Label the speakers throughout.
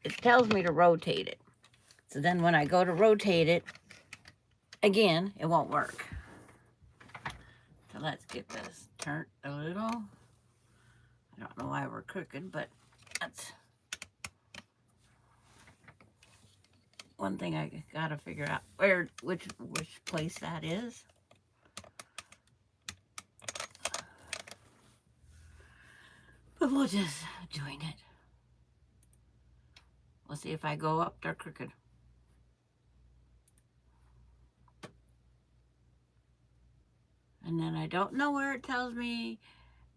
Speaker 1: it tells me to rotate it. So then when I go to rotate it, again, it won't work. So let's get this turned a little. I don't know why we're crooked, but that's one thing I gotta figure out which place that is. But we'll just join it. We'll see if I go up there crooked. And then I don't know where it tells me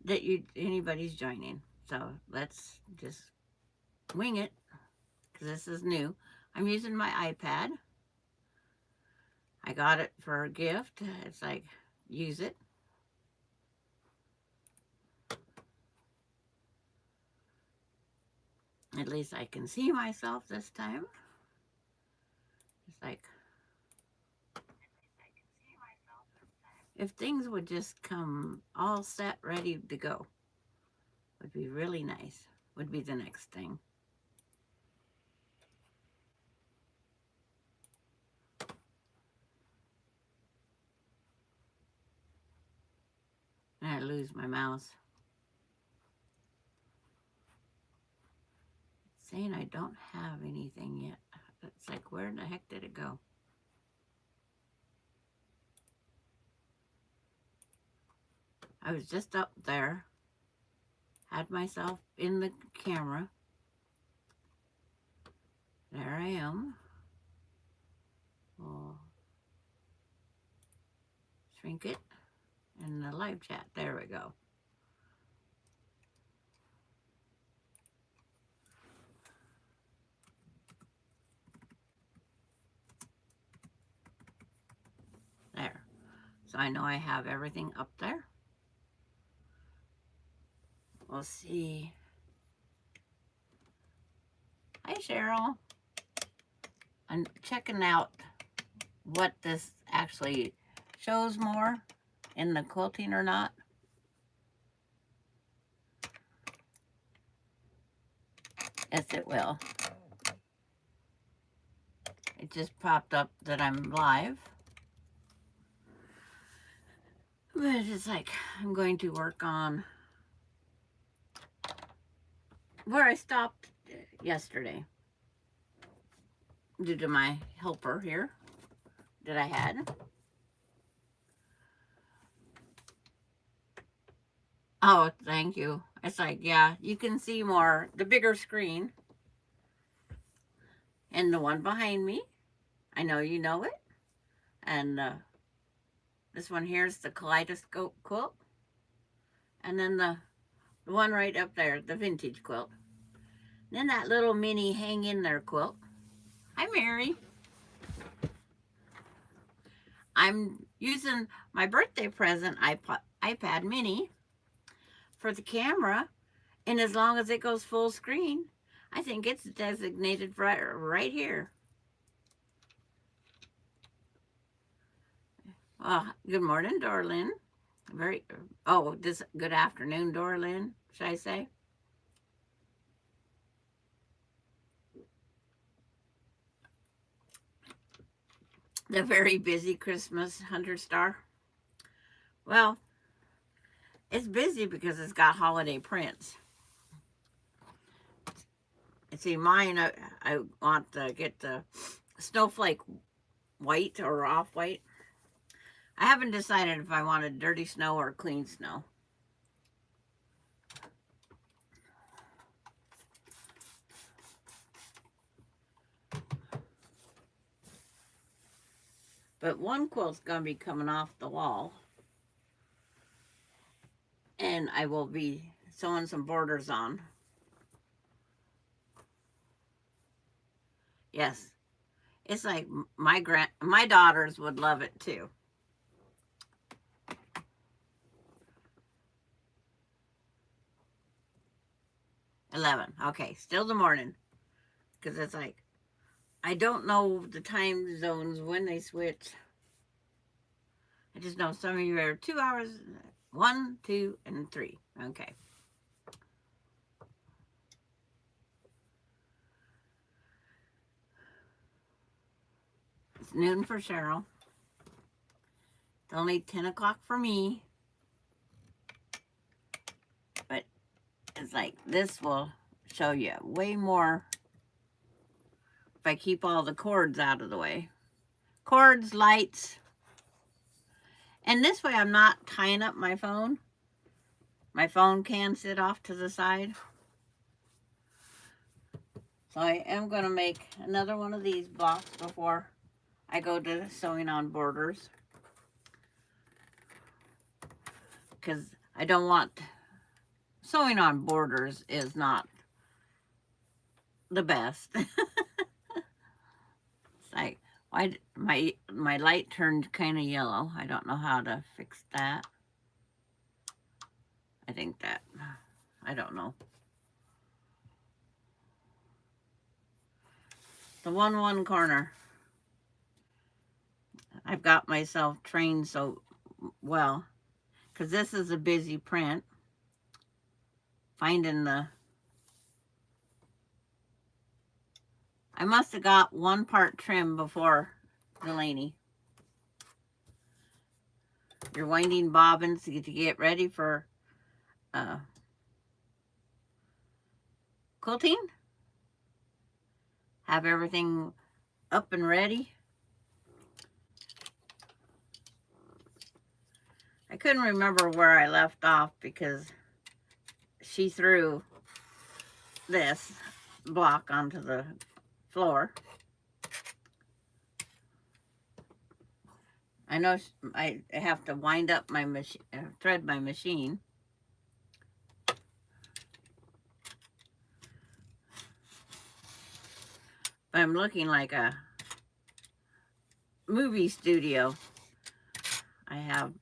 Speaker 1: that anybody's joining. So let's just wing it, because this is new. I'm using my iPad. I got it for a gift. It's like, use it. At least I can see myself this time. It's like, if things would just come all set, ready to go, would be really nice. Would be the next thing. And I lose my mouse. It's saying I don't have anything yet. It's like, where the heck did it go? I was just up there, had myself in the camera. There I am. We'll shrink it. And the live chat, there we go. There. So I know I have everything up there. We'll see. Hi, Cheryl. I'm checking out what this actually shows more in the quilting or not. Yes, it will. It just popped up that I'm live. But it's like, I'm going to work on where I stopped yesterday due to my helper here that I had. Oh, thank you. It's like, yeah, you can see more, the bigger screen. And the one behind me, I know you know it. And this one here is the kaleidoscope quilt. And then the one right up there, the vintage quilt. Then that little mini hang in there quilt. Hi, Mary. I'm using my birthday present iPad mini for the camera. And as long as it goes full screen, I think it's designated right here. Good morning, Dorlyn. Good afternoon, Dorlyn, should I say? The very busy Christmas Hunter Star. Well, it's busy because it's got holiday prints. See, mine, I want to get the snowflake white or off-white. I haven't decided if I wanted dirty snow or clean snow. But one quilt's going to be coming off the wall. And I will be sewing some borders on. Yes. It's like my daughters would love it too. Okay, still the morning. Because it's like, I don't know the time zones when they switch. I just know some of you are 2 hours, 1, 2, and 3. Okay. It's noon for Cheryl. It's only 10 o'clock for me. But it's like, this will show you way more if I keep all the cords out of the way. Cords, lights. And this way I'm not tying up my phone. My phone can sit off to the side. So I am going to make another one of these blocks before I go to sewing on borders. Because I don't want... Sewing on borders is not the best. It's like, why my light turned kind of yellow. I don't know how to fix that. I think that... I don't know. The 1-1 corner. I've got myself trained so well, because this is a busy print. Finding the... I must have got 1 part trim before Delaney. You're winding bobbins to get ready for quilting. Have everything up and ready. I couldn't remember where I left off because she threw this block onto the floor. I know I have to wind up my machine, thread my machine. But I'm looking like a movie studio. I have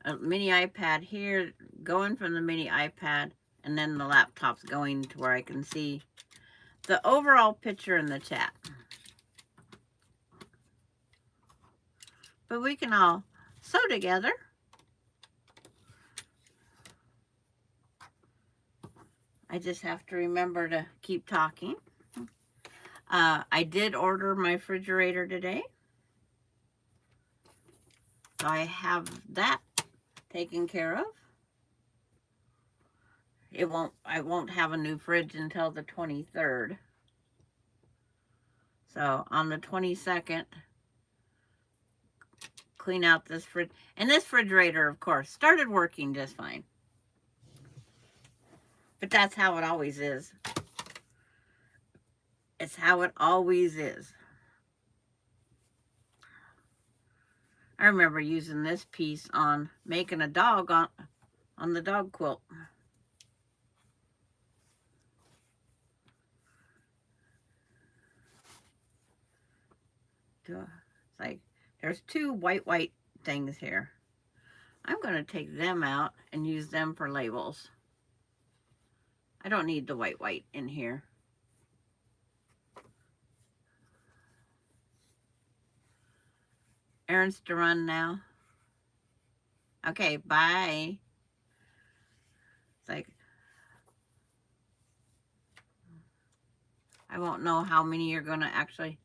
Speaker 1: a mini iPad here, going from the mini iPad, and then the laptop's going to where I can see the overall picture in the chat. But we can all sew together. I just have to remember to keep talking. I did order my refrigerator today. So I have that taken care of. I won't have a new fridge until the 23rd. So on the 22nd, clean out this fridge. And this refrigerator, of course, started working just fine. But that's how it always is. It's how it always is. I remember using this piece on making a dog on the dog quilt. It's like, there's 2 white things here. I'm going to take them out and use them for labels. I don't need the white in here. Errands to run now. Okay, bye. It's like, I won't know how many are going to actually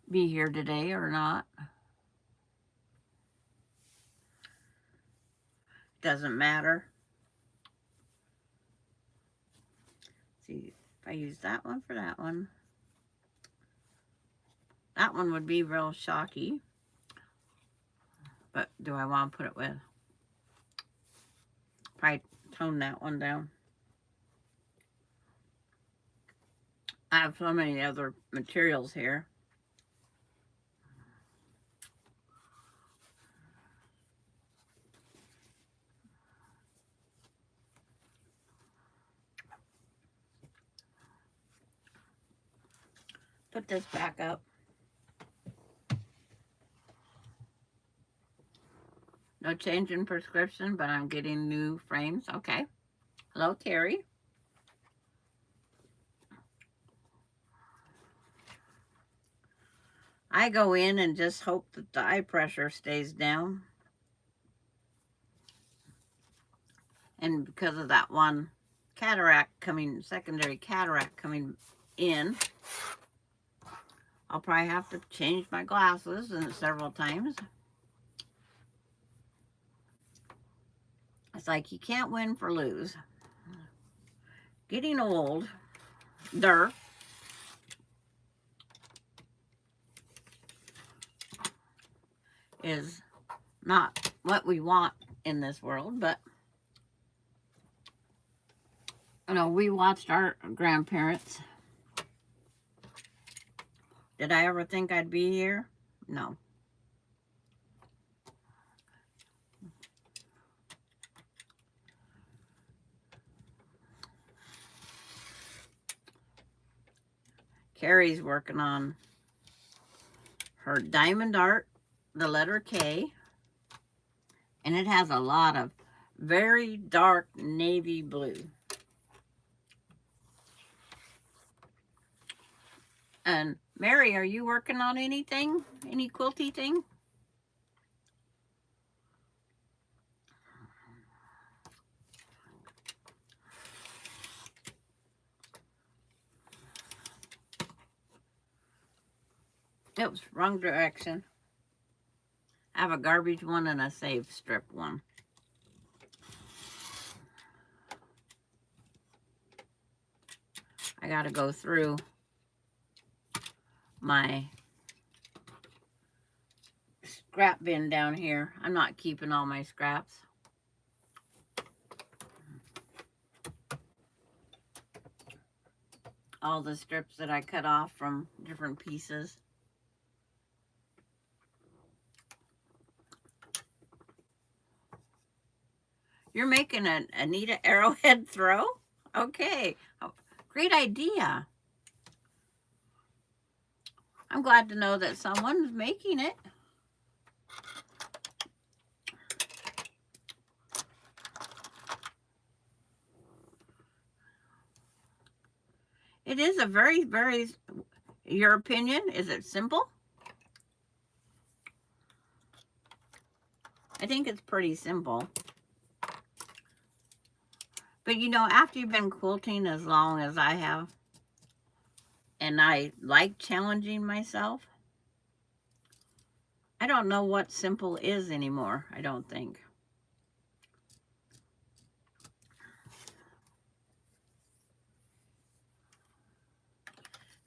Speaker 1: be here today or not. Doesn't matter. See, if I use that one for that one. That one would be real shocky. But do I want to put it with? Probably tone that one down. I have so many other materials here. Put this back up. No change in prescription, but I'm getting new frames. Okay. Hello, Terry. I go in and just hope that the eye pressure stays down. And because of that one secondary cataract coming in, I'll probably have to change my glasses several times. It's like you can't win for lose. Getting old, is not what we want in this world, but we watched our grandparents. Did I ever think I'd be here? No. Carrie's working on her diamond art, the letter K, and it has a lot of very dark navy blue. And Mary, are you working on anything? Any quilty thing? Oops, wrong direction. I have a garbage one and a save strip one. I gotta go through my scrap bin down here. I'm not keeping all my scraps. All the strips that I cut off from different pieces. You're making an Anita Arrowhead throw? Okay, oh, great idea. I'm glad to know that someone's making it. It is a very, very, your opinion, is it simple? I think it's pretty simple. But after you've been quilting as long as I have, and I like challenging myself, I don't know what simple is anymore, I don't think.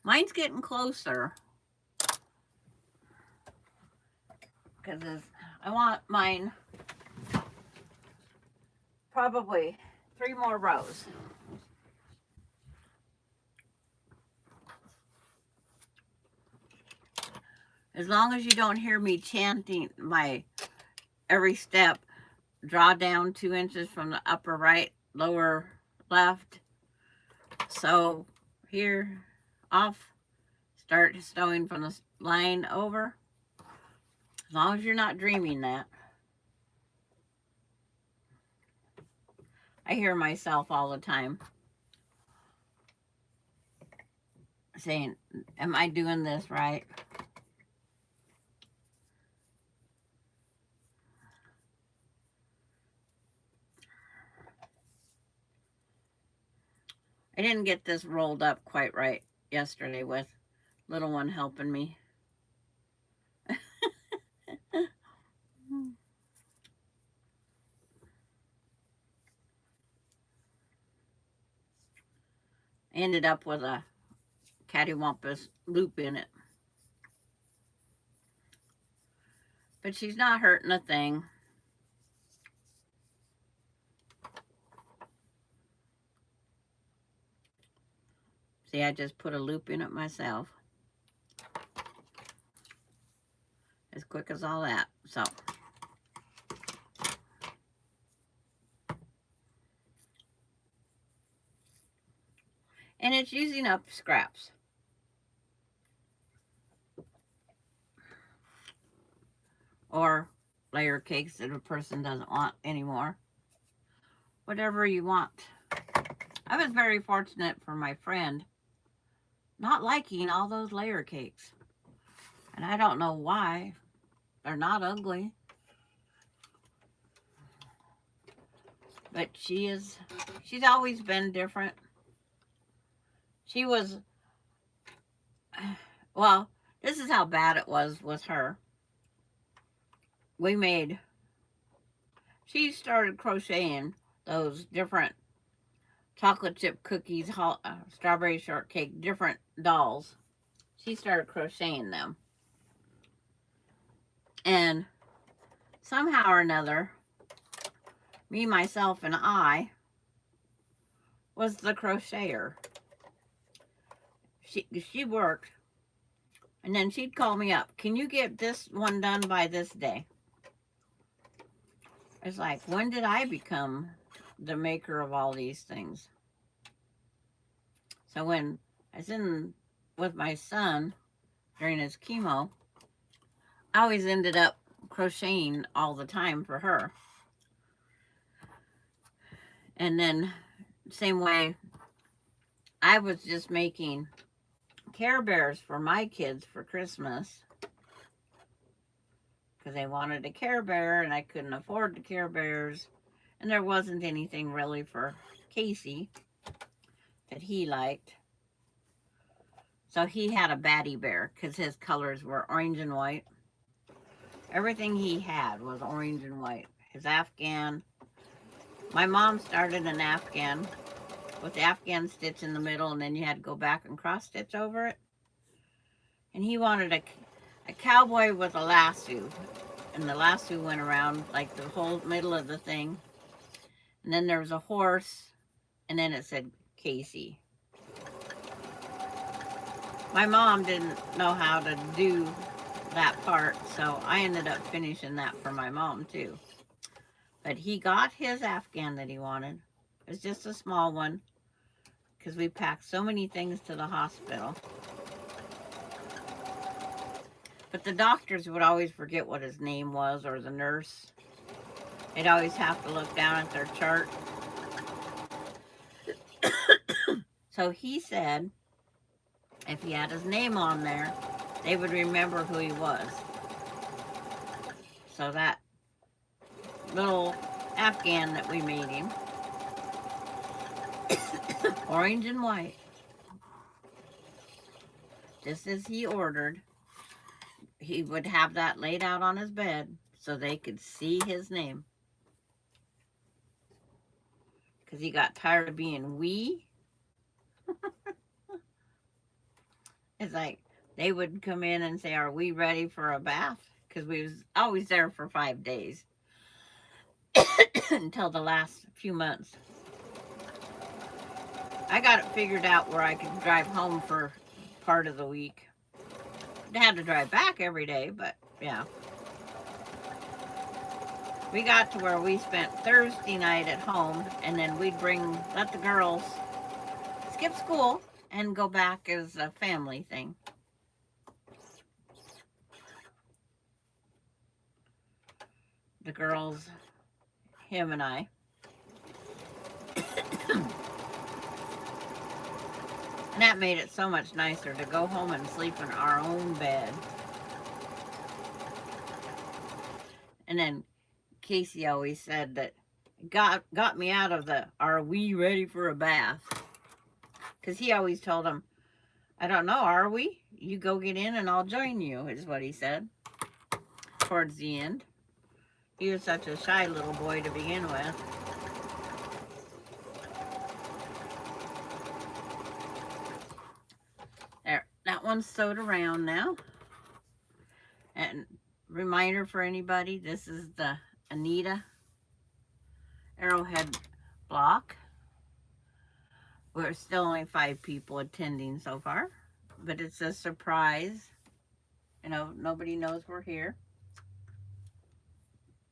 Speaker 1: Mine's getting closer. Because I want mine probably 3 more rows. As long as you don't hear me chanting my every step, draw down 2 inches from the upper right, lower left. So here, off, start sewing from the line over. As long as you're not dreaming that. I hear myself all the time saying, am I doing this right? I didn't get this rolled up quite right yesterday with little one helping me. I ended up with a cattywampus loop in it. But she's not hurting a thing. See, I just put a loop in it myself. As quick as all that. So. And it's using up scraps. Or layer cakes that a person doesn't want anymore. Whatever you want. I was very fortunate for my friend not liking all those layer cakes. And I don't know why. They're not ugly. But she's always been different. She was, well, This is how bad it was with her. We made, she started crocheting those different chocolate chip cookies, strawberry shortcake, different dolls. She started crocheting them. And somehow or another, me, myself, and I was the crocheter. She worked, and then she'd call me up. Can you get this one done by this day? It's like, when did I become the maker of all these things? So when I was in with my son during his chemo, I always ended up crocheting all the time for her. And then same way, I was just making Care Bears for my kids for Christmas because they wanted a Care Bear and I couldn't afford the Care Bears, and there wasn't anything really for Casey that he liked. So he had a Batty Bear because his colors were orange and white. Everything he had was orange and white. His Afghan. My mom started an Afghan with the Afghan stitch in the middle, and then you had to go back and cross stitch over it. And he wanted a cowboy with a lasso, and the lasso went around like the whole middle of the thing. And then there was a horse, and then it said Casey. My mom didn't know how to do that part, so I ended up finishing that for my mom too. But he got his Afghan that he wanted. It was just a small one because we packed so many things to the hospital. But the doctors would always forget what his name was, or the nurse. They'd always have to look down at their chart. So he said if he had his name on there, they would remember who he was. So that little Afghan that we made him, orange and white, just as he ordered, he would have that laid out on his bed so they could see his name. Because he got tired of being wee. It's like they would come in and say, are we ready for a bath? Because we was always there for 5 days until the last few months. I got it figured out where I could drive home for part of the week. I had to drive back every day, but yeah. We got to where we spent Thursday night at home, and then we'd let the girls skip school and go back as a family thing. The girls, him and I. And that made it so much nicer to go home and sleep in our own bed. And then Casey always said that got me out of the, are we ready for a bath? Because he always told him, I don't know, are we? You go get in and I'll join you, is what he said towards the end. He was such a shy little boy to begin with. There, that one's sewed around now. And reminder for anybody, this is the Anita Arrowhead block. We're still only 5 people attending so far, but it's a surprise. You know, nobody knows we're here.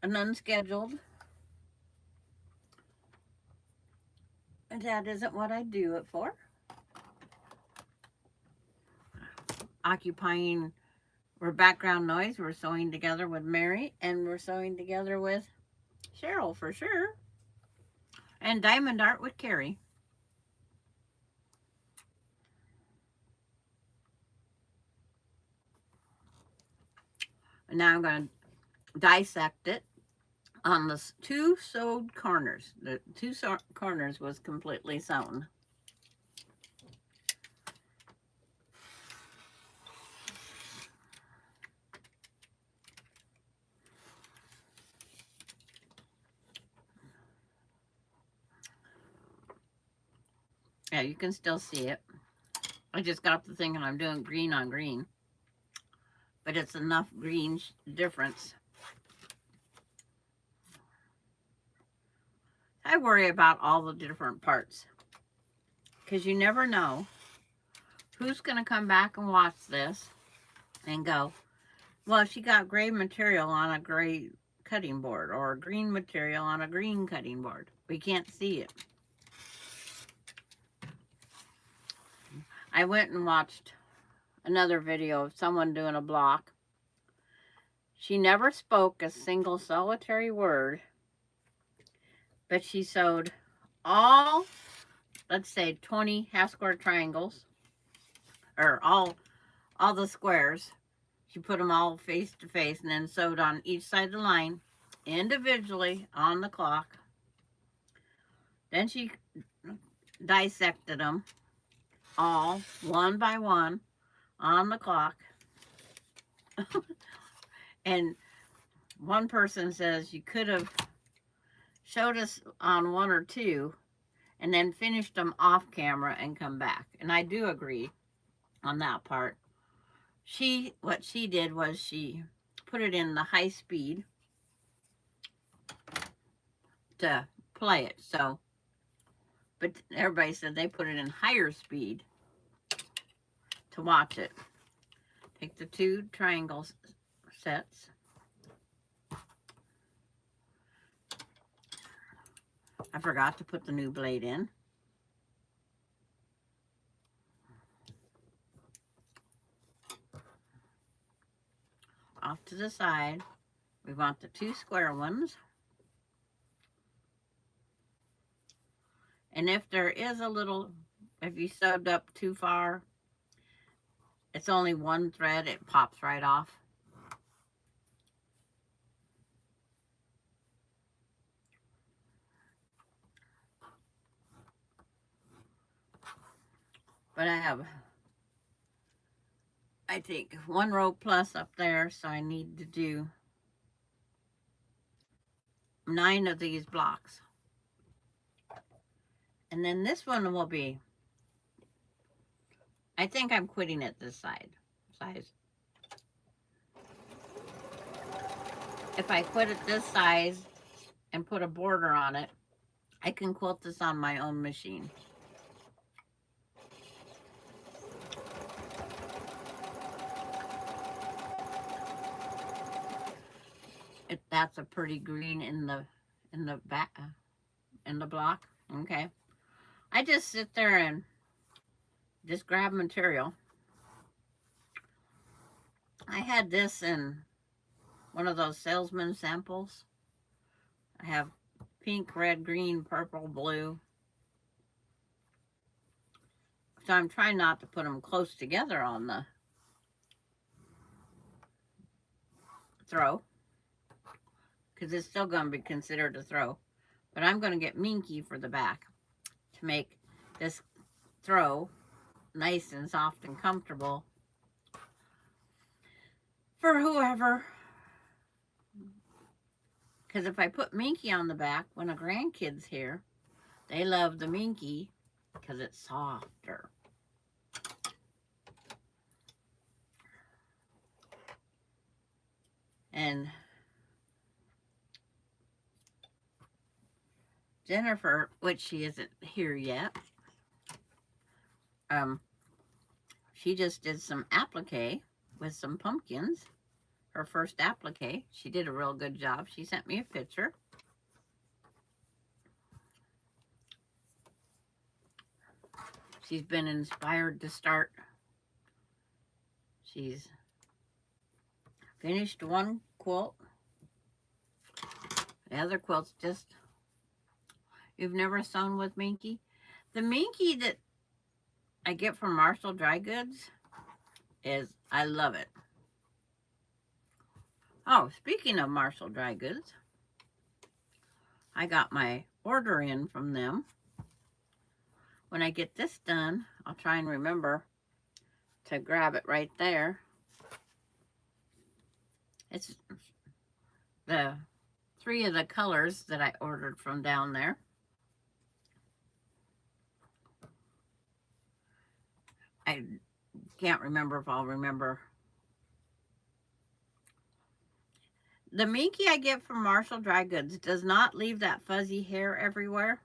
Speaker 1: An unscheduled. And that isn't what I do it for. Occupying, we're background noise. We're sewing together with Mary, and we're sewing together with Cheryl for sure. And Diamond Art with Carrie. And now I'm going to dissect it on the 2 sewed corners. The 2 corners was completely sewn. Yeah, you can still see it. I just got to thinking I'm doing green on green, but it's enough green difference. I worry about all the different parts because you never know who's going to come back and watch this and go, well, she got gray material on a gray cutting board or green material on a green cutting board. We can't see it. I went and watched another video of someone doing a block. She never spoke a single solitary word, but she sewed all, let's say 20 half square triangles, or all the squares. She put them all face to face and then sewed on each side of the line individually on the clock. Then she dissected them all one by one on the clock. And one person says you could have showed us on one or two and then finished them off camera and come back. And I do agree on that part. What she did was she put it in the high speed to play it. So, but everybody said they put it in higher speed to watch it. Take the two triangle sets. I forgot to put the new blade in. Off to the side, we want the two square ones. And if there is a little, if you sewed up too far, it's only one thread, it pops right off. But I have, I think, one row plus up there, so I need to do 9 of these blocks. And then this one will be, I think I'm quitting at this size. If I quit at this size and put a border on it, I can quilt this on my own machine. That's a pretty green in the back in the block. Okay, I just sit there and just grab material. I had this in one of those salesman samples. I have pink, red, green, purple, blue. So I'm trying not to put them close together on the throw, because it's still going to be considered a throw. But I'm going to get minky for the back to make this throw nice and soft and comfortable for whoever. Because if I put minky on the back, when a grandkid's here, they love the minky because it's softer. And Jennifer, which she isn't here yet, she just did some applique with some pumpkins. Her first applique. She did a real good job. She sent me a picture. She's been inspired to start. She's finished one quilt. The other quilt's just, you've never sewn with minky? The minky that I get from Marshall Dry Goods is, I love it. Oh, speaking of Marshall Dry Goods, I got my order in from them. When I get this done, I'll try and remember to grab it right there. It's the 3 of the colors that I ordered from down there. I can't remember if I'll remember. The Minky I get from Marshall Dry Goods does not leave that fuzzy hair everywhere.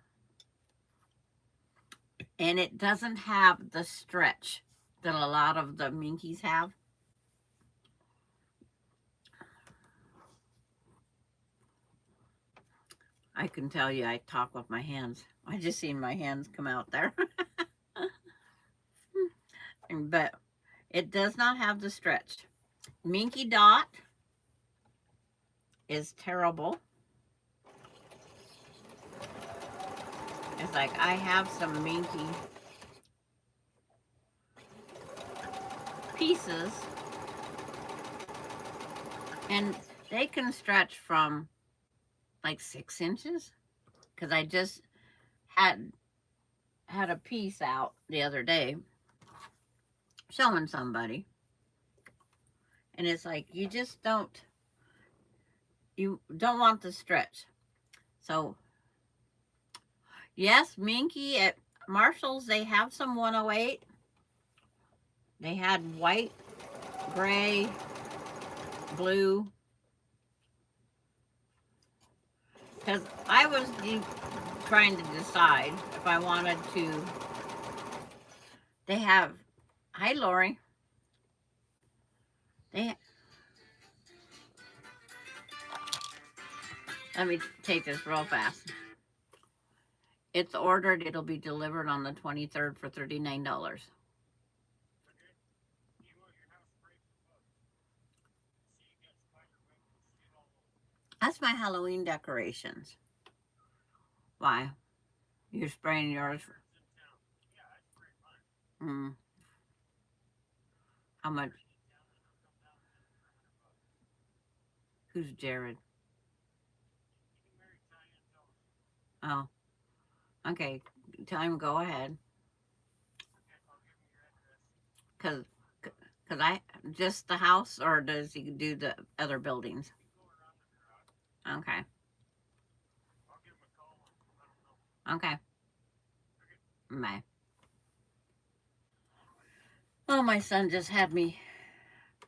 Speaker 1: And it doesn't have the stretch that a lot of the Minkies have. I can tell you I talk with my hands. I just seen my hands come out there. But it does not have the stretch. Minky Dot is terrible. It's like I have some Minky pieces and they can stretch from like 6 inches because I just had a piece out the other day showing somebody, and it's like you don't want the stretch. So yes, Minky at Marshall's, they have some 108. They had white, gray, blue. Because I was trying to decide if I wanted to. They have, hi Lori. They, let me take this real fast. It's ordered. It'll be delivered on the 23rd for $39. That's my Halloween decorations. Why? You're spraying yours? Hmm. How much? Who's Jared? Oh, okay. Tell him go ahead. Cause I just the house, or does he do the other buildings? Okay. Okay. Bye. Oh, my son just had me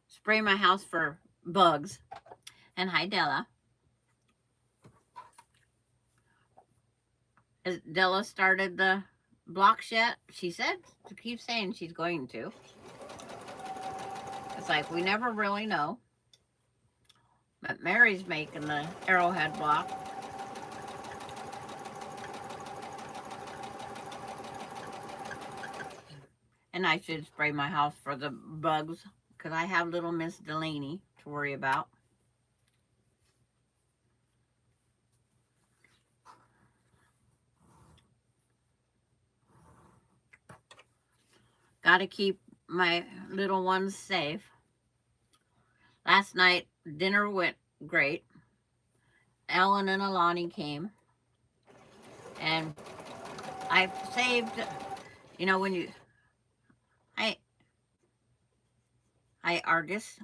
Speaker 1: spray my house for bugs. And hi, Della. Has Della started the blocks yet? She said, she keeps saying she's going to. It's like we never really know. But Mary's making the Arrowhead block. And I should spray my house for the bugs because I have little Miss Delaney to worry about. Got to keep my little ones safe. Last night, dinner went great. Ellen and Alani came. And I saved, when you, I Argus.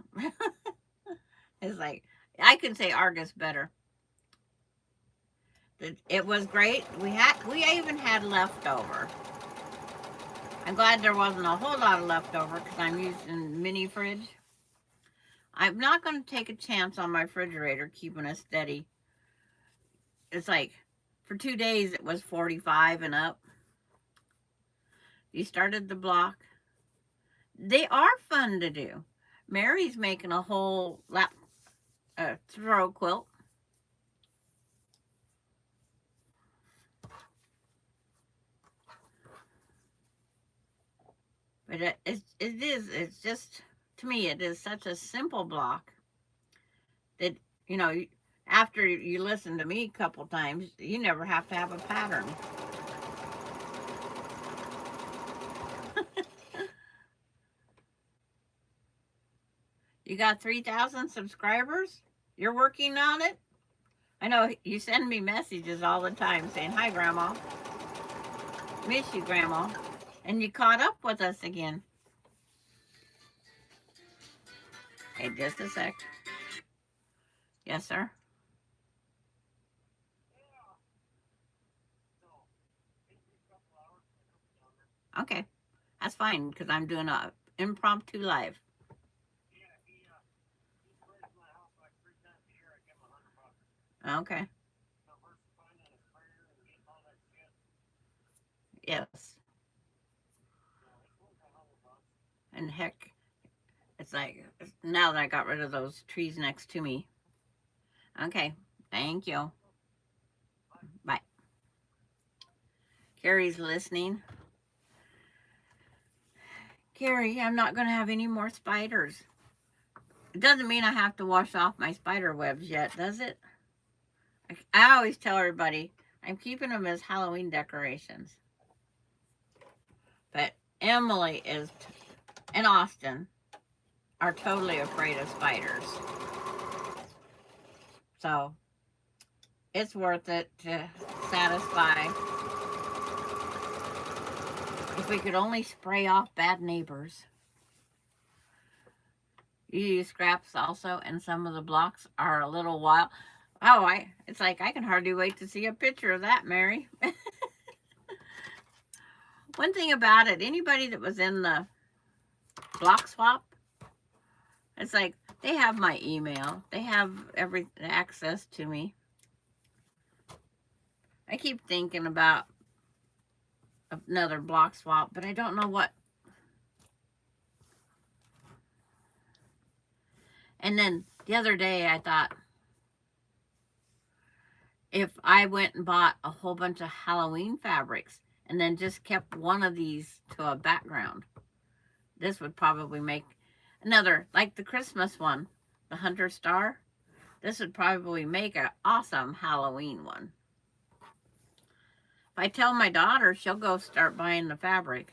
Speaker 1: It's like, I can say Argus better. It was great. We even had leftover. I'm glad there wasn't a whole lot of leftover because I'm using mini fridge. I'm not going to take a chance on my refrigerator keeping it steady. It's like for 2 days it was 45 and up. You started the block. They are fun to do. Mary's making a whole throw quilt. But it's just, to me, it is such a simple block that, after you listen to me a couple times, you never have to have a pattern. You got 3,000 subscribers? You're working on it? I know you send me messages all the time saying, hi, Grandma. Miss you, Grandma. And you caught up with us again. Hey, just a sec. Yes, sir. Okay. That's fine because I'm doing a impromptu live. Okay. Yes. And heck, it's like now that I got rid of those trees next to me. Okay. Thank you. Bye. Carrie's listening. Carrie, I'm not going to have any more spiders. It doesn't mean I have to wash off my spider webs yet, does it? I always tell everybody I'm keeping them as Halloween decorations. But Emily and Austin are totally afraid of spiders. So it's worth it to satisfy. If we could only spray off bad neighbors. You use scraps also, and some of the blocks are a little wild. Oh, it's like I can hardly wait to see a picture of that, Mary. One thing about it, anybody that was in the block swap, it's like they have my email. They have every access to me. I keep thinking about another block swap, but I don't know what. And then the other day I thought, if I went and bought a whole bunch of Halloween fabrics and then just kept one of these to a background, this would probably make another, like the Christmas one, the Hunter Star. This would probably make an awesome Halloween one. If I tell my daughter, she'll go start buying the fabric.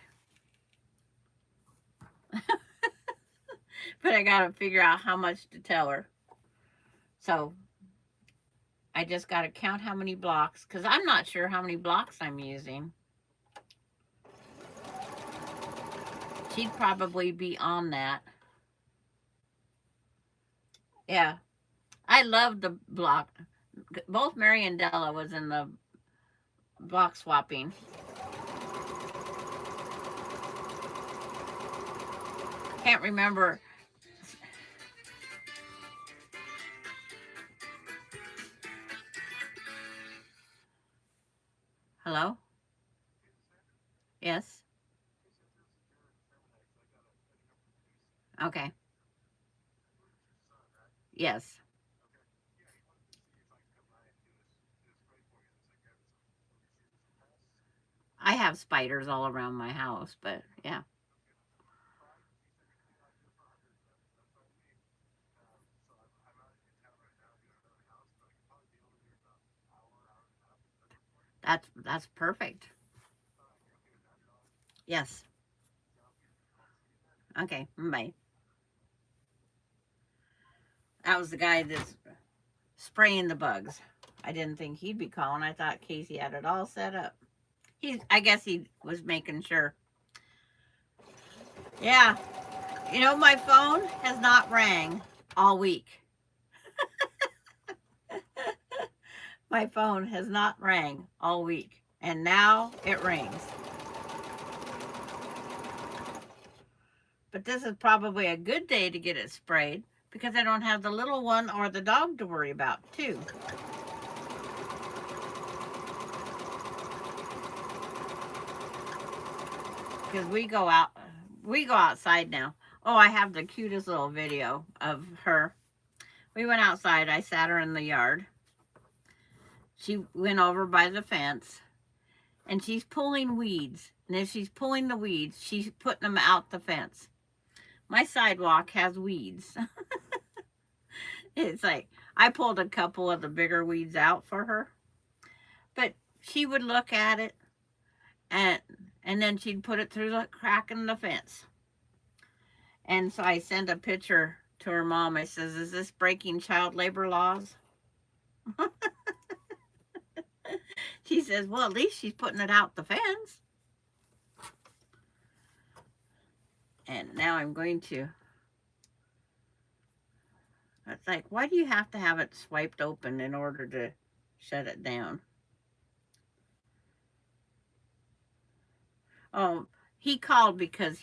Speaker 1: But I got to figure out how much to tell her. So I just got to count how many blocks, because I'm not sure how many blocks I'm using. She'd probably be on that. Yeah. I love the block. Both Mary and Della was in the block swapping. Can't remember. Hello? Yes? Okay. Yes. I have spiders all around my house, but yeah. That's perfect. Yes. Okay. Bye. That was the guy that's spraying the bugs. I didn't think he'd be calling. I thought Casey had it all set up. I guess he was making sure. Yeah. You know, my phone has not rang all week. My phone has not rang all week. And now it rings. But this is probably a good day to get it sprayed because I don't have the little one or the dog to worry about, too. Because we go outside now. Oh, I have the cutest little video of her. We went outside. I sat her in the yard. She went over by the fence and she's pulling weeds. And as she's pulling the weeds, she's putting them out the fence. My sidewalk has weeds. It's like I pulled a couple of the bigger weeds out for her. But she would look at it and then she'd put it through the crack in the fence. And so I sent a picture to her mom. I says, "Is this breaking child labor laws?" She says, "Well, at least she's putting it out the fence." And now I'm going to. It's like, why do you have to have it swiped open in order to shut it down? Oh, he called because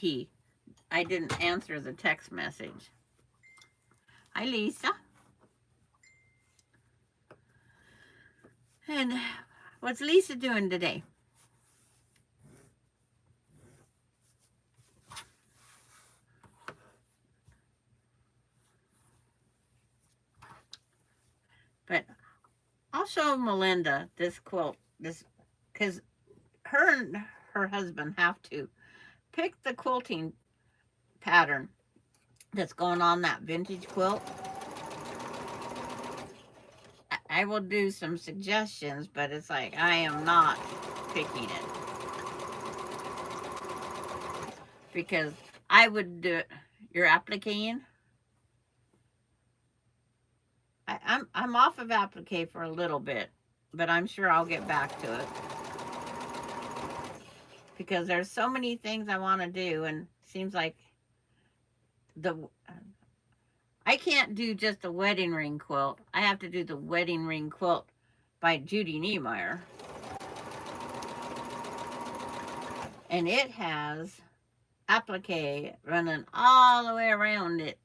Speaker 1: I didn't answer the text message. Hi, Lisa. And what's Lisa doing today? But I'll show Melinda this quilt, because her and her husband have to pick the quilting pattern that's going on that vintage quilt. I will do some suggestions, but it's like I am not picking it because I would do it. You're appliquing. I'm off of applique for a little bit, but I'm sure I'll get back to it because there's so many things I want to do, and it seems like the I can't do just a wedding ring quilt. I have to do the wedding ring quilt by Judy Niemeyer, and it has applique running all the way around it.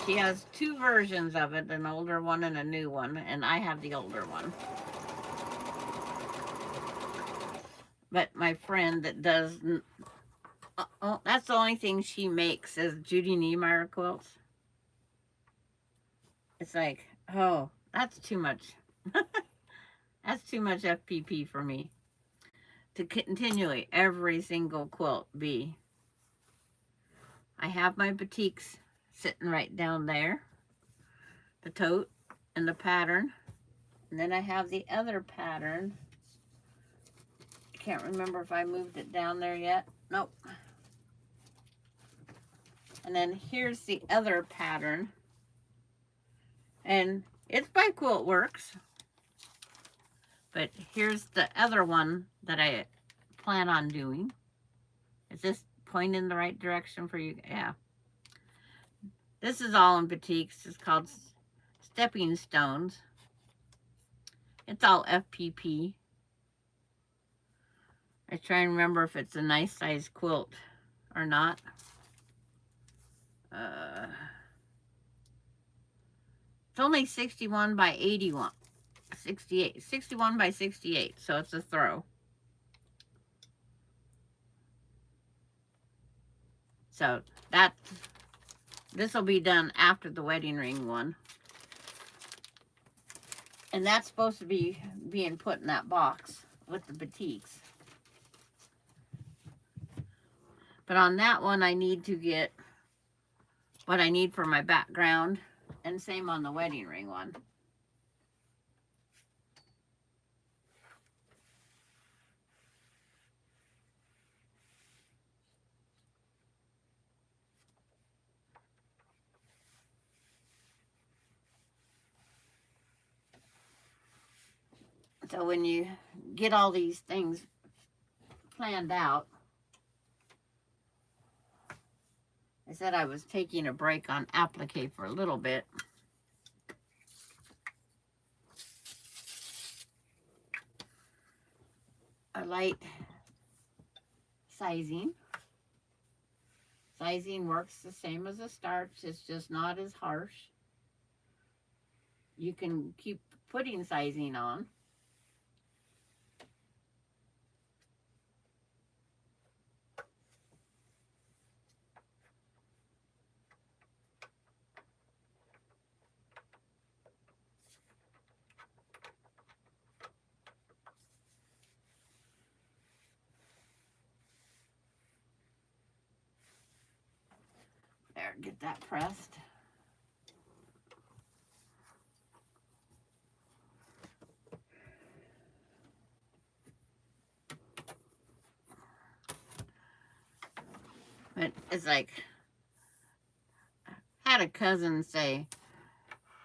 Speaker 1: She has two versions of it, an older one and a new one, and I have the older one. But my friend that does, that's the only thing she makes is Judy Niemeyer quilts. It's like, oh, that's too much. That's too much FPP for me to continually every single quilt be. I have my batiks sitting right down there, the tote and the pattern, and then I have the other pattern. I can't remember if I moved it down there yet. Nope. And then here's the other pattern, and it's by Quilt Works, but here's the other one that I plan on doing. Is this pointing in the right direction for you? Yeah. This is all in batiks. It's called Stepping Stones. It's all FPP. I try and remember if it's a nice size quilt or not. It's only 61 by 81. 68. 61 by 68, so it's a throw. So this will be done after the wedding ring one. And that's supposed to be being put in that box with the batiks. But on that one, I need to get what I need for my background. And same on the wedding ring one. So when you get all these things planned out, I said I was taking a break on applique for a little bit. A light sizing. Sizing works the same as a starch, it's just not as harsh. You can keep putting sizing on. There, get that pressed. But it's like, I had a cousin say,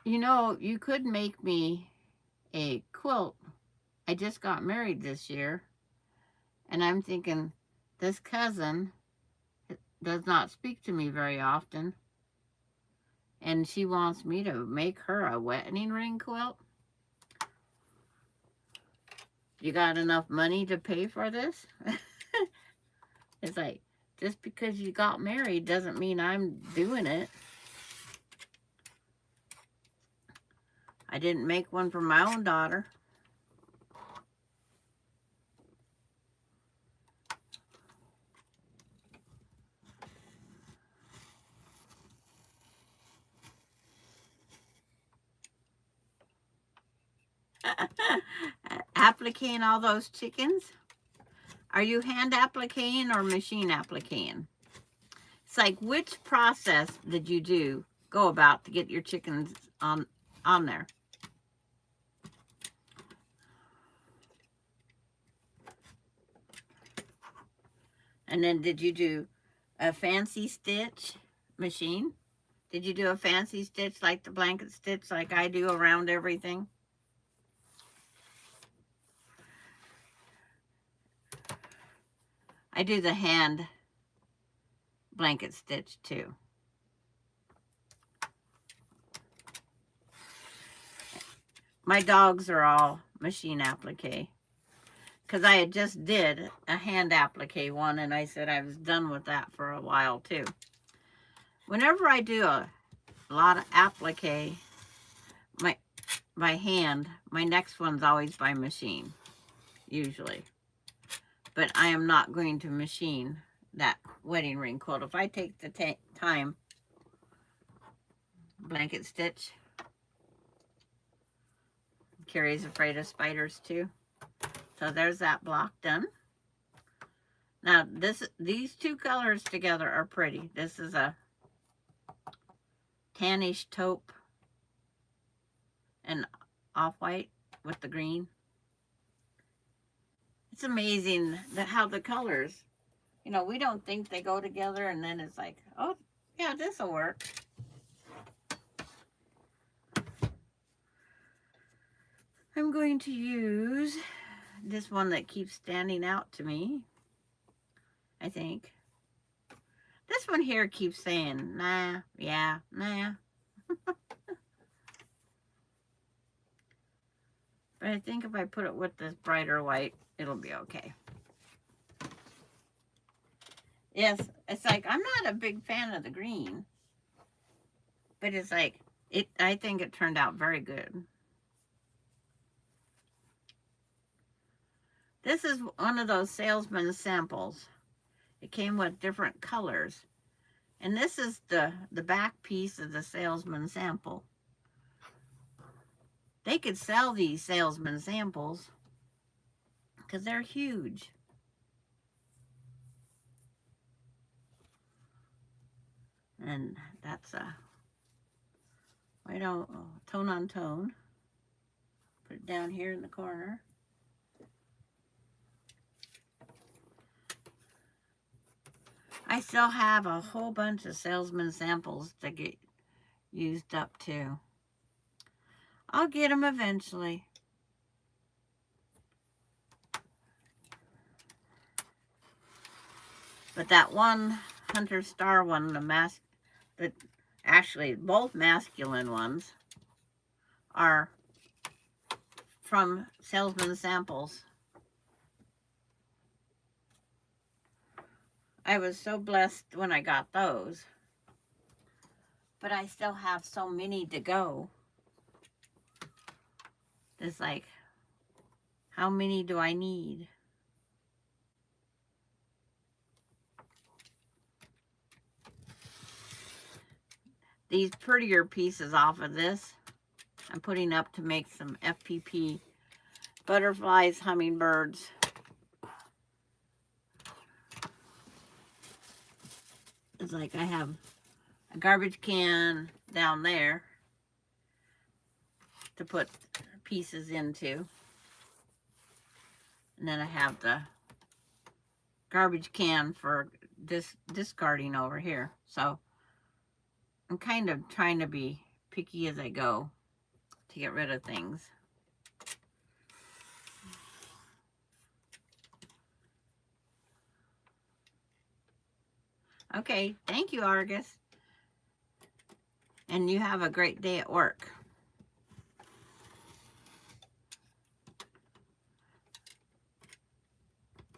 Speaker 1: you know, you could make me a quilt. I just got married this year. And I'm thinking, this cousin does not speak to me very often. And she wants me to make her a wedding ring quilt. You got enough money to pay for this? It's like, just because you got married doesn't mean I'm doing it. I didn't make one for my own daughter. Appliquing all those chickens? Are you hand appliquing or machine appliquing? It's like, which process did you go about to get your chickens on there? And then did you do a fancy stitch machine? Did you do a fancy stitch like the blanket stitch like I do around everything? I do the hand blanket stitch too. My dogs are all machine applique. Because I had just did a hand applique one, and I said I was done with that for a while too. Whenever I do a lot of applique by hand, my next one's always by machine, usually. But I am not going to machine that wedding ring quilt. If I take the time, blanket stitch. Carrie's afraid of spiders too. So there's that block done. Now these two colors together are pretty. This is a tannish taupe and off-white with the green. It's amazing that how the colors, you know, we don't think they go together, and then it's like, oh yeah, this will work. I'm going to use this one that keeps standing out to me, I think. This one here keeps saying, nah, yeah, nah. But I think if I put it with this brighter white, it'll be okay. Yes, it's like, I'm not a big fan of the green. But it's like, I think it turned out very good. This is one of those salesman samples. It came with different colors. And this is the back piece of the salesman sample. They could sell these salesman samples because they're huge. And that's a white on tone on tone. Put it down here in the corner. I still have a whole bunch of salesman samples to get used up too. I'll get them eventually. But that one Hunter Star one, actually both masculine ones are from salesman samples. I was so blessed when I got those. But I still have so many to go. It's like, how many do I need? These prettier pieces off of this, I'm putting up to make some FPP butterflies, hummingbirds. It's like I have a garbage can down there to put pieces into. And then I have the garbage can for discarding over here. So I'm kind of trying to be picky as I go to get rid of things. Okay, thank you, Argus. And you have a great day at work.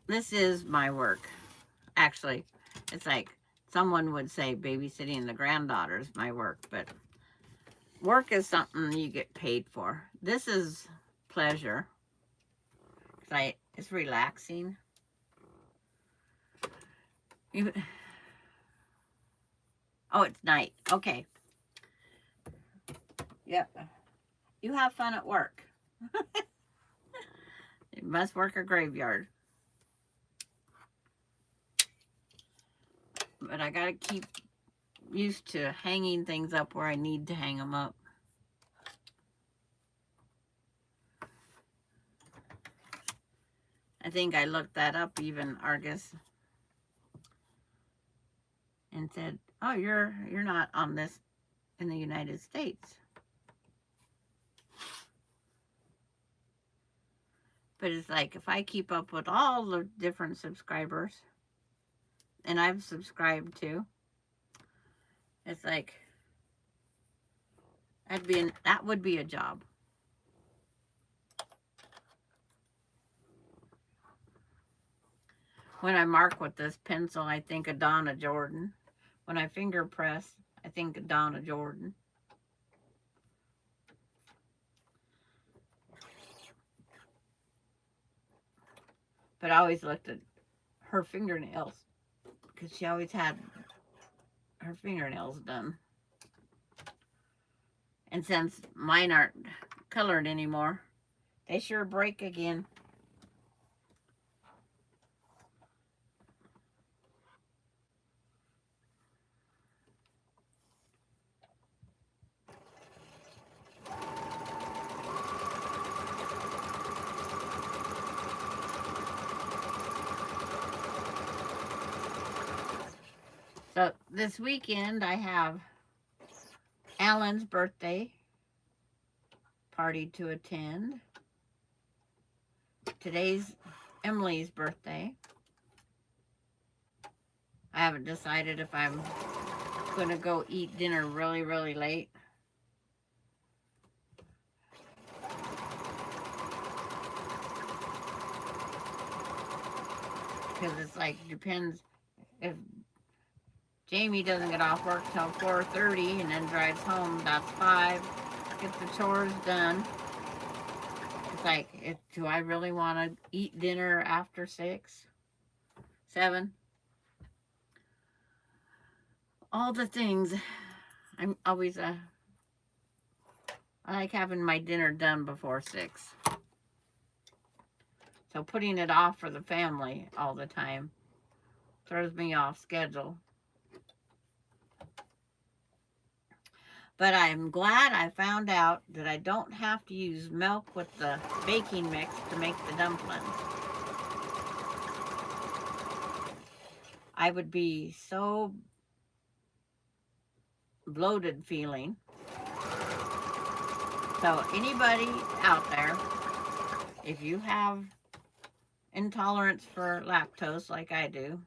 Speaker 1: This is my work. Actually, it's like someone would say babysitting the granddaughter is my work, but work is something you get paid for. This is pleasure. It's relaxing. Oh, it's night. Okay. Yep. You have fun at work. You must work a graveyard. But I gotta keep used to hanging things up where I need to hang them up. I think I looked that up even, Argus, and said, "Oh, you're not on this in the United States." But it's like if I keep up with all the different subscribers, and I've subscribed to, it's like that would be a job. When I mark with this pencil, I think of Donna Jordan. When I finger press, I think of Donna Jordan. But I always looked at her fingernails because she always had her fingernails done. And since mine aren't colored anymore, they sure break again. So this weekend I have Alan's birthday party to attend. Today's Emily's birthday. I haven't decided if I'm going to go eat dinner really, really late. Because it's like, depends if Jamie doesn't get off work till 4:30 and then drives home, that's 5. Get the chores done. It's like, do I really want to eat dinner after 6, 7? All the things. I'm always I like having my dinner done before 6. So putting it off for the family all the time throws me off schedule. But I'm glad I found out that I don't have to use milk with the baking mix to make the dumplings. I would be so bloated feeling. So anybody out there, if you have intolerance for lactose like I do,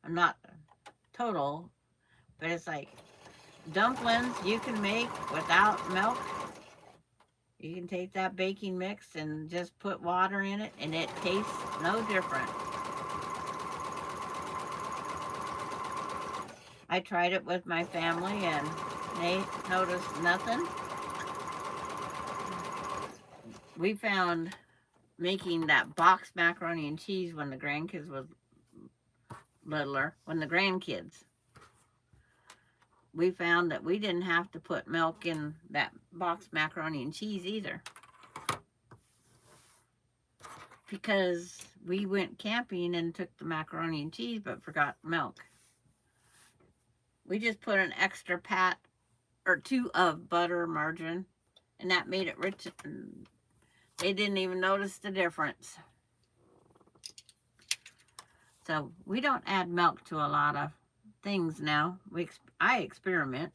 Speaker 1: I'm not total, but it's like dumplings you can make without milk. You can take that baking mix and just put water in it, and it tastes no different. I tried it with my family, and they noticed nothing. We found making that box macaroni and cheese when the grandkids was littler, we found that we didn't have to put milk in that box macaroni and cheese either. Because we went camping and took the macaroni and cheese but forgot milk. We just put an extra pat or 2 of butter, margarine, and that made it rich. They didn't even notice the difference. So we don't add milk to a lot of things now. I experiment.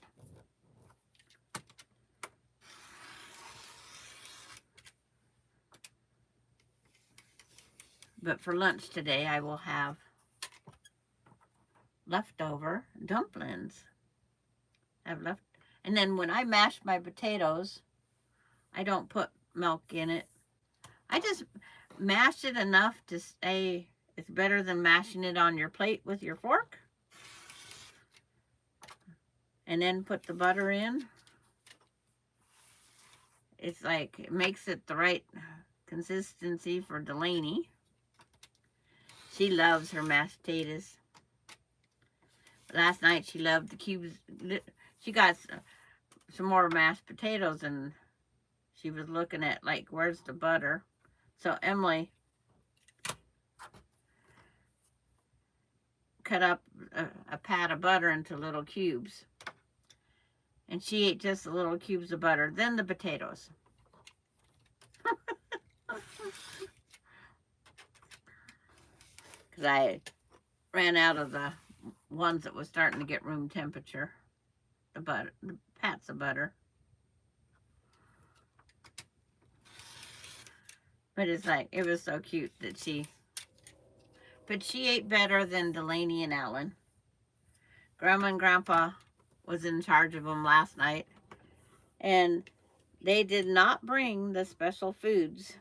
Speaker 1: But for lunch today, I will have leftover dumplings. And then when I mash my potatoes, I don't put milk in it. mash it enough to say it's better than mashing it on your plate with your fork. And then put the butter in. It's like, it makes it the right consistency for Delaney. She loves her mashed potatoes. Last night she loved the cubes. She got some more mashed potatoes and she was looking at like, where's the butter? So Emily cut up a pat of butter into little cubes. And she ate just the little cubes of butter, then the potatoes. Because I ran out of the ones that was starting to get room temperature. The butter, the pats of butter. But it's like, it was so cute that but she ate better than Delaney and Ellen. Grandma and Grandpa was in charge of them last night. And they did not bring the special foods.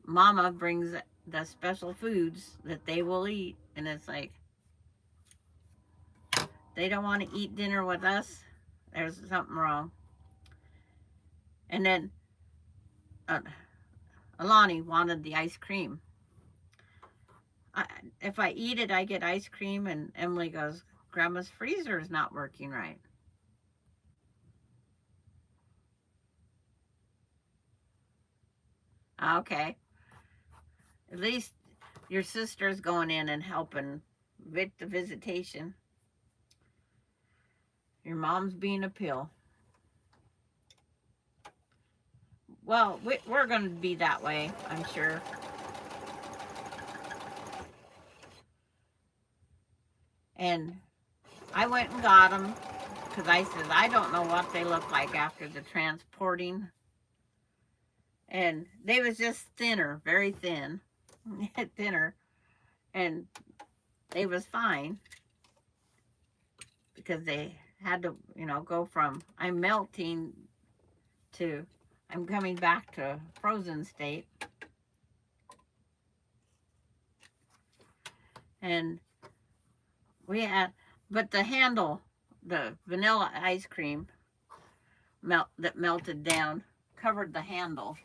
Speaker 1: Mama brings the special foods that they will eat. And it's like, they don't want to eat dinner with us. There's something wrong. And then Alani wanted the ice cream. If I eat it, I get ice cream. And Emily goes, Grandma's freezer is not working right. Okay. At least your sister's going in and helping with the visitation. Your mom's being a pill. Well, we're going to be that way, I'm sure. And I went and got them because I said, I don't know what they look like after the transporting. And they was just thinner, very thin, thinner. And they was fine because they had to, go from I'm melting to I'm coming back to frozen state. And we had, but the handle, the vanilla ice cream that melted down covered the handle.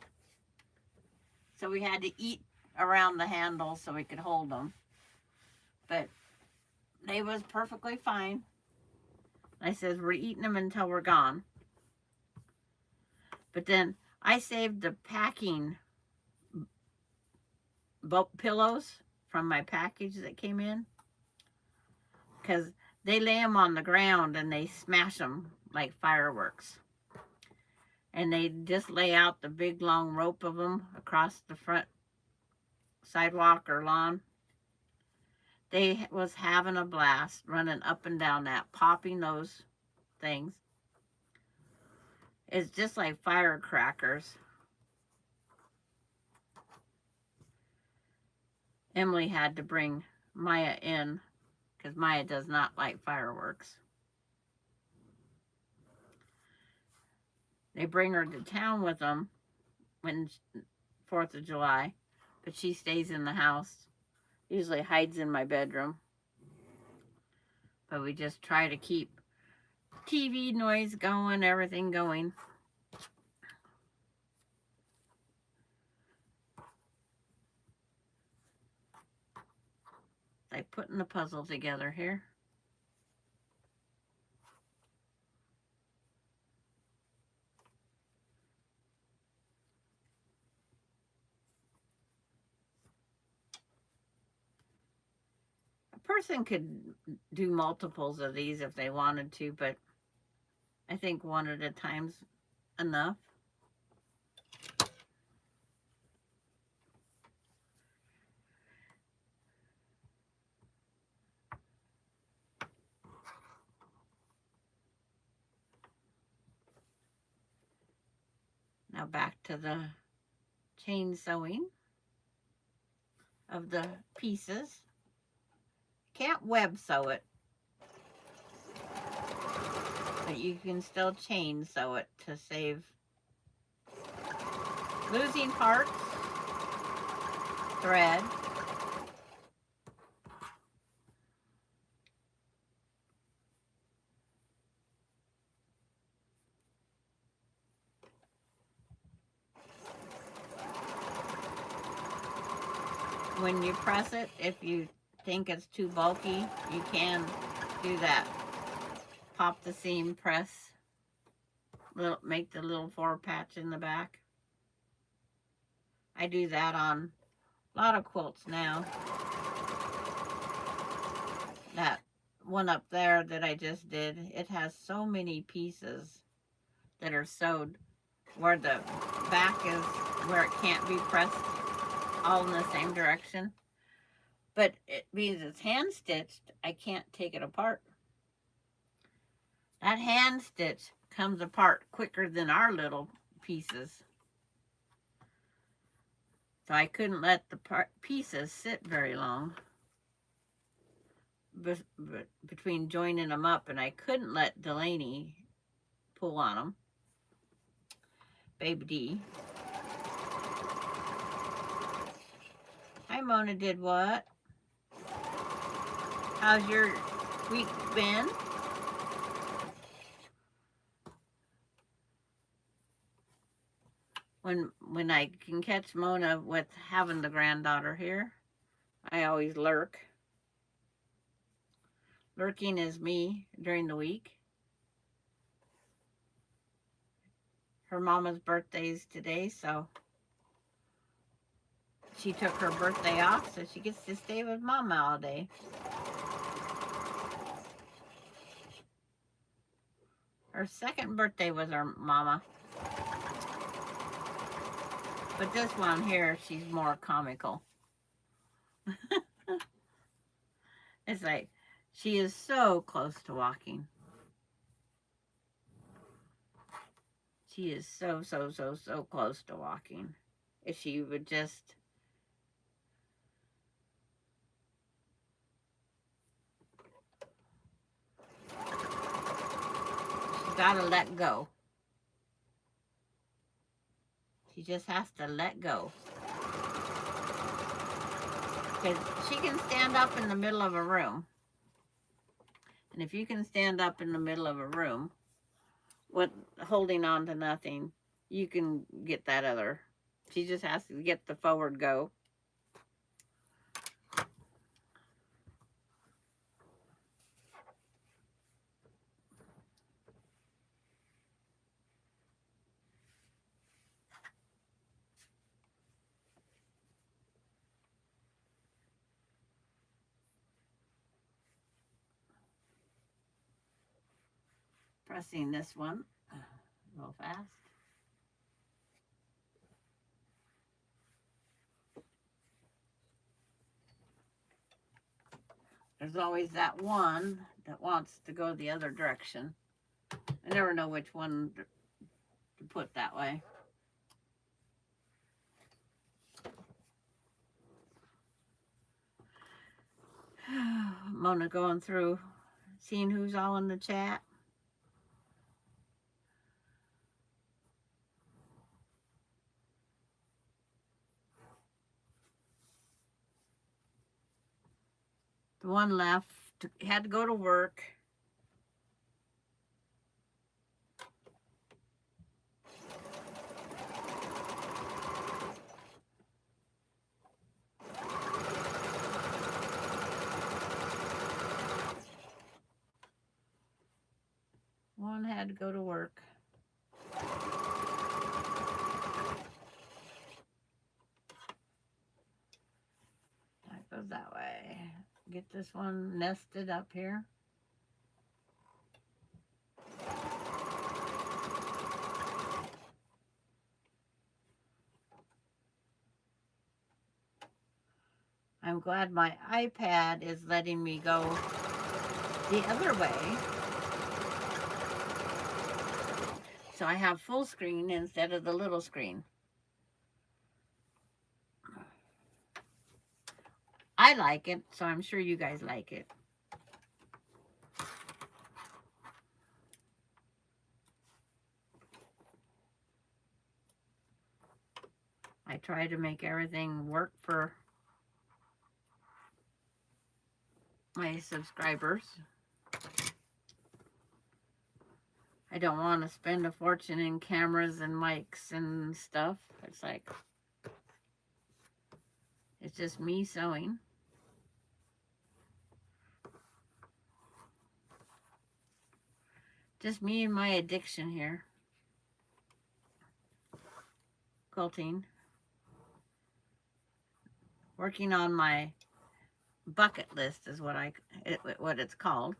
Speaker 1: So we had to eat around the handle so we could hold them. But they was perfectly fine. I says, we're eating them until we're gone. But then I saved the packing pillows from my package that came in. Because they lay them on the ground and they smash them like fireworks. And they just lay out the big long rope of them across the front sidewalk or lawn. They was having a blast running up and down that, popping those things. It's just like firecrackers. Emily had to bring Maya in because Maya does not like fireworks. They bring her to town with them when 4th of July, but she stays in the house. Usually hides in my bedroom. But we just try to keep TV noise going, everything going. Like putting the puzzle together here. A person could do multiples of these if they wanted to, but I think one at a time's enough. Now back to the chain sewing of the pieces. Can't web sew it, but you can still chain sew it to save losing parts, thread, when you press it, if you think it's too bulky, you can do that. Pop the seam, press, make the little 4 patch in the back. I do that on a lot of quilts now. That one up there that I just did, it has so many pieces that are sewed where the back is where it can't be pressed all in the same direction. But it means it's hand stitched, I can't take it apart. That hand stitch comes apart quicker than our little pieces. So I couldn't let the pieces sit very long between joining them up, and I couldn't let Delaney pull on them. Baby D. Hi, Mona did what? How's your week been? When I can catch Mona with having the granddaughter here, I always lurk. Lurking is me during the week. Her mama's birthday's today, so she took her birthday off, so she gets to stay with Mama all day. Her second birthday was her mama. But this one here, she's more comical. It's like, she is so close to walking. She is so close to walking. If she would just... She's got to let go. She just has to let go. Because she can stand up in the middle of a room. And if you can stand up in the middle of a room with holding on to nothing, you can get that other. She just has to get the forward go. Pressing this one a little fast. There's always that one that wants to go the other direction. I never know which one to put that way. Mona going through, seeing who's all in the chat. The one left had to go to work. One had to go to work. That goes that way. Get this one nested up here. I'm glad my iPad is letting me go the other way. So I have full screen instead of the little screen. I like it, so I'm sure you guys like it. I try to make everything work for my subscribers. I don't want to spend a fortune in cameras and mics and stuff. It's like, it's just me sewing. Just me and my addiction here. Quilting. Working on my bucket list is what it's called.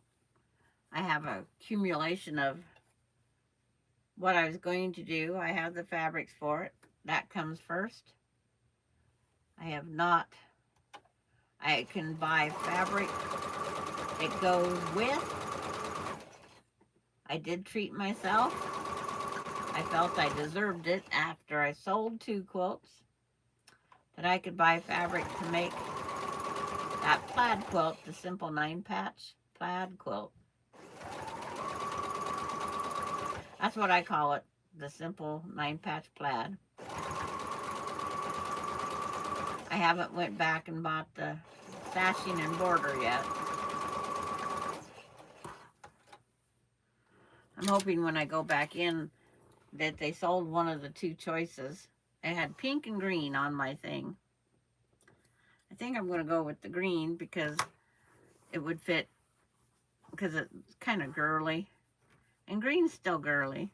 Speaker 1: I have a accumulation of what I was going to do. I have the fabrics for it. That comes first. I have not. I can buy fabric. It goes with. I did treat myself. I felt I deserved it after I sold 2 quilts. That I could buy fabric to make that plaid quilt, the simple 9-patch plaid quilt. That's what I call it, the simple 9-patch plaid. I haven't went back and bought the sashing and border yet. I'm hoping when I go back in that they sold one of the 2 choices. I had pink and green on my thing. I think I'm going to go with the green because it would fit, because it's kind of girly. And green's still girly.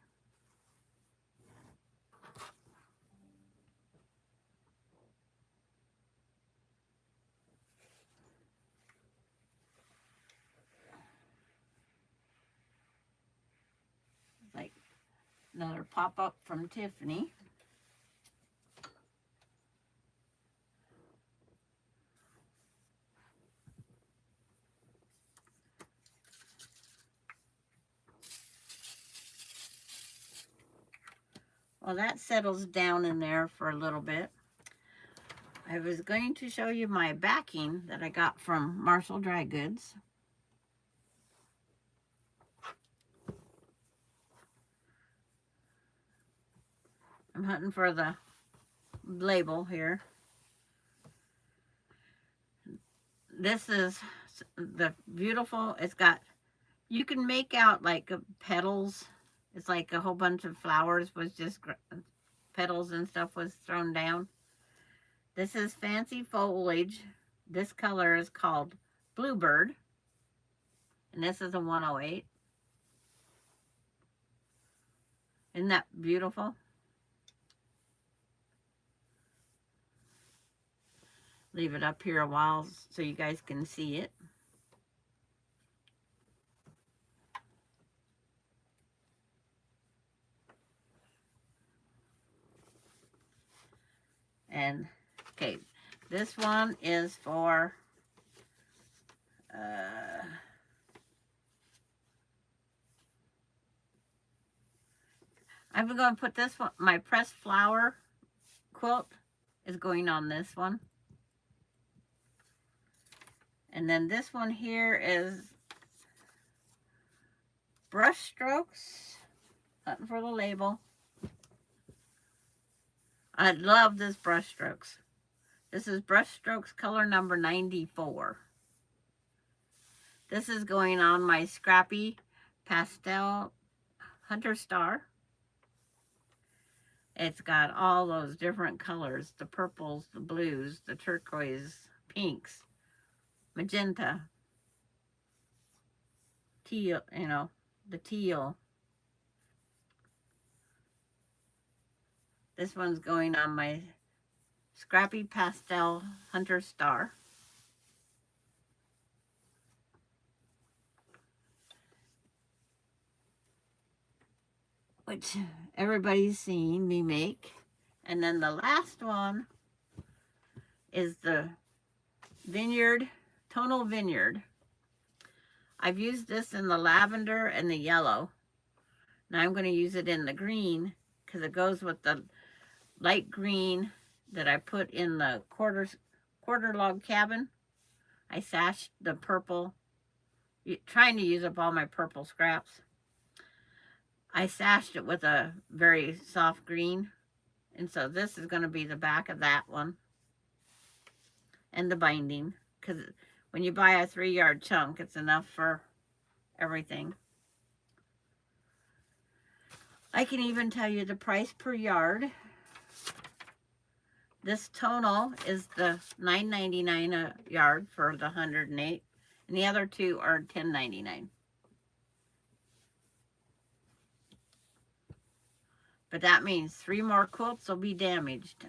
Speaker 1: Like another pop-up from Tiffany. Well, that settles down in there for a little bit. I was going to show you my backing that I got from Marshall Dry Goods. I'm hunting for the label here. This is the beautiful, it's got, you can make out like petals. It's like a whole bunch of flowers was just petals and stuff was thrown down. This is fancy foliage. This color is called Bluebird. And this is a 108. Isn't that beautiful? Leave it up here a while so you guys can see it. And, okay, this one is for, I'm going to put this one, my pressed flower quilt is going on this one. And then this one here is brush strokes, hunting for the label. I love this brush strokes. This is brush strokes color number 94. This is going on my scrappy pastel Hunter Star. It's got all those different colors, the purples, the blues, the turquoise, pinks, magenta, teal, you know, the teal. This one's going on my scrappy pastel Hunter Star. Which everybody's seen me make. And then the last one is the Vineyard, Tonal Vineyard. I've used this in the lavender and the yellow. Now I'm going to use it in the green because it goes with the light green that I put in the quarter log cabin. I sashed the purple, trying to use up all my purple scraps. I sashed it with a very soft green. And so this is going to be the back of that one. And the binding. Because when you buy a 3-yard chunk, it's enough for everything. I can even tell you the price per yard. This tonal is the $9.99 a yard for the 108, and the other two are $10.99. But that means 3 more quilts will be damaged.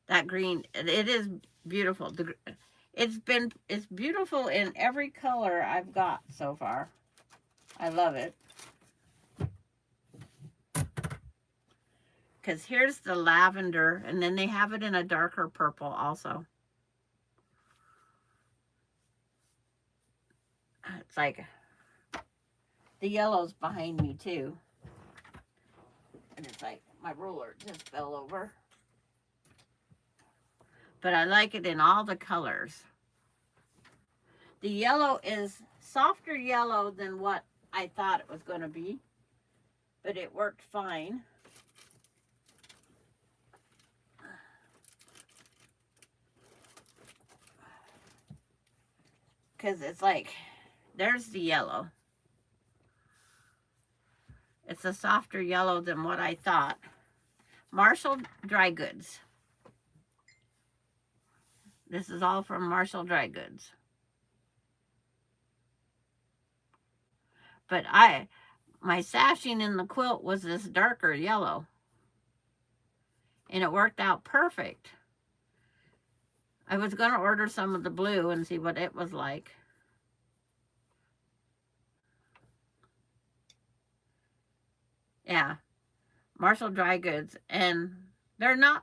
Speaker 1: That green, it is beautiful. It's beautiful in every color I've got so far. I love it. Because here's the lavender, and then they have it in a darker purple also. It's like the yellow's behind me too. And it's like my ruler just fell over. But I like it in all the colors. The yellow is softer yellow than what I thought it was going to be, but it worked fine. Because it's like, there's the yellow. It's a softer yellow than what I thought. Marshall Dry Goods. This is all from Marshall Dry Goods. But my sashing in the quilt was this darker yellow. And it worked out perfect. I was going to order some of the blue and see what it was like. Yeah, Marshall Dry Goods. And they're not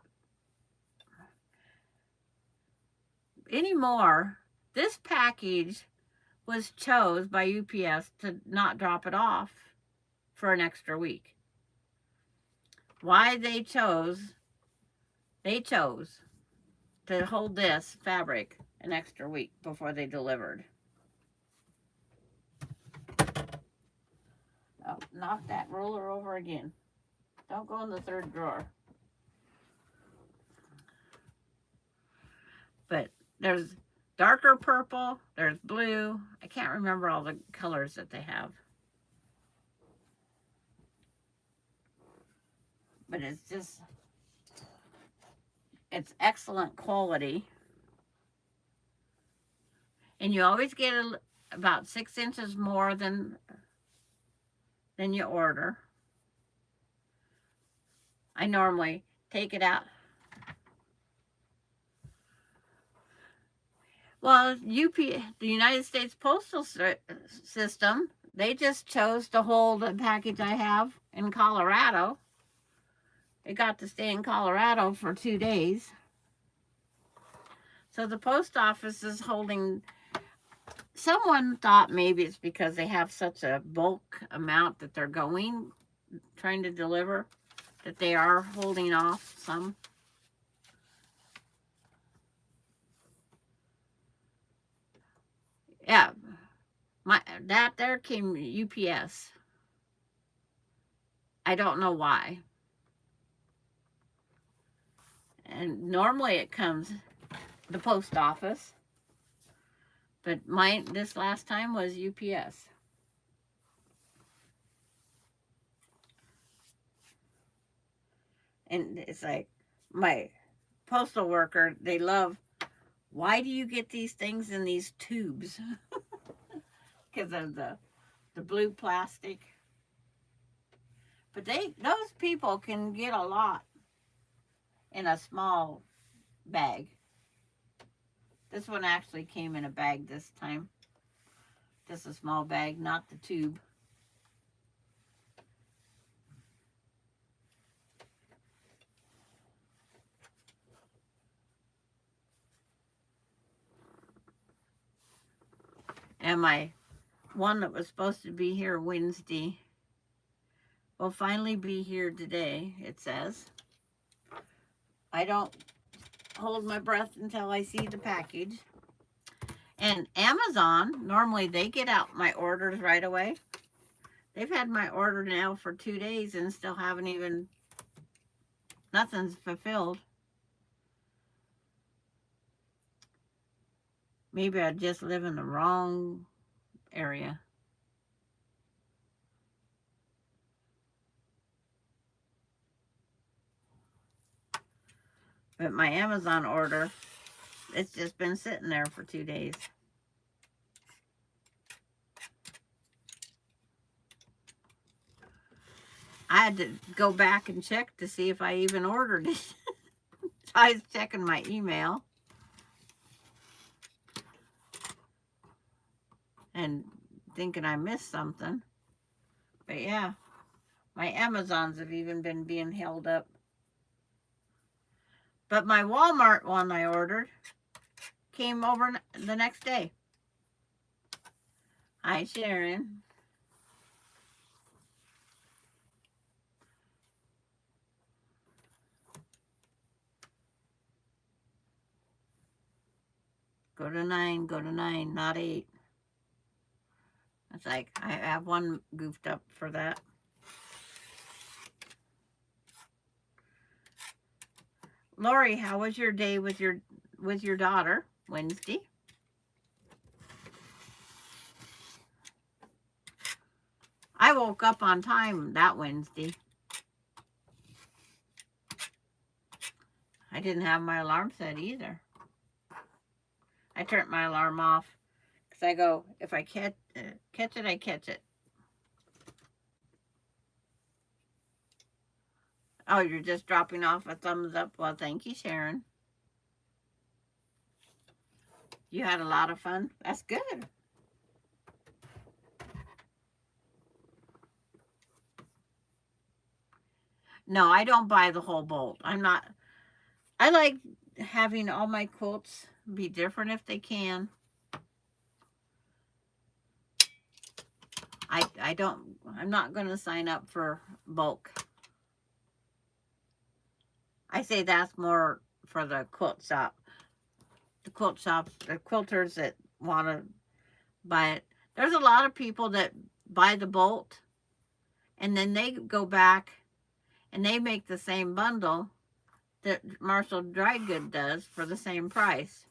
Speaker 1: anymore. This package was chose by UPS to not drop it off for an extra week. Why they chose to hold this fabric an extra week before they delivered. Oh, knock that ruler over again. Don't go in the third drawer. But there's darker purple, there's blue. I can't remember all the colors that they have. But it's excellent quality. And you always get about 6 inches more than you order. I normally take it out. Well, the United States Postal System, they just chose to hold the package I have in Colorado. It got to stay in Colorado for 2 days. So the post office is holding, someone thought maybe it's because they have such a bulk amount that they're trying to deliver, that they are holding off some. Yeah, that there came UPS. I don't know why. And normally it comes the post office, but this last time was UPS. And it's like my postal worker, they love, why do you get these things in these tubes? Because of the blue plastic. But those people can get a lot in a small bag. This one actually came in a bag this time. Just a small bag, not the tube. And my one that was supposed to be here Wednesday will finally be here today, it says. I don't hold my breath until I see the package. And Amazon, normally they get out my orders right away. They've had my order now for 2 days and still haven't even, nothing's fulfilled. Maybe I just live in the wrong area. But my Amazon order, it's just been sitting there for 2 days. I had to go back and check to see if I even ordered it. So I was checking my email and thinking I missed something. But yeah, my Amazons have even been being held up. But my Walmart one I ordered came over the next day. Hi, Sharon. Go to 9, not 8. It's like I have one goofed up for that. Lori, how was your day with your daughter Wednesday? I woke up on time that Wednesday. I didn't have my alarm set either. I turned my alarm off because I go, if I catch it, I catch it. Oh, you're just dropping off a thumbs up. Well, thank you, Sharon. You had a lot of fun. That's good. No, I don't buy the whole bolt. I like having all my quilts be different if they can. I'm not going to sign up for bulk. I say that's more for the quilt shop. The quilt shops, the quilters that want to buy it. There's a lot of people that buy the bolt and then they go back and they make the same bundle that Marshall Dry Good does for the same price.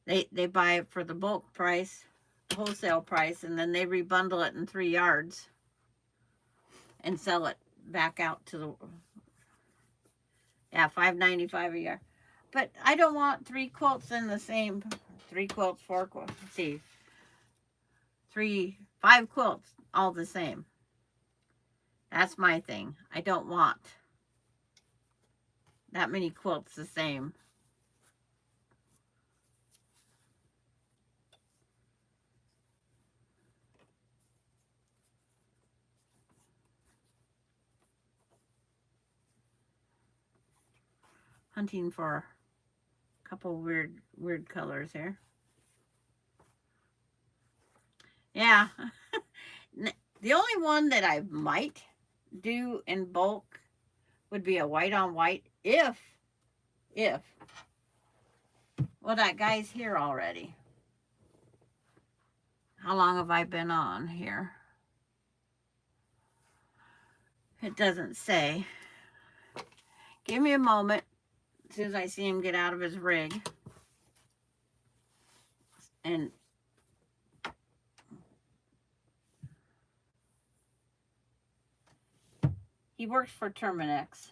Speaker 1: They buy it for the bulk price, the wholesale price, and then they rebundle it in 3 yards and sell it back out to the, yeah, $5.95 a yard. But I don't want 3 quilts in the same, 3 quilts, 4 quilts, let's see, 5 quilts all the same. That's my thing. I don't want that many quilts the same. Hunting for a couple weird colors here. Yeah. The only one that I might do in bulk would be a white on white if well, that guy's here already. How long have I been on here? It doesn't say. Give me a moment as soon as I see him get out of his rig. And he works for Terminex.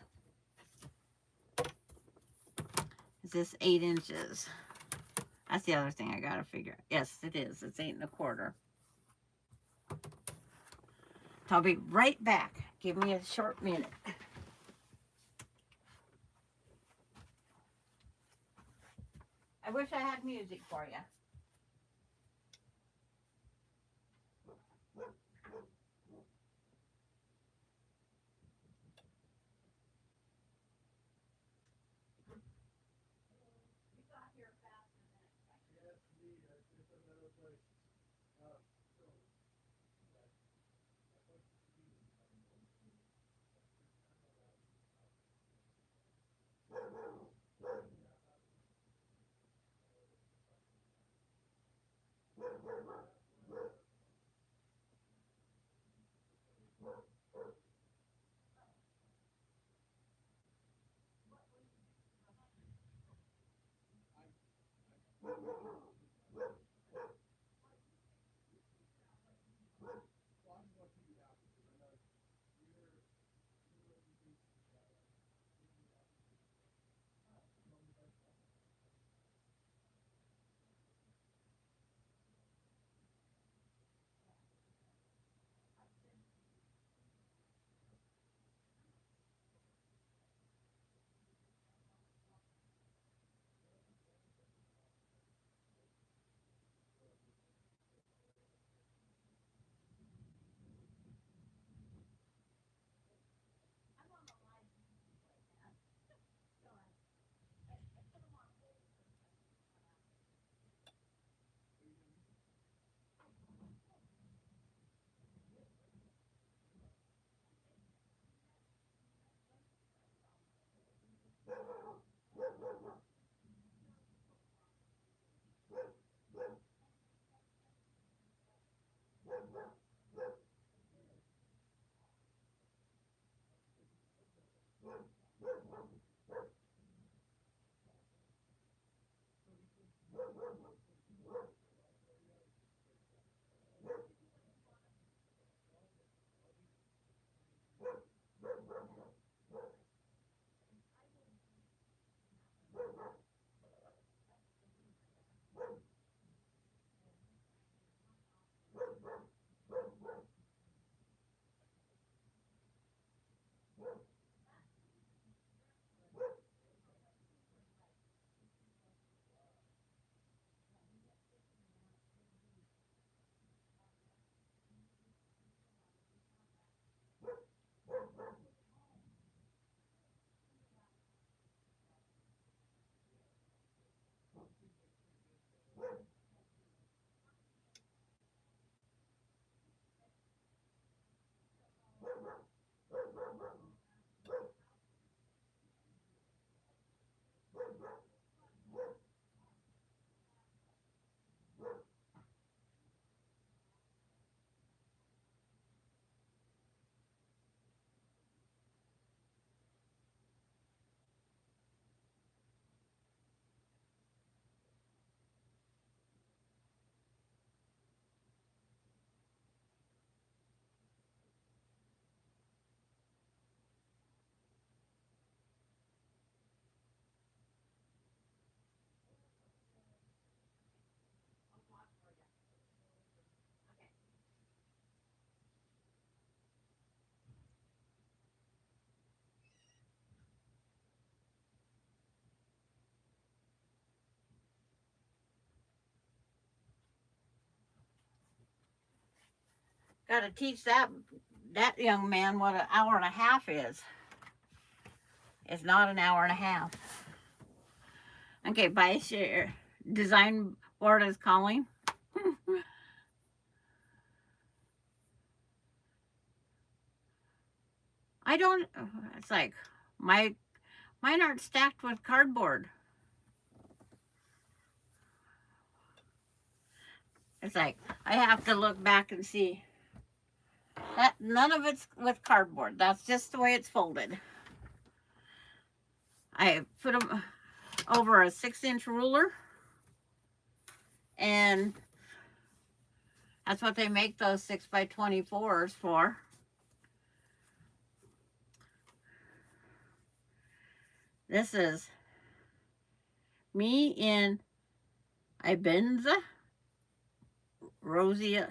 Speaker 1: Is this 8 inches? That's the other thing I gotta figure. Yes, it is. It's 8 1/4. So I'll be right back. Give me a short minute. I wish I had music for you. Got to teach that young man what an hour and a half is. It's not an hour and a half. Okay, bye, share. Design board is calling. I don't. It's like mine aren't stacked with cardboard. It's like I have to look back and see that none of it's with cardboard. That's just the way it's folded. I put them over a 6-inch ruler, and that's what they make those 6x24s for. This is me in Ibiza, Rosiella,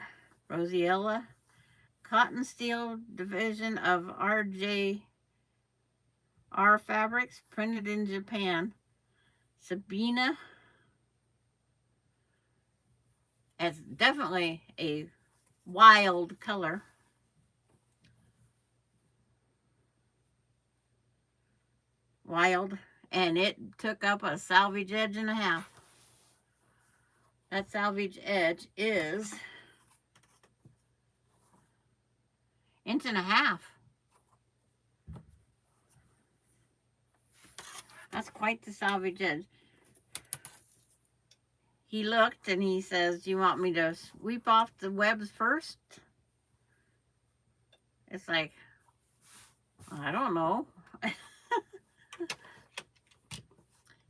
Speaker 1: Cotton Steel Division of RJR Fabrics, printed in Japan. Sabina. It's definitely a wild color. Wild. And it took up a salvage edge and a half. That salvage edge is 1.5 inches. That's quite the salvage edge. He looked and he says, "Do you want me to sweep off the webs first?" It's like, I don't know.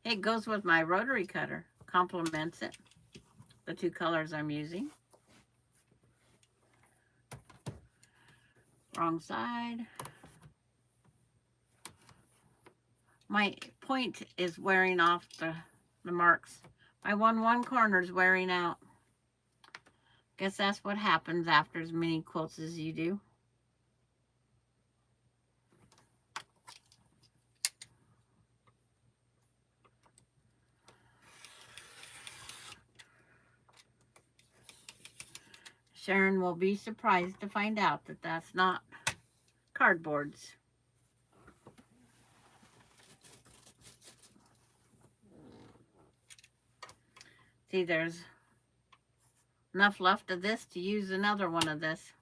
Speaker 1: It goes with my rotary cutter. Complements it. The 2 colors I'm using. Wrong side. My point is wearing off the marks. My 1 corner is wearing out. Guess that's what happens after as many quilts as you do. Sharon will be surprised to find out that that's not cardboards. See, there's enough left of this to use another one of this.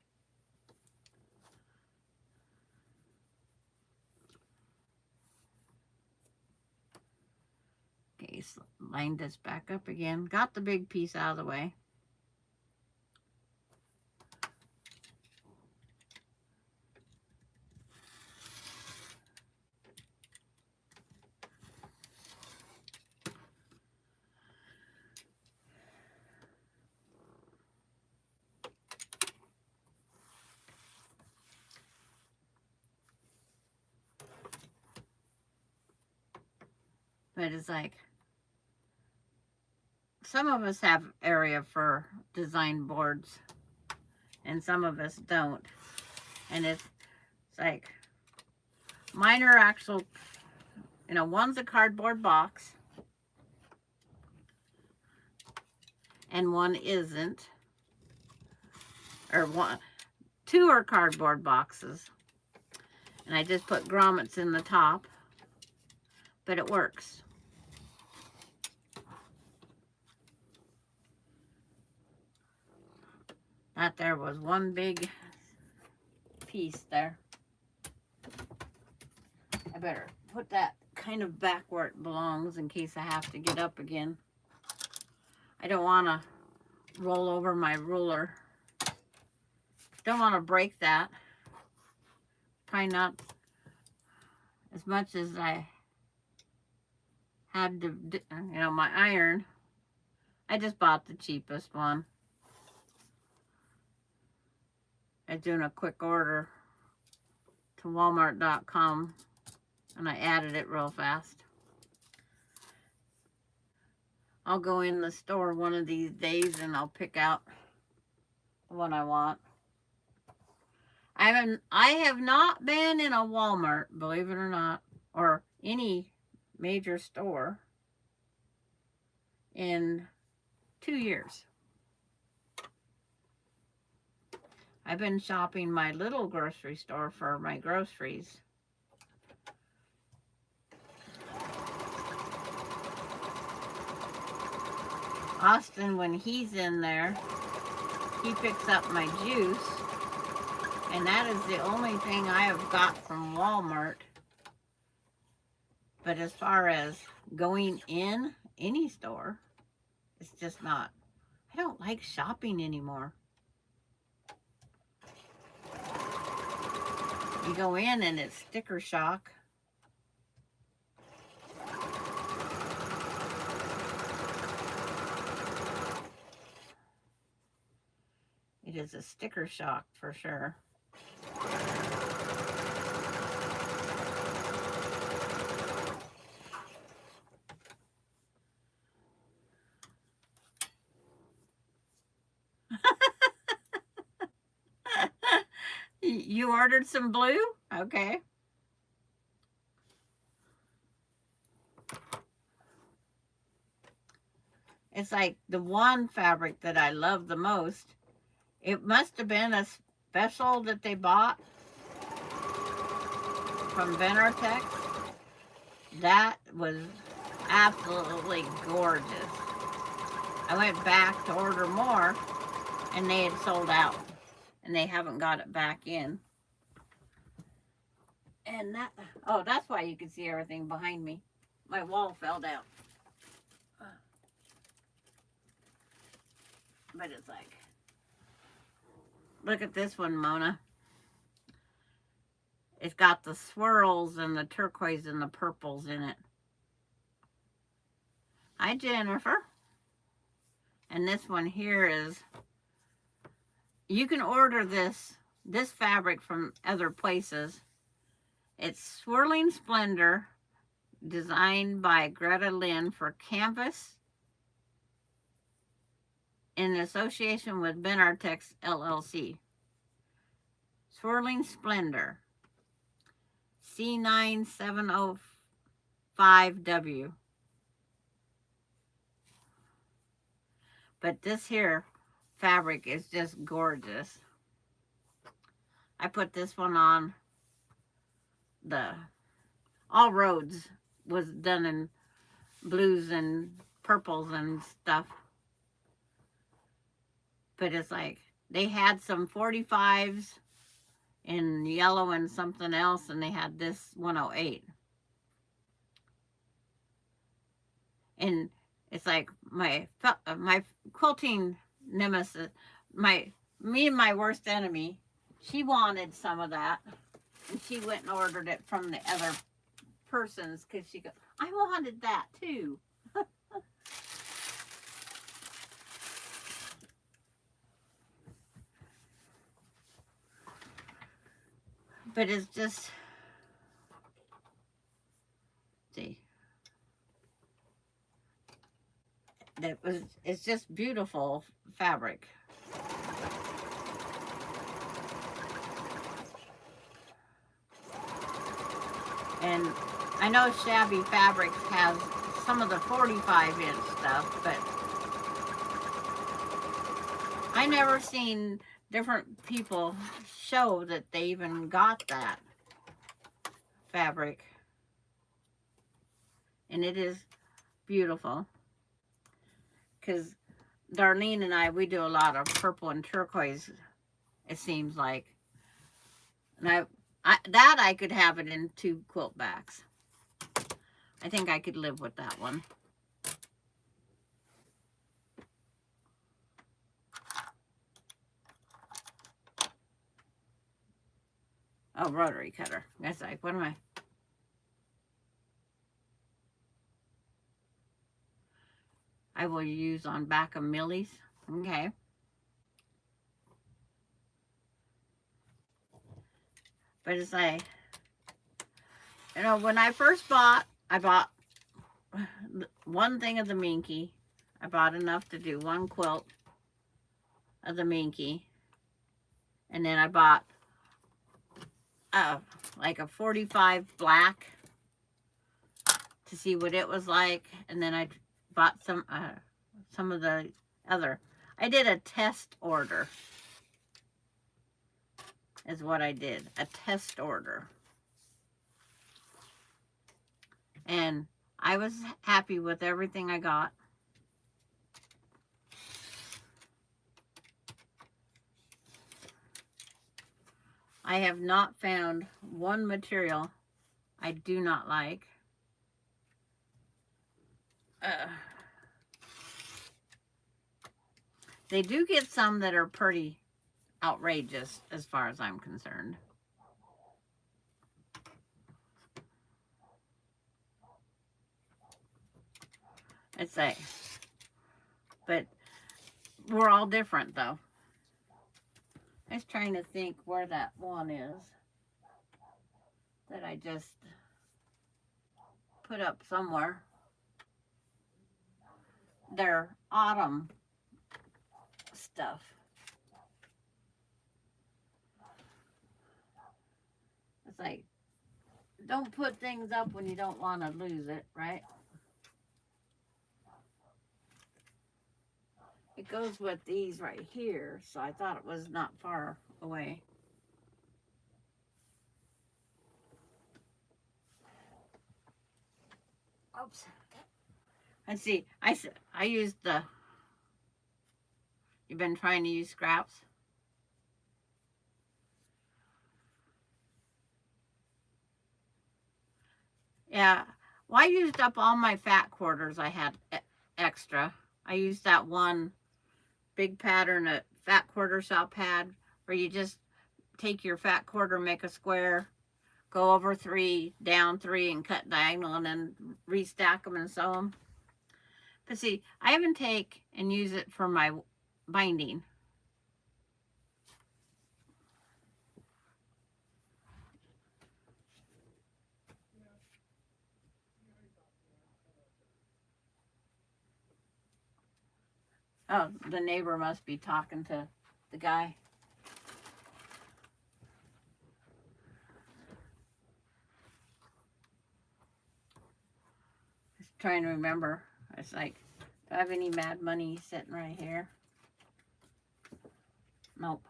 Speaker 1: Okay, so line this back up again. Got the big piece out of the way. But it's like, some of us have area for design boards and some of us don't. And it's like, mine are actual, one's a cardboard box and one isn't. Or 2 are cardboard boxes. And I just put grommets in the top, but it works. That there was one big piece there. I better put that kind of back where it belongs in case I have to get up again. I don't want to roll over my ruler. Don't want to break that. Probably not as much as I had to, my iron. I just bought the cheapest one. I was doing a quick order to Walmart.com and I added it real fast. I'll go in the store one of these days and I'll pick out the one I want. I have not been in a Walmart, believe it or not, or any major store in 2 years. I've been shopping my little grocery store for my groceries. Austin, when he's in there, he picks up my juice, and that is the only thing I have got from Walmart. But as far as going in any store, it's just not. I don't like shopping anymore. You go in and it's sticker shock. It is a sticker shock for sure. You ordered some blue? Okay. It's like the one fabric that I love the most. It must have been a special that they bought from Venartex. That was absolutely gorgeous. I went back to order more and they had sold out and they haven't got it back in. And that, oh, that's why you can see everything behind me. My wall fell down. But it's like, look at this one, Mona. It's got the swirls and the turquoise and the purples in it. Hi, Jennifer. And this one here is, you can order this fabric from other places. It's Swirling Splendor, designed by Greta Lynn for canvas in association with Benartex LLC. Swirling Splendor, C9705W. But this here fabric is just gorgeous. I put this one on the All Roads was done in blues and purples and stuff. But it's like they had some 45s in yellow and something else, and they had this 108. And it's like my quilting nemesis, me and my worst enemy, she wanted some of that. And she went and ordered it from the other persons because she goes, I wanted that too. But it's just, see, it's just beautiful fabric. And I know Shabby Fabrics has some of the 45-inch stuff, but I never seen different people show that they even got that fabric. And it is beautiful. Because Darlene and I, we do a lot of purple and turquoise, it seems like. And that I could have it in 2 quilt backs. I think I could live with that one. Oh, rotary cutter. That's like, what am I? I will use on back of Millie's. Okay. But it's like, you know, when I first bought, I bought one thing of the Minky. I bought enough to do 1 quilt of the Minky. And then I bought like a 45 black to see what it was like. And then I bought some of the other. I did a test order. is what I did, a test order. And I was happy with everything I got. I have not found one material I do not like. They do get some that are pretty outrageous as far as I'm concerned. It's like, but we're all different though. I was trying to think where that one is that I just put up somewhere. They're autumn stuff. It's like, don't put things up when you don't want to lose it, right? It goes with these right here, so I thought it was not far away. Oops. And see, I used the, you've been trying to use scraps? Yeah. Well, I used up all my fat quarters I had extra. I used that one big pattern at fat quarter saw pad where you just take your fat quarter, make a square, go over 3, down 3, and cut diagonal, and then restack them and sew them. But see, I even take and use it for my binding. Oh, the neighbor must be talking to the guy. Just trying to remember. It's like, do I have any mad money sitting right here? Nope.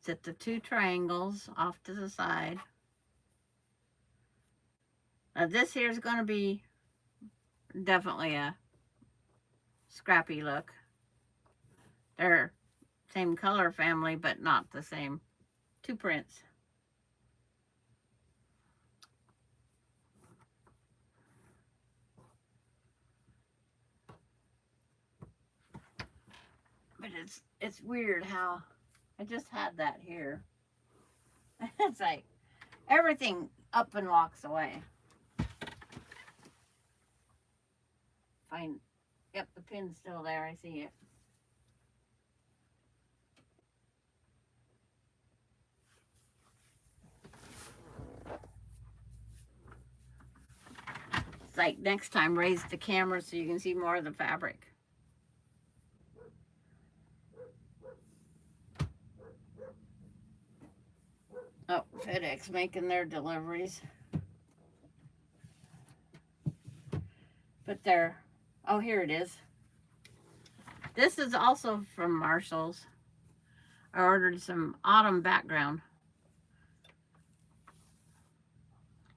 Speaker 1: Set the 2 triangles off to the side. Now this here is going to be definitely a scrappy look. They're same color family, but not the same. 2 prints. But it's weird how I just had that here. It's like everything up and walks away. Fine. Yep, the pin's still there. I see it. It's like next time raise the camera so you can see more of the fabric. Oh, FedEx making their deliveries. But they're, oh, here it is. This is also from Marshall's. I ordered some autumn background.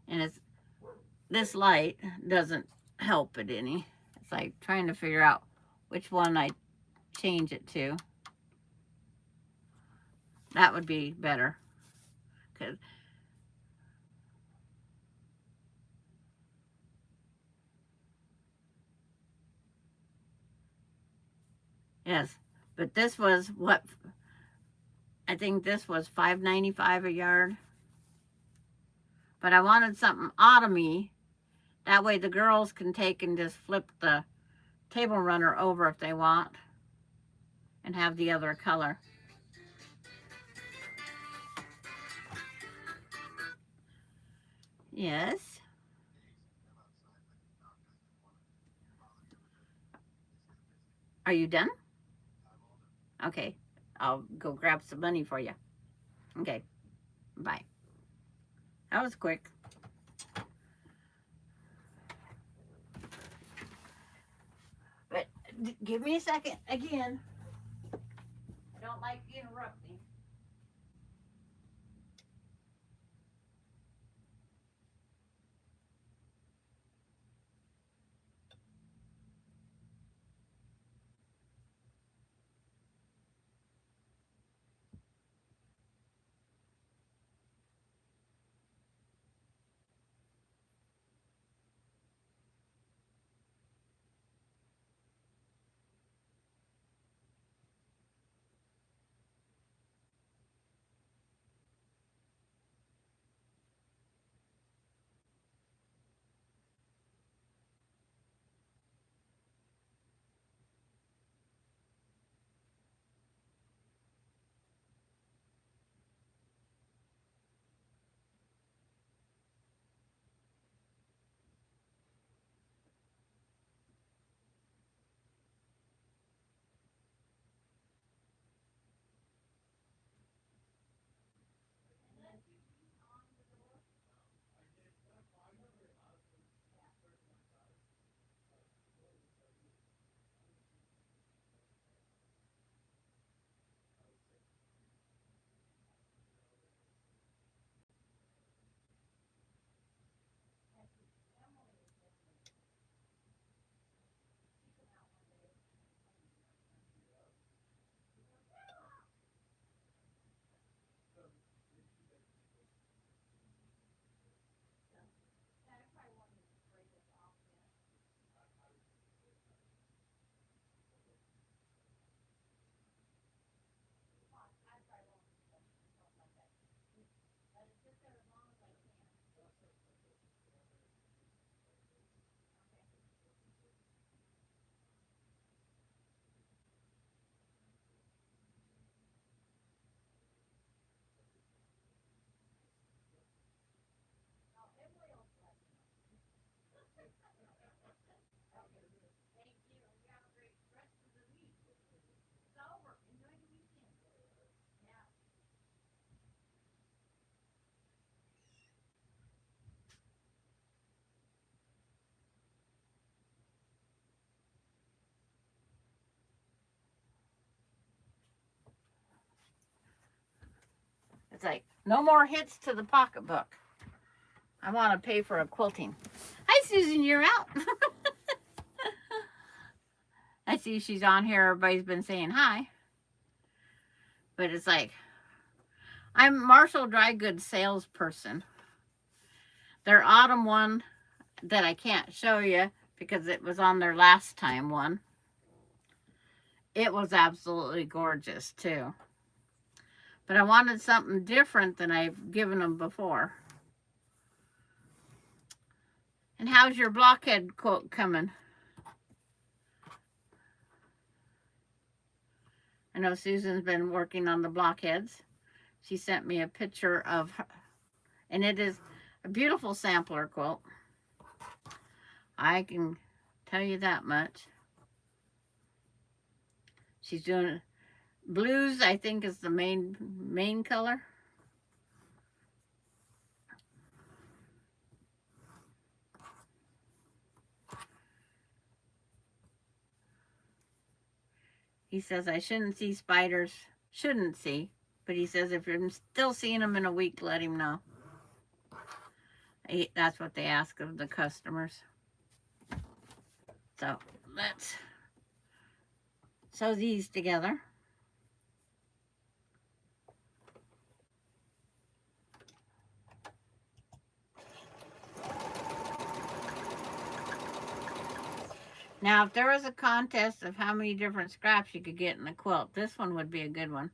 Speaker 1: And it's, this light doesn't help it any. It's like trying to figure out which one I change it to. That would be better. 'Cause yes, but this was what, I think this was $5.95 a yard. But I wanted something autumny. That way the girls can take and just flip the table runner over if they want and have the other color. Yes. Are you done? Okay. I'll go grab some money for you. Okay. Bye. That was quick. Give me a second again. I don't like interrupting. It's like, no more hits to the pocketbook. I want to pay for a quilting. Hi, Susan, you're out. I see she's on here. Everybody's been saying hi. But it's like, I'm Marshall Dry Goods salesperson. Their autumn one that I can't show you because it was on their last time one. It was absolutely gorgeous too. But I wanted something different than I've given them before. And how's your blockhead quote coming? I know Susan's been working on the blockheads. She sent me a picture of her, and it is a beautiful sampler quilt. I can tell you that much. She's doing blues, I think, is the main color. He says I shouldn't see spiders. Shouldn't see. But he says if you're still seeing them in a week, let him know. That's what they ask of the customers. So let's sew these together. Now, if there was a contest of how many different scraps you could get in a quilt, this one would be a good one.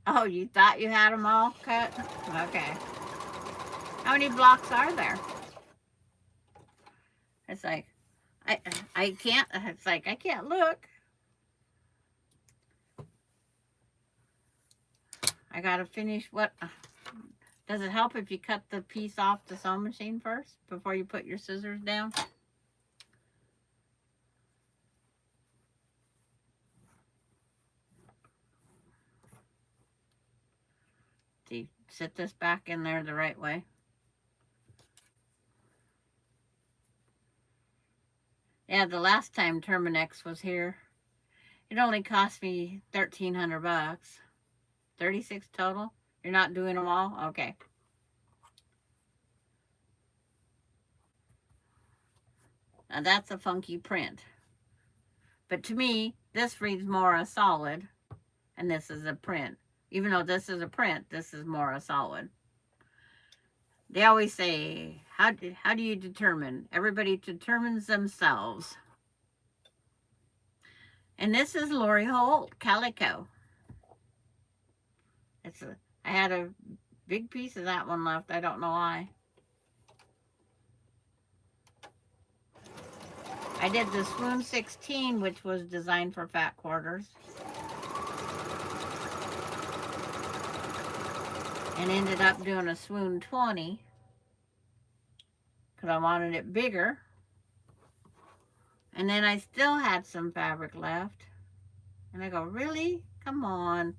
Speaker 1: Oh, you thought you had them all cut? Okay. How many blocks are there? It's like, I can't, it's like, I can't look. I gotta finish what, does it help if you cut the piece off the sewing machine first before you put your scissors down? See, sit this back in there the right way. Yeah, the last time Terminex was here, it only cost me $1,300. 36 total? You're not doing them all? Okay. Now that's a funky print. But to me, this reads more a solid, and this is a print. Even though this is a print, this is more a solid. They always say, how do you determine? Everybody determines themselves. And this is Lori Holt Calico. I had a big piece of that one left. I don't know why. I did the Swoon 16, which was designed for fat quarters. And ended up doing a Swoon 20 because I wanted it bigger. And then I still had some fabric left. And I go, really? Come on.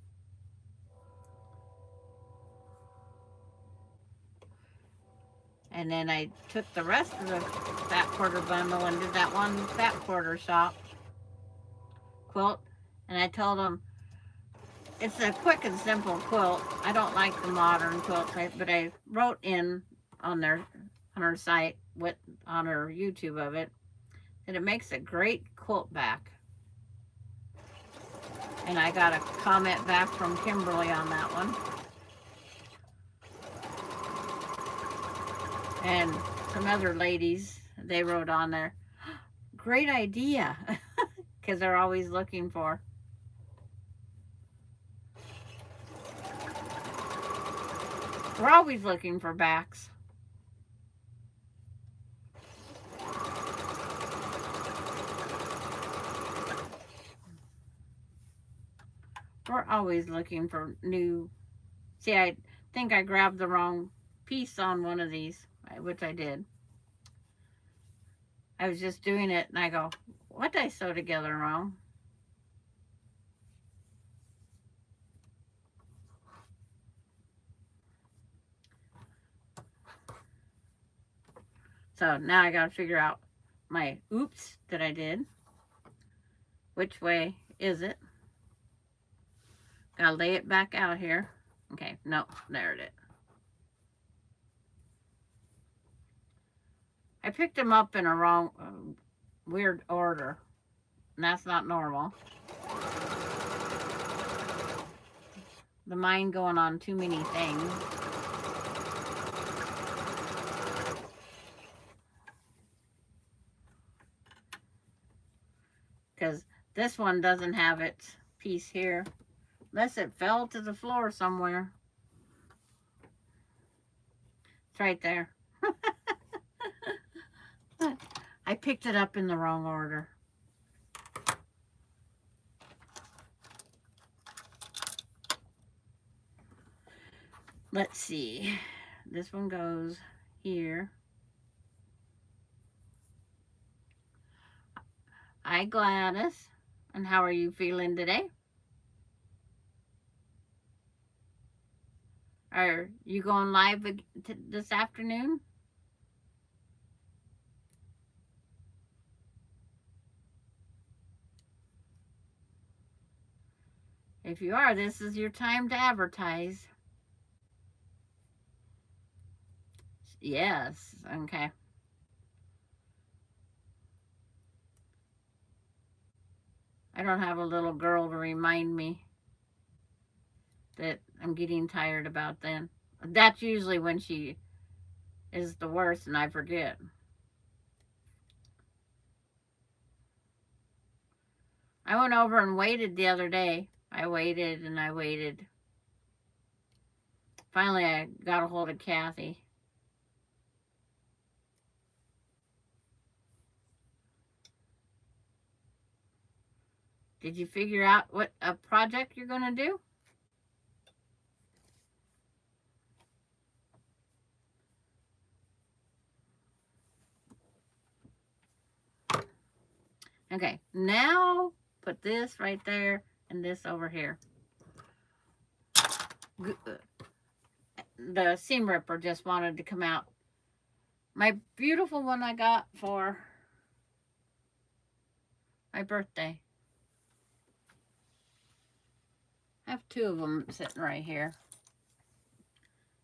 Speaker 1: And then I took the rest of the fat quarter bundle and did that one fat quarter shop quilt. And I told them, it's a quick and simple quilt. I don't like the modern quilt type, but I wrote in on her site, on her YouTube of it, that it makes a great quilt back. And I got a comment back from Kimberly on that one. And some other ladies, they wrote on there, great idea, because they're always looking for. We're always looking for backs. We're always looking for new. See, I think I grabbed the wrong piece on one of these, which I did. I was just doing it and I go, what did I sew together wrong? So now I got to figure out my oops that I did. Which way is it? Gotta lay it back out here. Okay, no, there it is. I picked them up in a wrong, weird order. And that's not normal. The mind going on too many things. Because this one doesn't have its piece here. Unless it fell to the floor somewhere. It's right there. I picked it up in the wrong order. Let's see. This one goes here. Hi, Gladys. And how are you feeling today? Are you going live this afternoon? If you are, this is your time to advertise. Yes, okay. I don't have a little girl to remind me that I'm getting tired about then. That's usually when she is the worst and I forget. I went over and waited the other day. I waited and I waited. Finally, I got a hold of Kathy. Did you figure out what a project you're going to do? Okay, now put this right there and this over here. The seam ripper just wanted to come out. My beautiful one I got for my birthday. I have two of them sitting right here.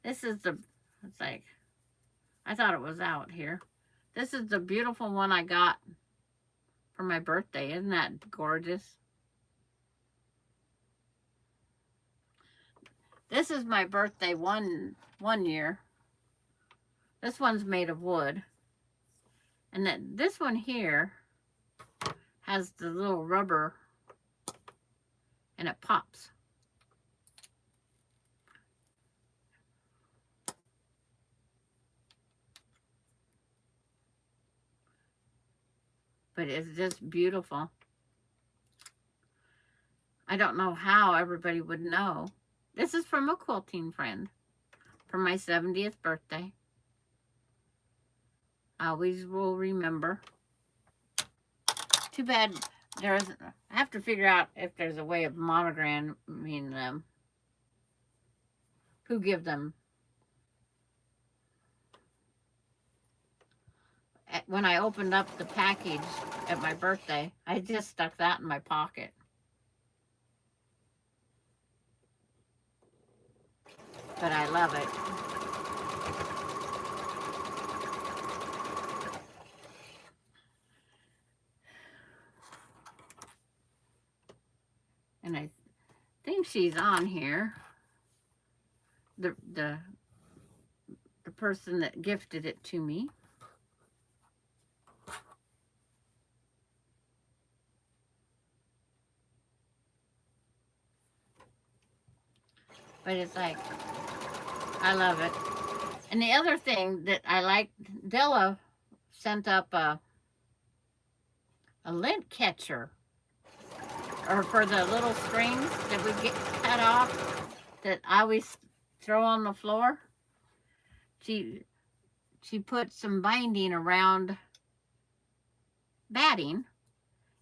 Speaker 1: This is the, it's like, I thought it was out here. This is the beautiful one I got for my birthday. Isn't that gorgeous? This is my birthday one year. This one's made of wood. And then this one here has the little rubber and it pops. But it's just beautiful. I don't know how everybody would know. This is from a quilting friend for my 70th birthday. I always will remember. Too bad there's, I have to figure out if there's a way of monogramming them. Who give them? When I opened up the package at my birthday, I just stuck that in my pocket. But I love it. And I think she's on here. The person that gifted it to me. But it's like, I love it. And the other thing that I like, Della sent up a lint catcher, or for the little strings that we get cut off that I always throw on the floor. She put some binding around batting,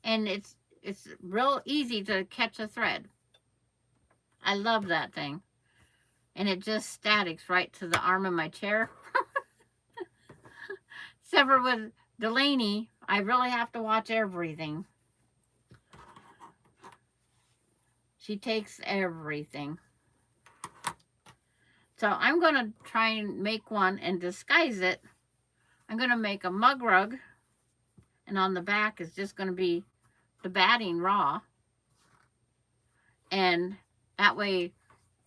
Speaker 1: and it's real easy to catch a thread. I love that thing. And it just statics right to the arm of my chair. Except for with Delaney, I really have to watch everything. She takes everything. So I'm going to try and make one and disguise it. I'm going to make a mug rug. And on the back is just going to be the batting raw. And that way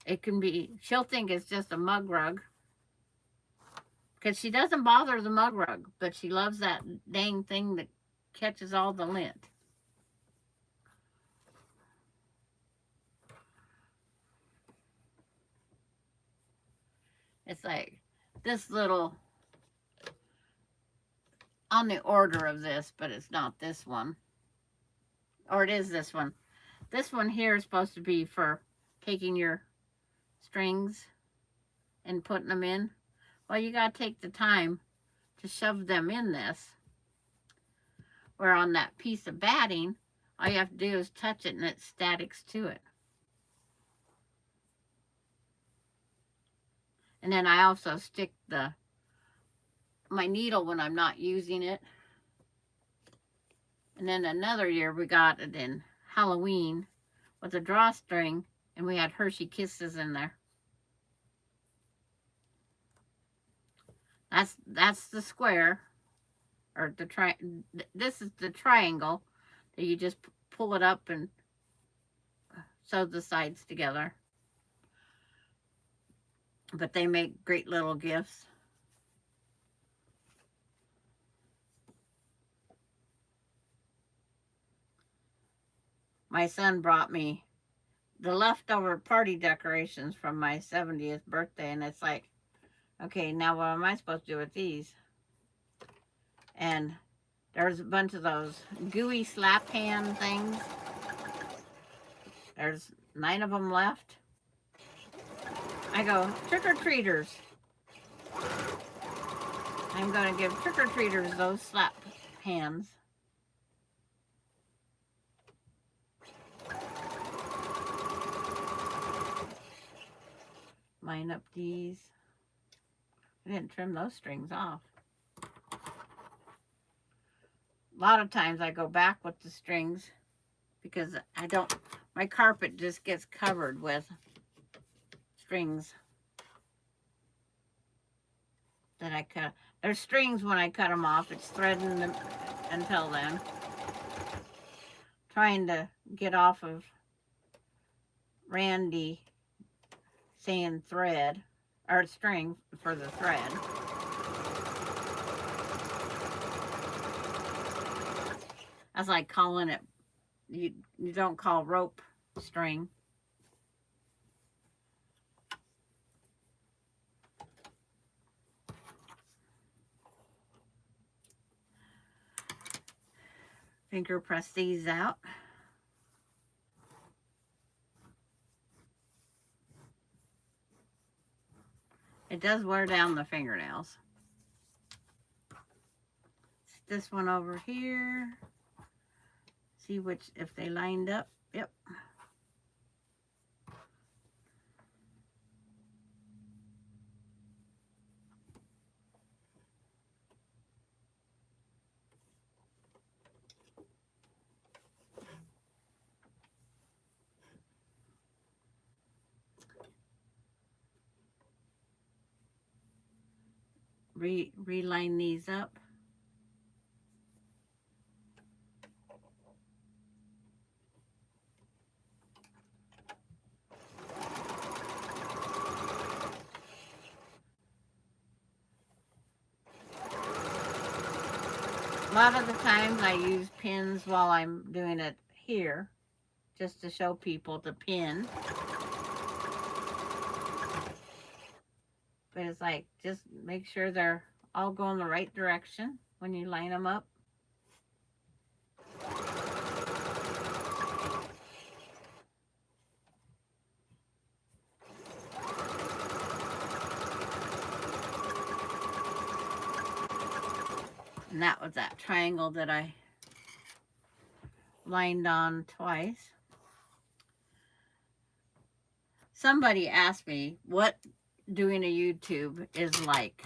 Speaker 1: it can be, she'll think it's just a mug rug. Because she doesn't bother the mug rug, but she loves that dang thing that catches all the lint. It's like this little, on the order of this, but it's not this one. Or it is this one. This one here is supposed to be for taking your strings and putting them in. Well, you got to take the time to shove them in this. Where on that piece of batting, all you have to do is touch it and it statics to it. And then I also stick my needle when I'm not using it. And then another year we got it in Halloween with a drawstring, and we had Hershey Kisses in there. That's the square, or this is the triangle that you just pull it up and sew the sides together. But they make great little gifts. My son brought me the leftover party decorations from my 70th birthday, and it's like, okay, now what am I supposed to do with these? And there's a bunch of those gooey slap hand things. There's 9 of them left. I go, trick-or-treaters. I'm going to give trick-or-treaters those slap hands. Line up these. I didn't trim those strings off. A lot of times I go back with the strings because I don't, my carpet just gets covered with strings that I cut. There's strings when I cut them off. It's threading them until then. Trying to get off of Randy saying thread or string for the thread. That's like calling it, you don't call rope string. Finger press these out. It does wear down the fingernails. This one over here. See which, if they lined up. Yep. Reline these up. A lot of the times I use pins while I'm doing it here, just to show people to pin. But it's like, just make sure they're all going the right direction when you line them up. And that was that triangle that I lined on twice. Somebody asked me what doing a YouTube is like.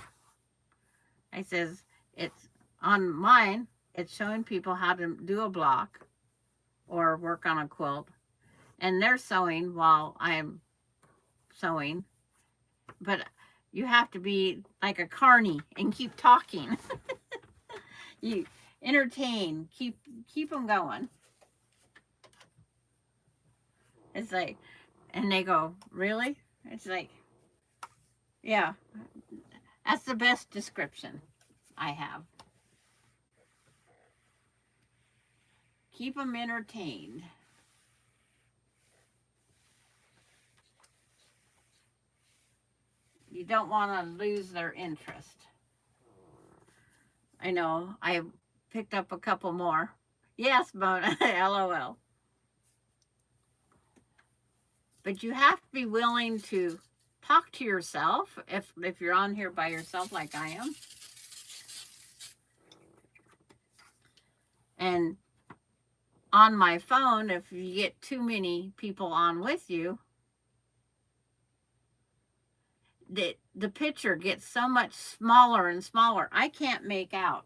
Speaker 1: I says, it's on mine, it's showing people how to do a block or work on a quilt. And they're sewing while I'm sewing. But you have to be like a carny and keep talking. You entertain, keep them going. It's like, and they go, really? It's like, yeah, that's the best description I have. Keep them entertained. You don't want to lose their interest. I know, I picked up a couple more. Yes, Mona, LOL. But you have to be willing to talk to yourself if you're on here by yourself like I am. And on my phone, if you get too many people on with you, the picture gets so much smaller and smaller. I can't make out.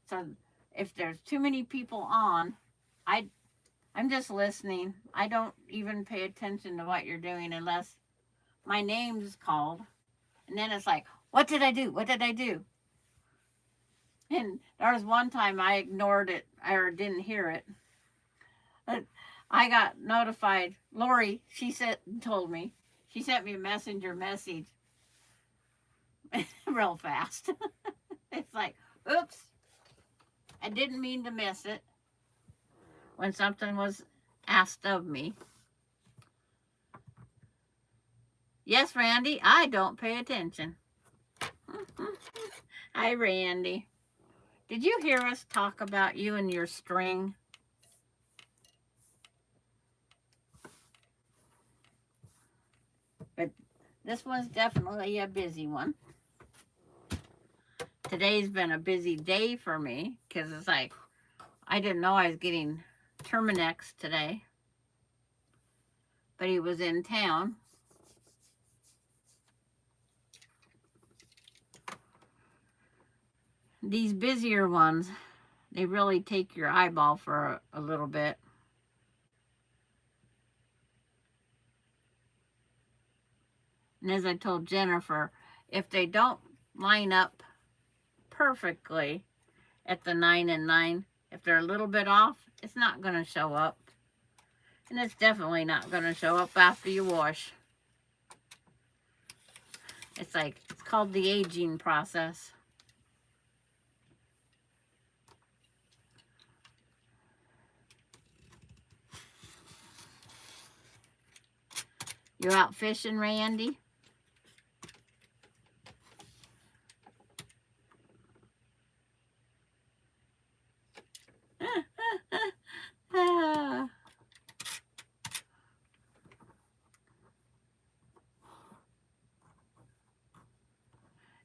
Speaker 1: So if there's too many people on, I'm just listening. I don't even pay attention to what you're doing unless my name's called. And then it's like, what did I do? What did I do? And there was one time I ignored it or didn't hear it. I got notified. Lori, told me. She sent me a messenger message real fast. It's like, oops, I didn't mean to miss it when something was asked of me. Yes, Randy, I don't pay attention. Hi, Randy. Did you hear us talk about you and your string? But this one's definitely a busy one. Today's been a busy day for me because it's like, I didn't know I was getting Terminex today. But he was in town. These busier ones, They really take your eyeball for a little bit. And as I told Jennifer, if they don't line up perfectly at the 9 and 9, if they're a little bit off, it's not going to show up. And it's definitely not going to show up after you wash. It's called the aging process. You out fishing, Randy?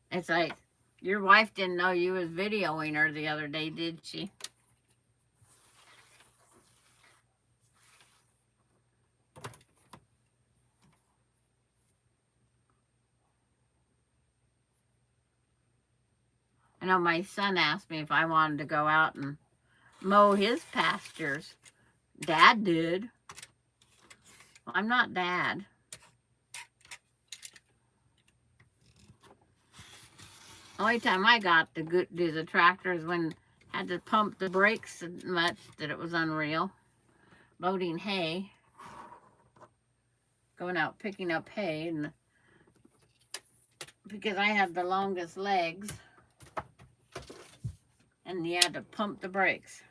Speaker 1: It's like, your wife didn't know you was videoing her the other day, did she? I know my son asked me if I wanted to go out and mow his pastures. Dad did. Well, I'm not Dad. Only time I got to do the tractor is when I had to pump the brakes so much that it was unreal. Loading hay. Going out picking up hay. And because I had the longest legs. And you had to pump the brakes.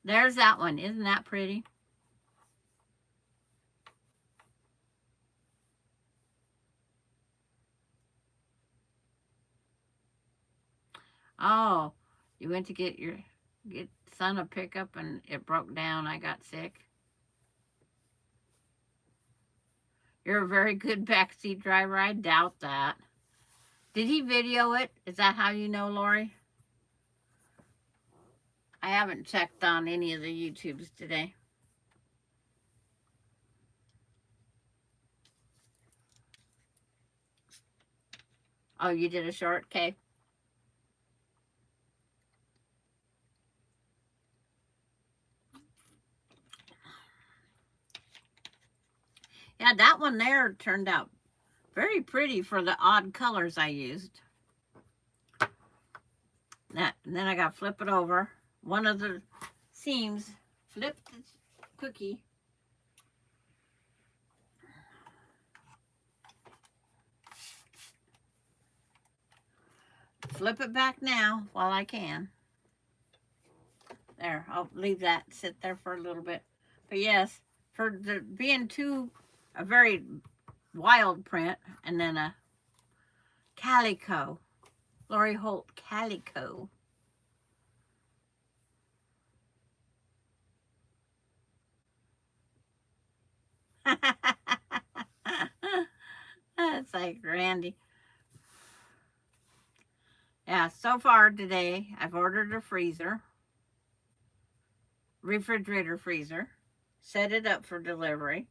Speaker 1: There's that one. Isn't that pretty? Oh, you went to get son a pickup and it broke down. I got sick. You're a very good backseat driver. I doubt that. Did he video it? Is that how you know, Lori? I haven't checked on any of the YouTubes today. Oh, you did a short? Okay. Yeah, that one there turned out very pretty for the odd colors I used. And then I got to flip it over. One of the seams flipped the cookie. Flip it back now while I can. There, I'll leave that sit there for a little bit. But yes, for being a very wild print, and then a calico, Lori Holt calico. That's like Randy. Yeah, so far today, I've ordered a refrigerator freezer, set it up for delivery.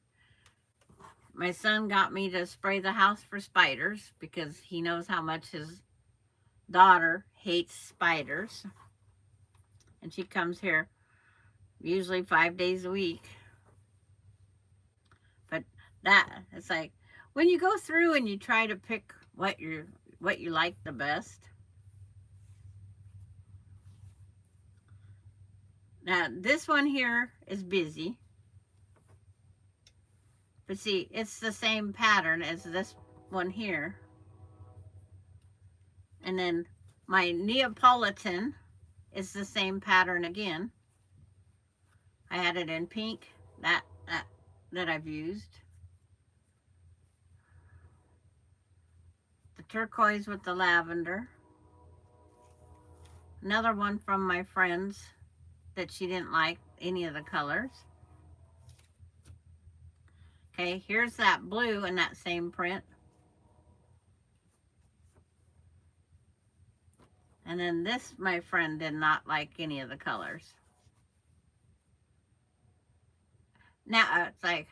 Speaker 1: My son got me to spray the house for spiders because he knows how much his daughter hates spiders. And she comes here usually 5 days a week. But it's like when you go through and you try to pick what you like the best. Now this one here is busy. But see, it's the same pattern as this one here. And then my Neapolitan is the same pattern again. I had it in pink, that I've used. The turquoise with the lavender. Another one from my friends that she didn't like any of the colors. Okay, here's that blue in that same print. And then this, my friend did not like any of the colors. Now, it's like,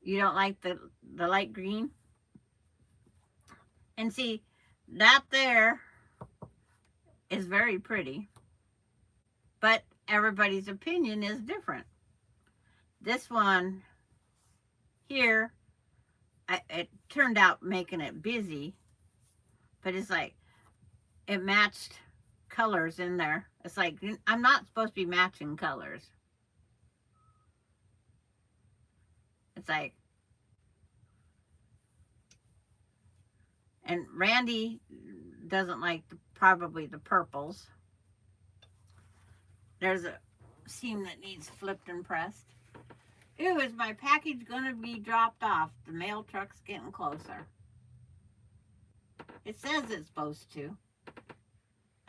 Speaker 1: you don't like the light green? And see, that there is very pretty, but everybody's opinion is different. This one here, it turned out making it busy, but it's like it matched colors in there. It's like I'm not supposed to be matching colors. It's like, and Randy doesn't like probably the purples. There's a seam that needs flipped and pressed. Ew, is my package going to be dropped off? The mail truck's getting closer. It says it's supposed to.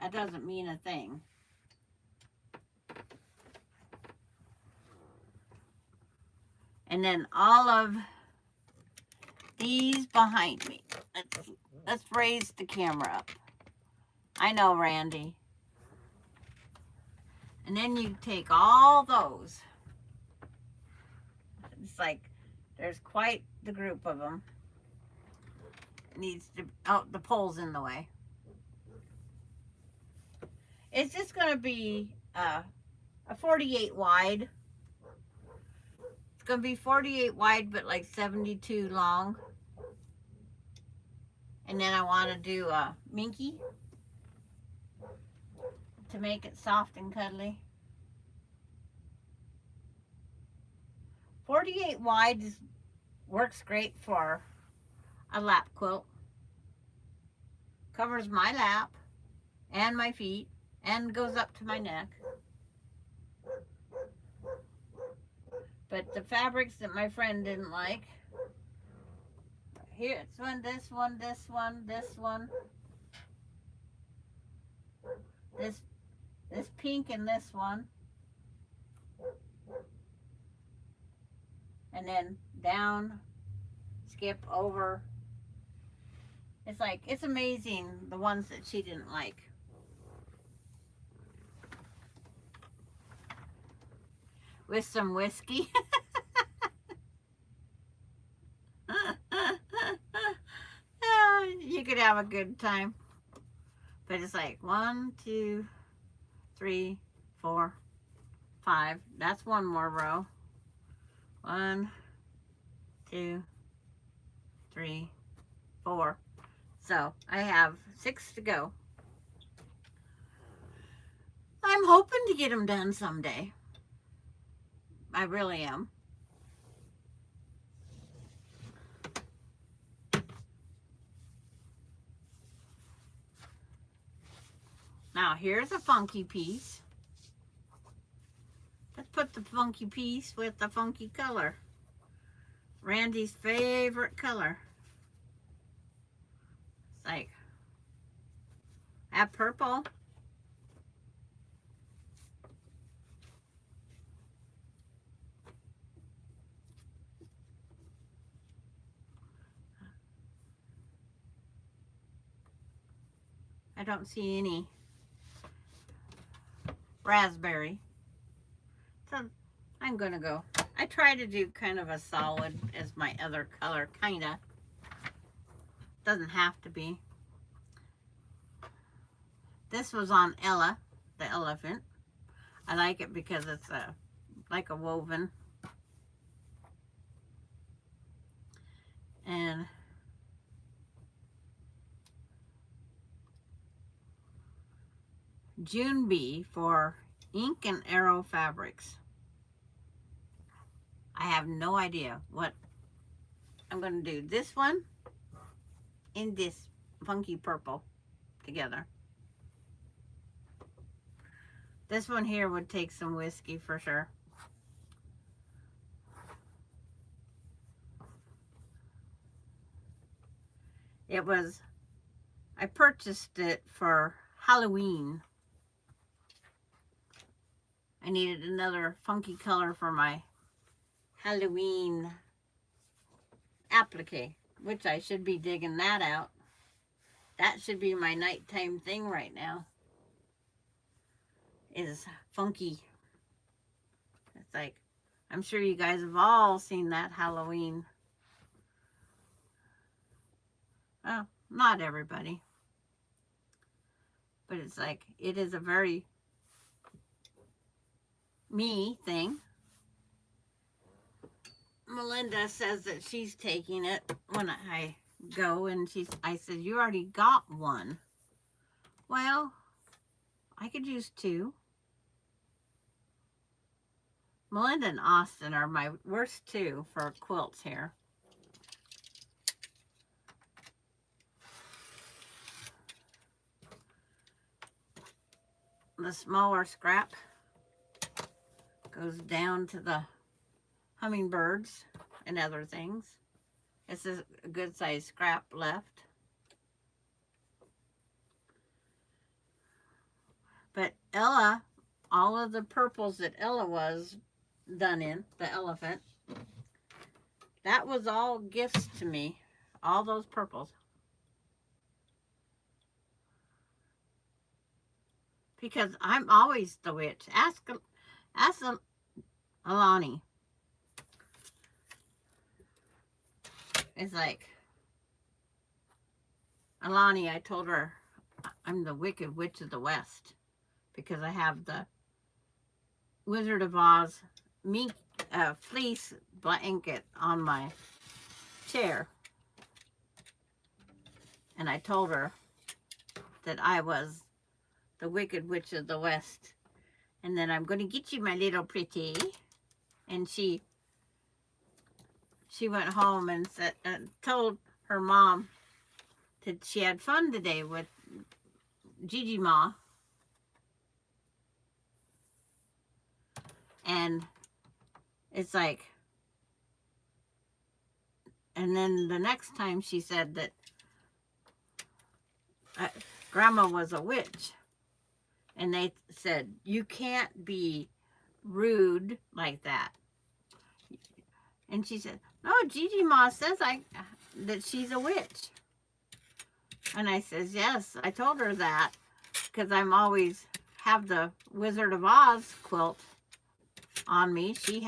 Speaker 1: That doesn't mean a thing. And then all of these behind me. Let's raise the camera up. I know, Randy. And then you take all those. It's like there's quite the group of them. It needs to, oh, the pole's in the way. It's just going to be a 48 wide. It's going to be 48 wide, but like 72 long. And then I want to do a minky to make it soft and cuddly. 48 wide works great for a lap quilt. Covers my lap and my feet and goes up to my neck. But the fabrics that my friend didn't like, here, it's one, this one, this one, this one, this pink and this one, and then down, skip over. It's like, it's amazing the ones that she didn't like. With some whiskey. You could have a good time. But it's like 1, 2, 3, 4, 5. That's one more row. 1, 2, 3, 4. So I have 6 to go. I'm hoping to get them done someday. I really am. Now here's a funky piece. Let's put the funky piece with the funky color. Randy's favorite color. It's like that purple. I don't see any raspberry. So I'm gonna go. I try to do kind of a solid as my other color, kinda. Doesn't have to be. This was on Ella, the elephant. I like it because it's like a woven. And June B for Ink and Arrow Fabrics. I have no idea what I'm going to do. This one and this funky purple together. This one here would take some whiskey for sure. It was, I purchased it for Halloween. I needed another funky color for my Halloween applique, which I should be digging that out. That should be my nighttime thing right now. Is funky. It's like, I'm sure you guys have all seen that Halloween. Well, not everybody. but it's like, it is a very me thing. Melinda says that she's taking it when I go, and I said, you already got one. Well, I could use two. Melinda and Austin are my worst two for quilts here. The smaller scrap goes down to the hummingbirds and other things. This is a good size scrap left. But Ella, all of the purples that Ella was done in, the elephant, that was all gifts to me. All those purples. Because I'm always the witch. Ask Alani. It's like, Alani, I told her I'm the Wicked Witch of the West because I have the Wizard of Oz mink fleece blanket on my chair. And I told her that I was the Wicked Witch of the West. And then I'm going to get you, my little pretty. And she went home and said, told her mom that she had fun today with Gigi Ma. And it's like, and then the next time she said that Grandma was a witch. And they said, you can't be rude like that. And she said, no, Gigi Ma says that she's a witch. And I says, yes, I told her that because I'm always have the Wizard of Oz quilt on me. She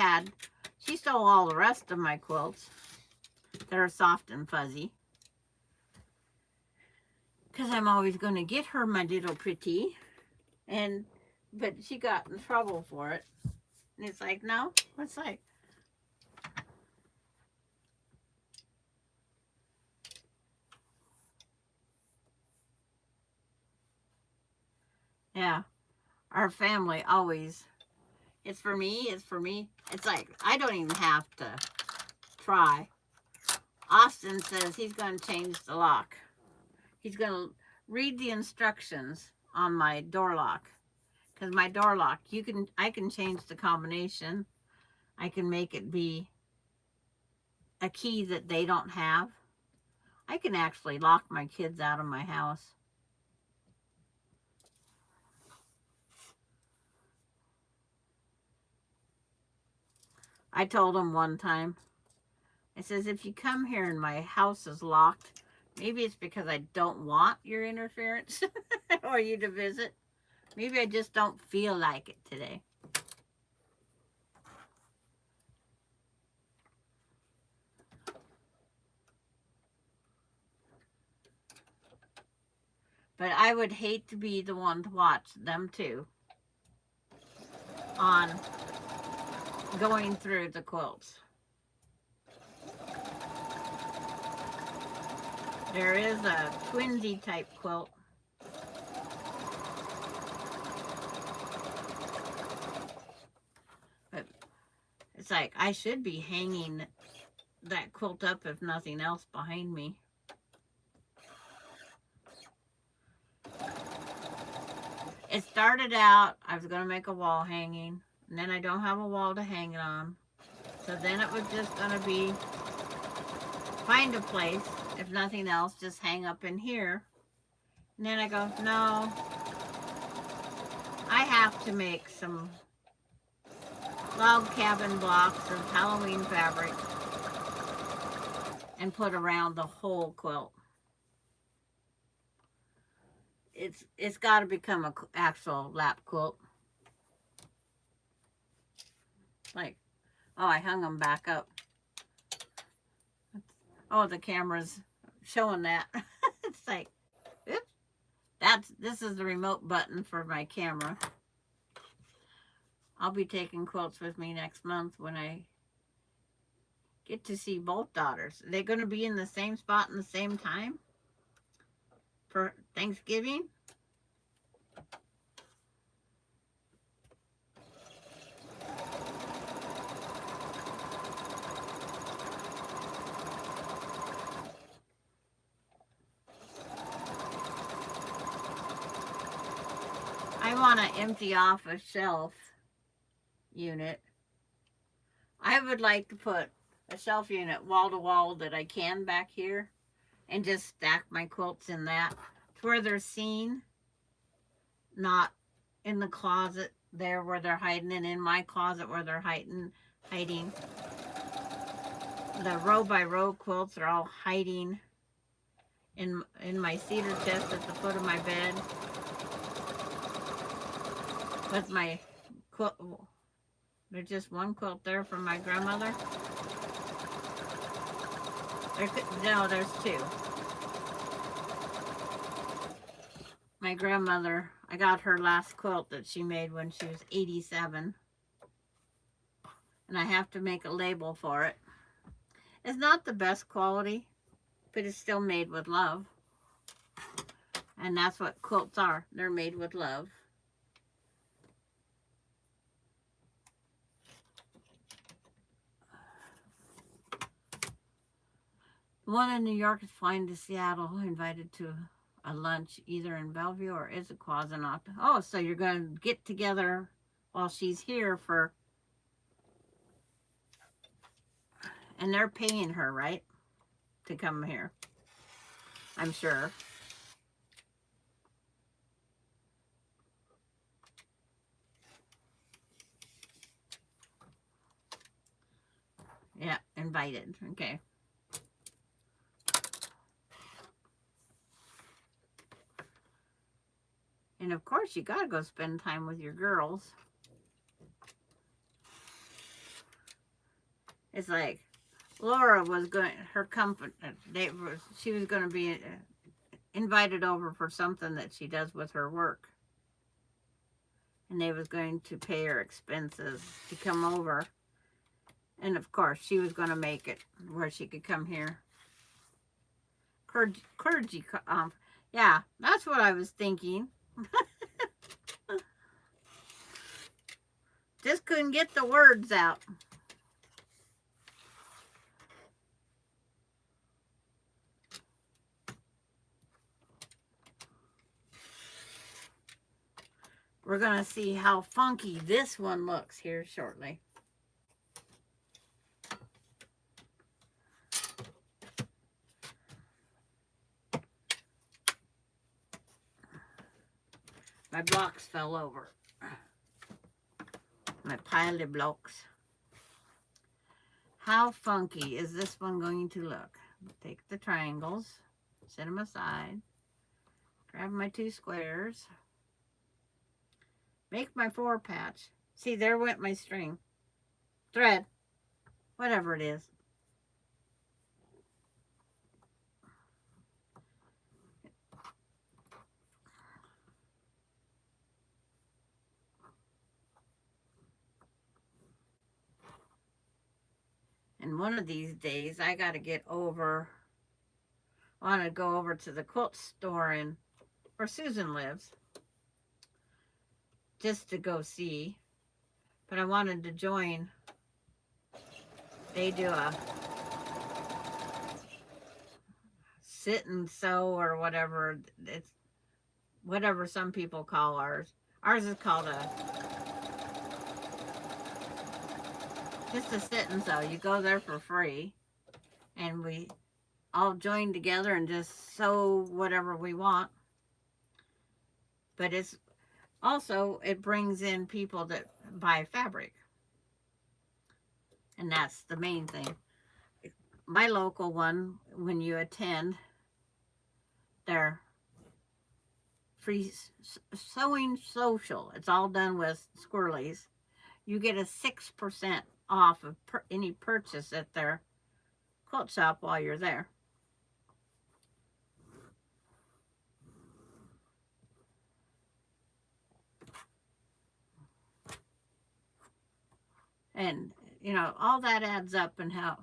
Speaker 1: stole all the rest of my quilts that are soft and fuzzy. Because I'm always going to get her, my little pretty. But she got in trouble for it. And it's like, no, it's like, yeah, our family always, it's for me, it's for me. It's like, I don't even have to try. Austin says he's going to change the lock. He's going to read the instructions on my door lock. Because my door lock, I can change the combination. I can make it be a key that they don't have. I can actually lock my kids out of my house. I told them one time, I says, if you come here and my house is locked, maybe it's because I don't want your interference or you to visit. Maybe I just don't feel like it today. But I would hate to be the one to watch them too on going through the quilts. There is a twinsy type quilt. But it's like I should be hanging that quilt up if nothing else behind me. It started out, I was going to make a wall hanging, and then I don't have a wall to hang it on. So then it was just going to be, find a place, if nothing else, just hang up in here. And then I go, no, I have to make some log cabin blocks of Halloween fabric and put around the whole quilt. It's got to become an actual lap quilt. Like, oh, I hung them back up. Oh, the camera's showing that. It's like, oops, This is the remote button for my camera. I'll be taking quilts with me next month when I get to see both daughters. They're going to be in the same spot in the same time for Thanksgiving. I want to empty off a shelf unit. I would like to put a shelf unit wall to wall that I can back here and just stack my quilts in that to where they're seen, not in the closet there where they're hiding, and in my closet where they're hiding. The row by row quilts are all hiding in my cedar chest at the foot of my bed with my quilt. There's just one quilt there from my grandmother. No, there's two. My grandmother, I got her last quilt that she made when she was 87. And I have to make a label for it. It's not the best quality, but it's still made with love. And that's what quilts are. They're made with love. The one in New York is flying to Seattle, invited to a lunch either in Bellevue or Issaquah in October. Oh, so you're going to get together while she's here for... And they're paying her, right? To come here. I'm sure. Yeah, invited. Okay. And of course, you gotta go spend time with your girls. It's like Laura was going, her company, she was going to be invited over for something that she does with her work. And they was going to pay her expenses to come over. And of course, she was going to make it where she could come here. Clergy, yeah, that's what I was thinking. Just couldn't get the words out. We're going to see how funky this one looks here shortly. My blocks fell over. My pile of blocks. How funky is this one going to look? Take the triangles, set them aside, grab my two squares, make my 4 patch. See, there went my string. Thread, whatever it is. And one of these days, I got to get over, I want to go over to the quilt store where Susan lives, just to go see. But I wanted to join. They do a sit and sew or whatever. It's whatever some people call ours. Ours is called just a sit and sew. You go there for free, and we all join together and just sew whatever we want. But it's also, it brings in people that buy fabric, and that's the main thing. My local one, when you attend their free sewing social, it's all done with squirrelies, you get a 6% off of any purchase at their quilt shop while you're there. And, you know, all that adds up and how.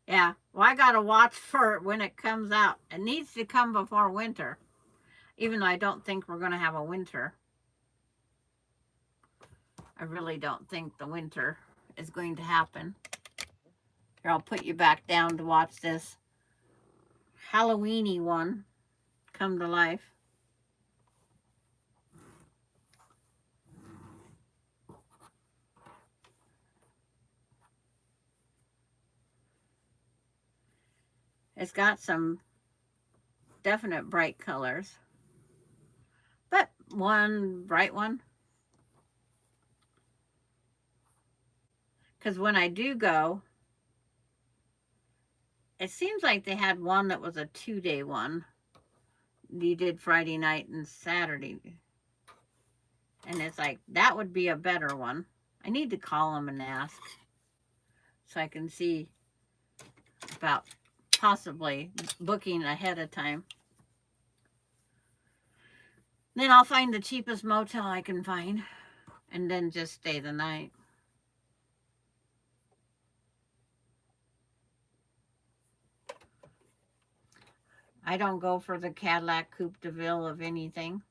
Speaker 1: Yeah, well, I got to watch for it when it comes out. It needs to come before winter, even though I don't think we're going to have a winter. I really don't think the winter is going to happen. Here, I'll put you back down to watch this Halloweeny one come to life. It's got some definite bright colors, but one bright one. Because when I do go, it seems like they had one that was a 2-day one. You did Friday night and Saturday. And it's like, that would be a better one. I need to call them and ask so I can see about possibly booking ahead of time. Then I'll find the cheapest motel I can find and then just stay the night. I don't go for the Cadillac Coupe de Ville of anything.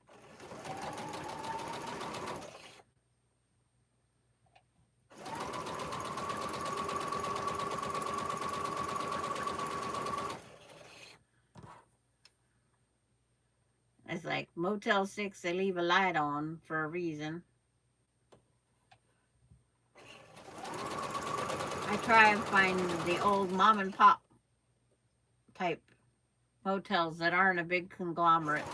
Speaker 1: It's like Motel 6, they leave a light on for a reason. I try and find the old mom and pop type motels that aren't a big conglomerate.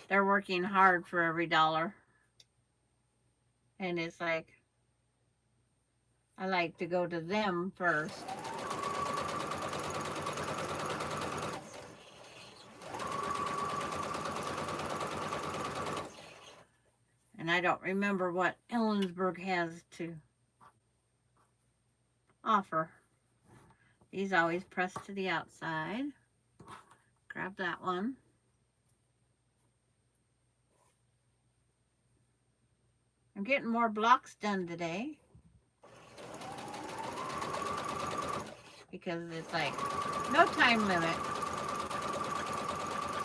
Speaker 1: They're working hard for every dollar. And it's like, I like to go to them first. And I don't remember what Ellensburg has to offer. These always press to the outside. Grab that one. I'm getting more blocks done today. Because it's like, no time limit.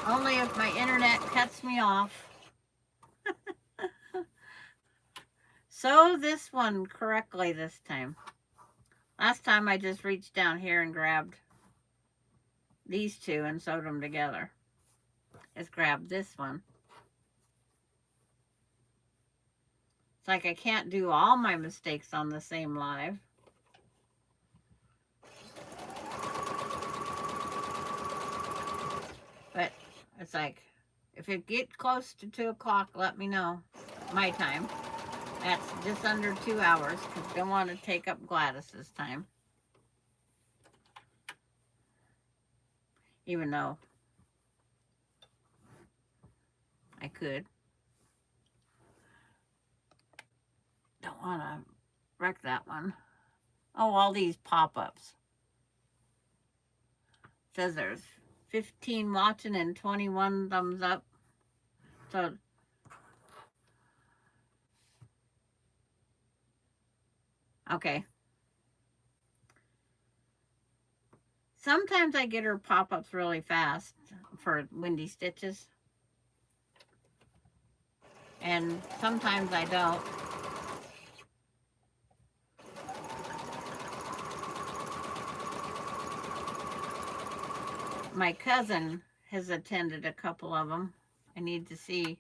Speaker 1: Only if my internet cuts me off. Sew this one correctly this time. Last time I just reached down here and grabbed these two and sewed them together. Let's grab this one. It's like I can't do all my mistakes on the same live. But it's like, if it gets close to 2 o'clock, let me know. My time. That's just under 2 hours because I don't want to take up Gladys's time. Even though I could. Don't want to wreck that one. Oh, all these pop-ups. It says there's 15 watching and 21 thumbs up. So okay. Sometimes I get her pop-ups really fast for Windy Stitches. And sometimes I don't. My cousin has attended a couple of them. I need to see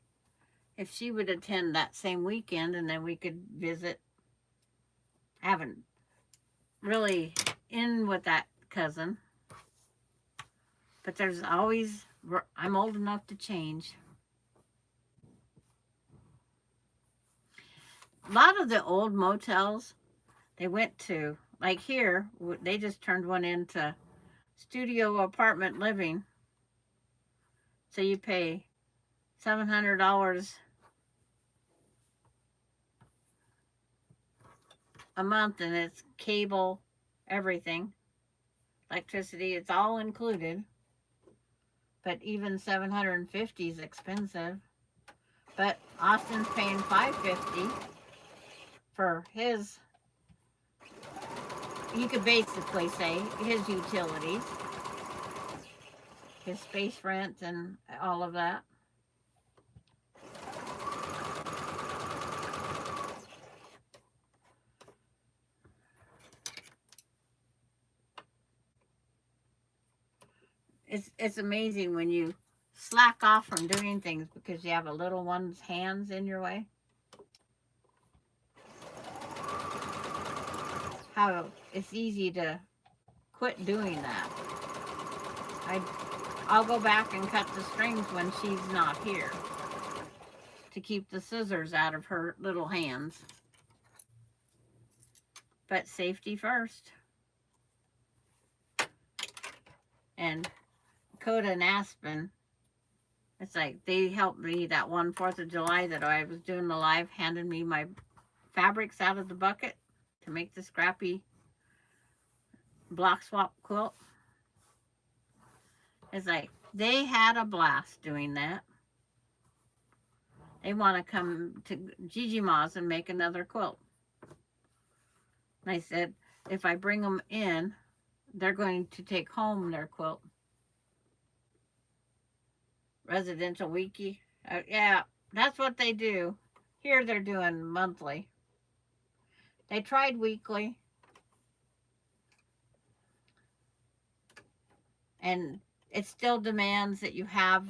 Speaker 1: if she would attend that same weekend and then we could visit. I haven't really in with that cousin. But there's always, I'm old enough to change. A lot of the old motels, they went to, like here, they just turned one into studio apartment living. So you pay $700 a month and it's cable, everything, electricity, it's all included. But even $750 is expensive. But Austin's paying $5.50 for his, you could basically say, his utilities, his space rent and all of that. It's amazing when you slack off from doing things because you have a little one's hands in your way. How it's easy to quit doing that. I'll go back and cut the strings when she's not here to keep the scissors out of her little hands. But safety first. And Coda and Aspen, it's like they helped me that one 4th of July that I was doing the live, handed me my fabrics out of the bucket to make the scrappy block swap quilt. It's like they had a blast doing that. They want to come to Gigi Ma's and make another quilt. And I said, if I bring them in, they're going to take home their quilt. Residential wiki. Yeah, that's what they do. Here they're doing monthly. They tried weekly. And it still demands that you have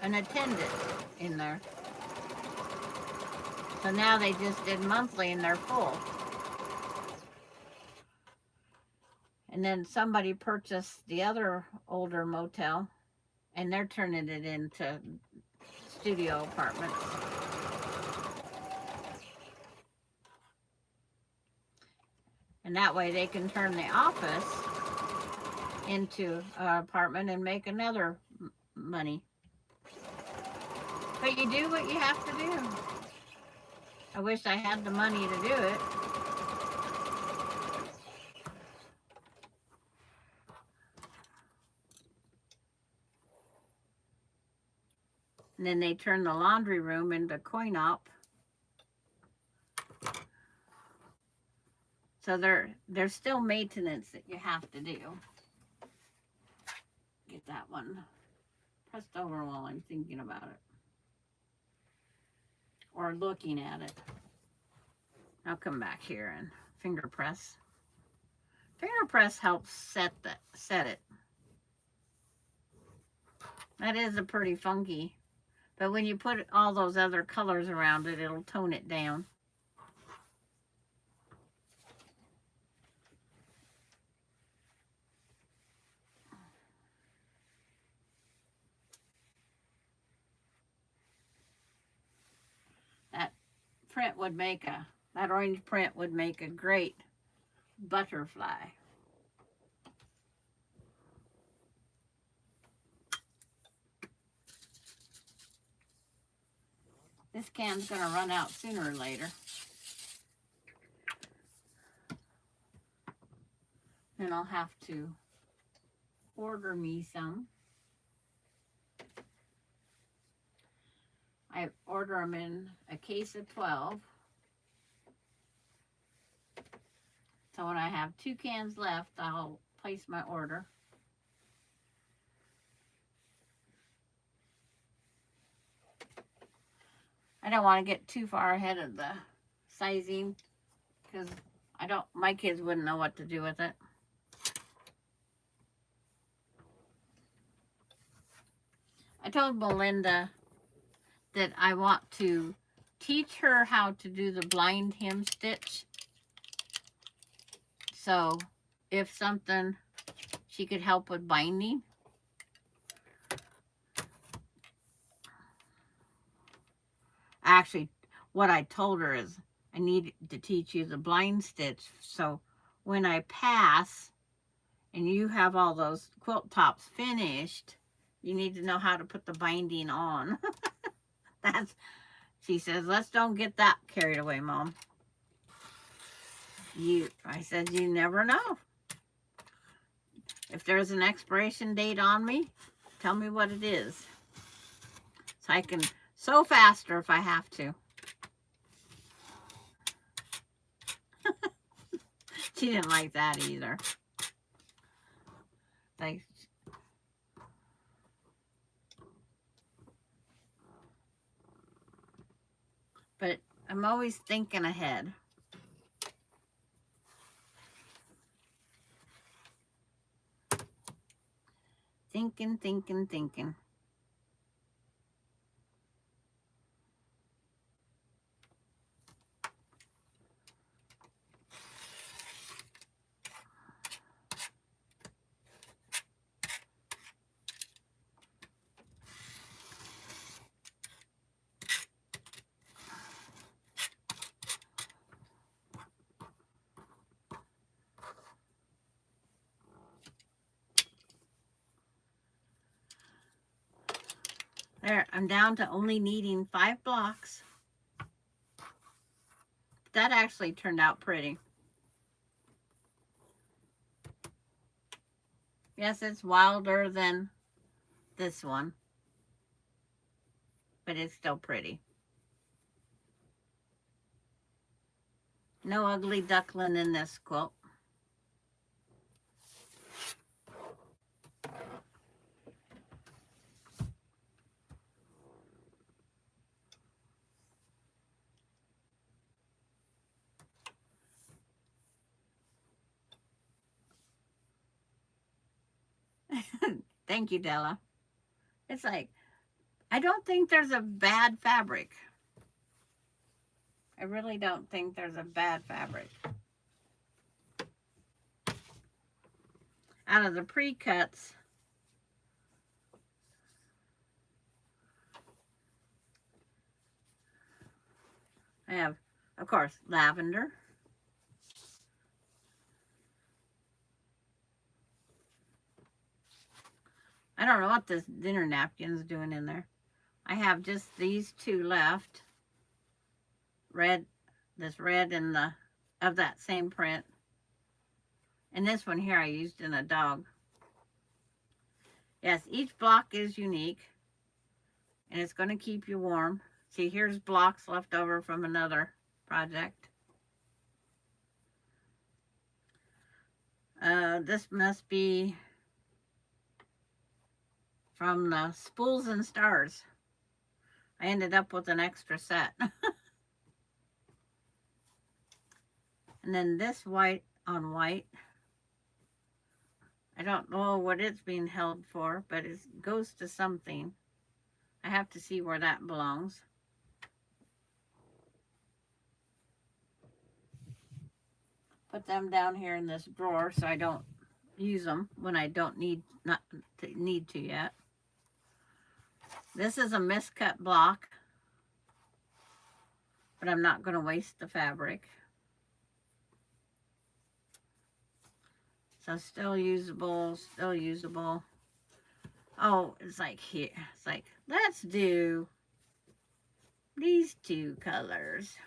Speaker 1: an attendant in there. So now they just did monthly and they're full. And then somebody purchased the other older motel and they're turning it into studio apartments. And that way they can turn the office into an apartment and make another money. But you do what you have to do. I wish I had the money to do it. And then they turn the laundry room into coin op. So there's still maintenance that you have to do. Get that one pressed over while I'm thinking about it. Or looking at it. I'll come back here and finger press. Finger press helps set it. That is a pretty funky. But when you put all those other colors around it, it'll tone it down. That print would make that orange print would make a great butterfly. This can's gonna run out sooner or later. Then I'll have to order me some. I order them in a case of 12. So when I have 2 cans left, I'll place my order. I don't want to get too far ahead of the sizing because my kids wouldn't know what to do with it. I told Melinda that I want to teach her how to do the blind hem stitch. So if something she could help with binding. Actually, what I told her is I need to teach you the blind stitch. So when I pass and you have all those quilt tops finished, you need to know how to put the binding on. She says, let's don't get that carried away, Mom. I said, you never know. If there's an expiration date on me, tell me what it is. So I can Sew faster if I have to. She didn't like that either. Like, but I'm always thinking ahead. Thinking, thinking, thinking. There, I'm down to only needing 5 blocks. That actually turned out pretty. Yes, it's wilder than this one, but it's still pretty. No ugly duckling in this quilt. Thank you, Della. It's like, I don't think there's a bad fabric. I really don't think there's a bad fabric. Out of the pre-cuts, I have, of course, lavender. I don't know what this dinner napkin's doing in there. I have just these 2 left. Red, this red and the, of that same print. And this one here I used in a dog. Yes, each block is unique. And it's going to keep you warm. See, here's blocks left over from another project. This must be from the Spools and Stars. I ended up with an extra set. And then this white on white. I don't know what it's being held for, but it goes to something. I have to see where that belongs. Put them down here in this drawer so I don't use them when I don't need to yet. This is a miscut block, but I'm not going to waste the fabric. So still usable, still usable. Oh, it's like here. It's like, let's do these 2 colors.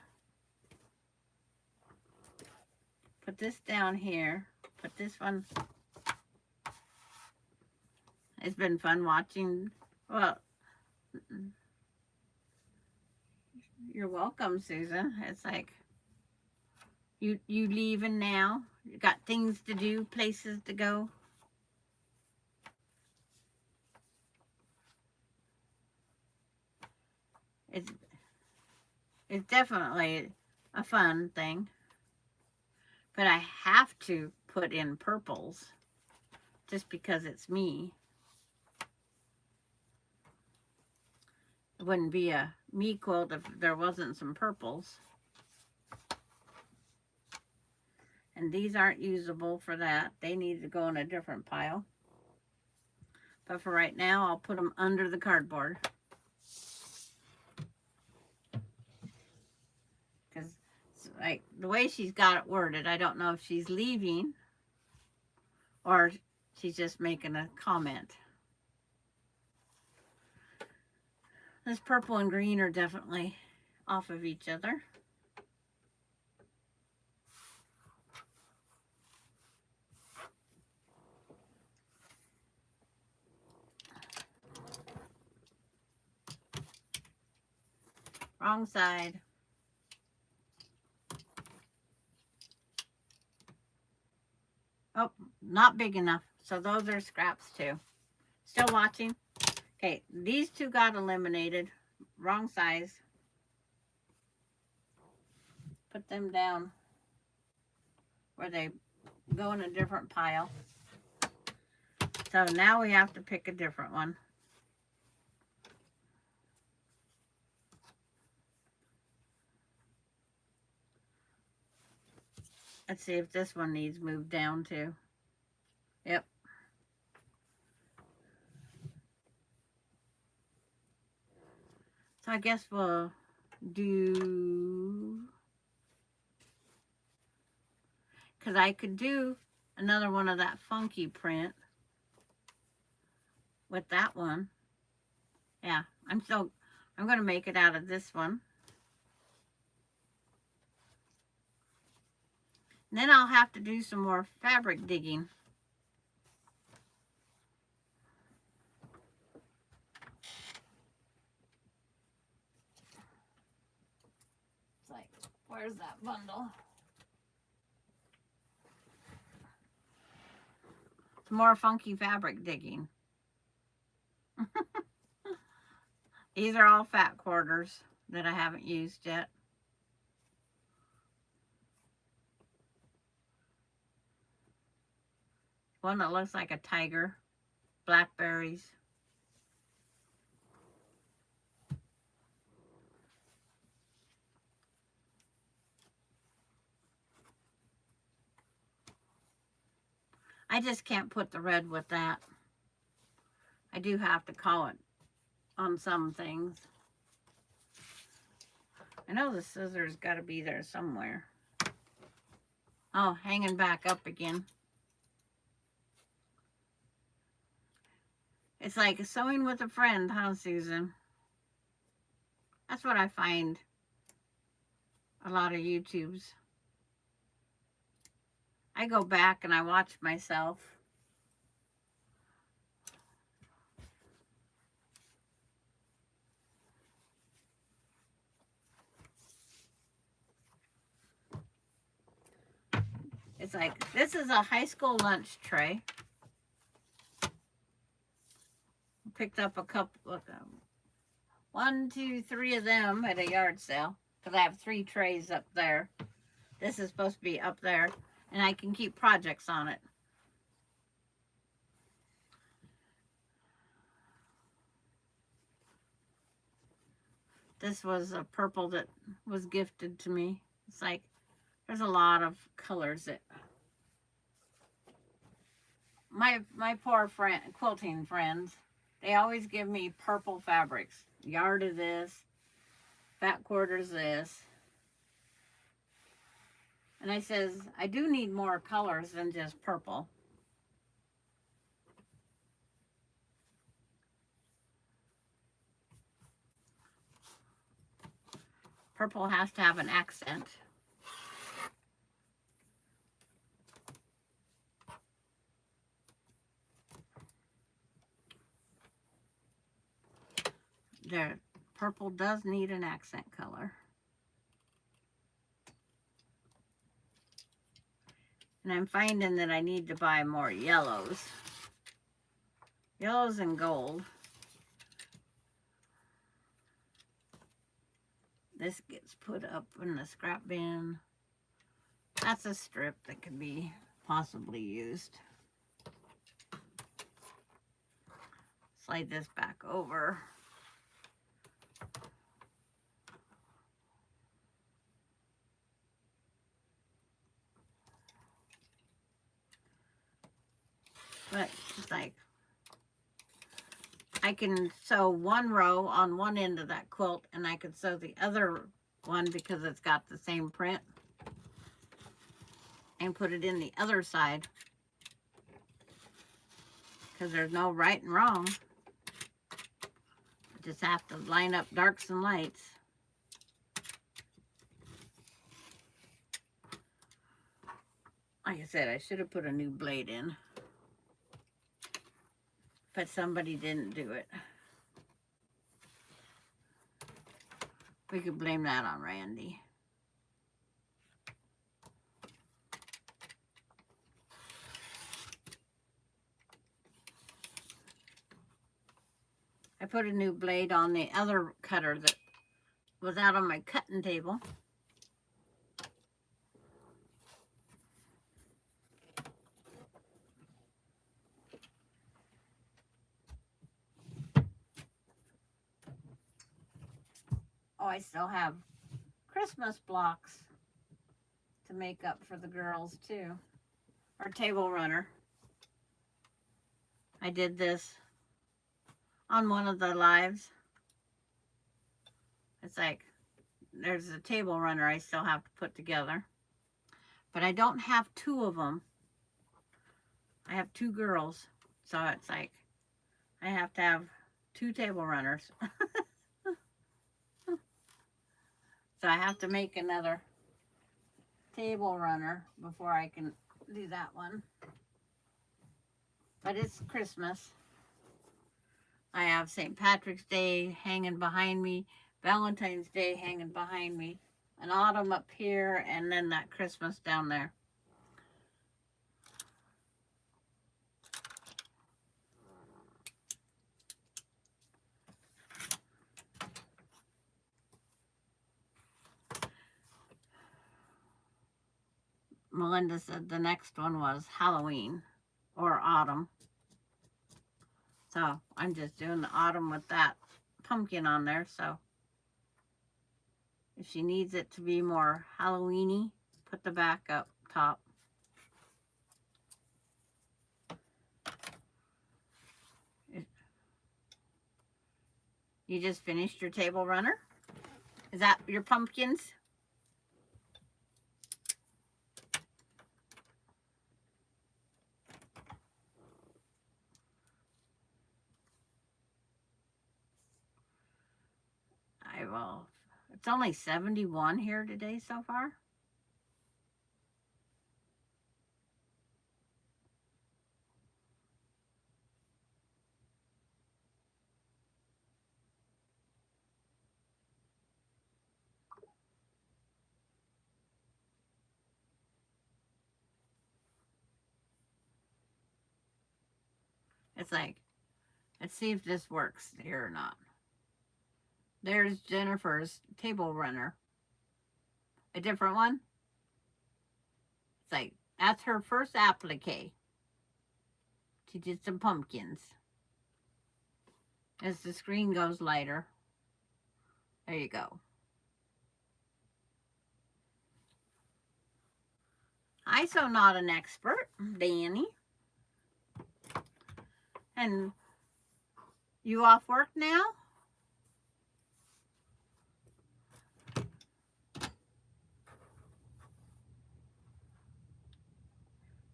Speaker 1: Put this down here. Put this one. It's been fun watching. Well, you're welcome, Susan. It's like, you leaving now? You got things to do, places to go. It's definitely a fun thing. But I have to put in purples just because it's me. It wouldn't be a me quilt if there wasn't some purples. And these aren't usable for that. They need to go in a different pile. But for right now, I'll put them under the cardboard. Because like the way she's got it worded, I don't know if she's leaving or she's just making a comment. This purple and green are definitely off of each other. Wrong side. Oh, not big enough. So those are scraps too. Still watching? Okay, these two got eliminated. Wrong size. Put them down where they go in a different pile. So now we have to pick a different one. Let's see if this one needs moved down too. Yep. So I guess we'll do, because I could do another one of that funky print with that one. Yeah, I'm going to make it out of this one. And then I'll have to do some more fabric digging. It's like, where's that bundle? Some more funky fabric digging. These are all fat quarters that I haven't used yet. One that looks like a tiger. Blackberries. I just can't put the red with that. I do have to call it on some things. I know the scissors got to be there somewhere. Oh, hanging back up again. It's like sewing with a friend, huh, Susan? That's what I find a lot of YouTubes. I go back and I watch myself. It's like, this is a high school lunch tray. Picked up a couple of them. 1, 2, 3 of them at a yard sale. Because I have 3 trays up there. This is supposed to be up there. And I can keep projects on it. This was a purple that was gifted to me. It's like, there's a lot of colors that my poor quilting friends, they always give me purple fabrics. Yard of this, fat quarters this. And I says, I do need more colors than just purple. Purple has to have an accent. There, purple does need an accent color. And I'm finding that I need to buy more yellows. Yellows and gold. This gets put up in the scrap bin. That's a strip that could be possibly used. Slide this back over. But it's like, I can sew one row on one end of that quilt, and I could sew the other one because it's got the same print, and put it in the other side, because there's no right and wrong. You just have to line up darks and lights. Like I said, I should have put a new blade in, but somebody didn't do it. We could blame that on Randy. I put a new blade on the other cutter that was out on my cutting table. Oh, I still have Christmas blocks to make up for the girls too. Our table runner. I did this on one of the lives. It's like there's a table runner I still have to put together. But I don't have two of them. I have two girls. So it's like I have to have two table runners. So I have to make another table runner before I can do that one. But it's Christmas. I have St. Patrick's Day hanging behind me, Valentine's Day hanging behind me, an autumn up here, and then that Christmas down there. Melinda said the next one was Halloween or autumn. So I'm just doing the autumn with that pumpkin on there. So if she needs it to be more Halloween-y, put the back up top. You just finished your table runner? Is that your pumpkins? I will. It's only 71 here today so far. It's like, let's see if this works here or not. There's Jennifer's table runner. A different one? It's like, that's her first applique. She did some pumpkins. As the screen goes lighter. There you go. I so not an expert, Danny. And you off work now?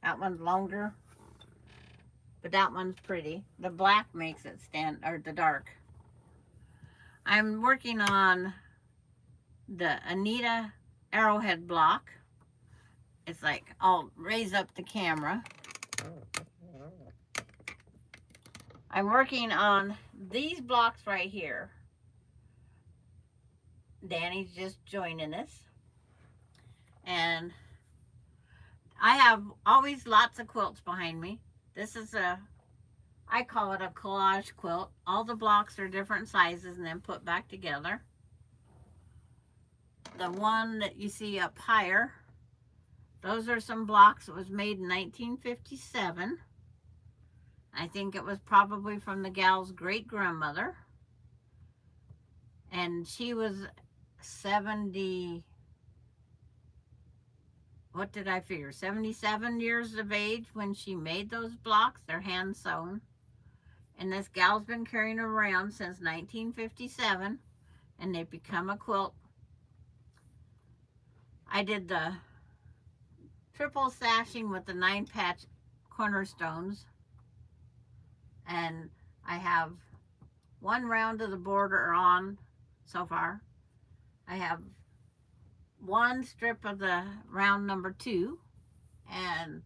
Speaker 1: That one's longer, but that one's pretty. The black makes it stand, or the dark. I'm working on the Anita Arrowhead block. It's like, I'll raise up the camera. I'm working on these blocks right here. Danny's just joining us. And I have always lots of quilts behind me. This is I call it a collage quilt. All the blocks are different sizes and then put back together. The one that you see up higher, those are some blocks that was made in 1957. I think it was probably from the gal's great-grandmother. And she was 70, what did I figure, 77 years of age when she made those blocks. They're hand sewn. And this gal's been carrying them around since 1957, and they've become a quilt. I did the triple sashing with the 9-patch cornerstones, and I have one round of the border on so far. I have one strip of the round number 2 and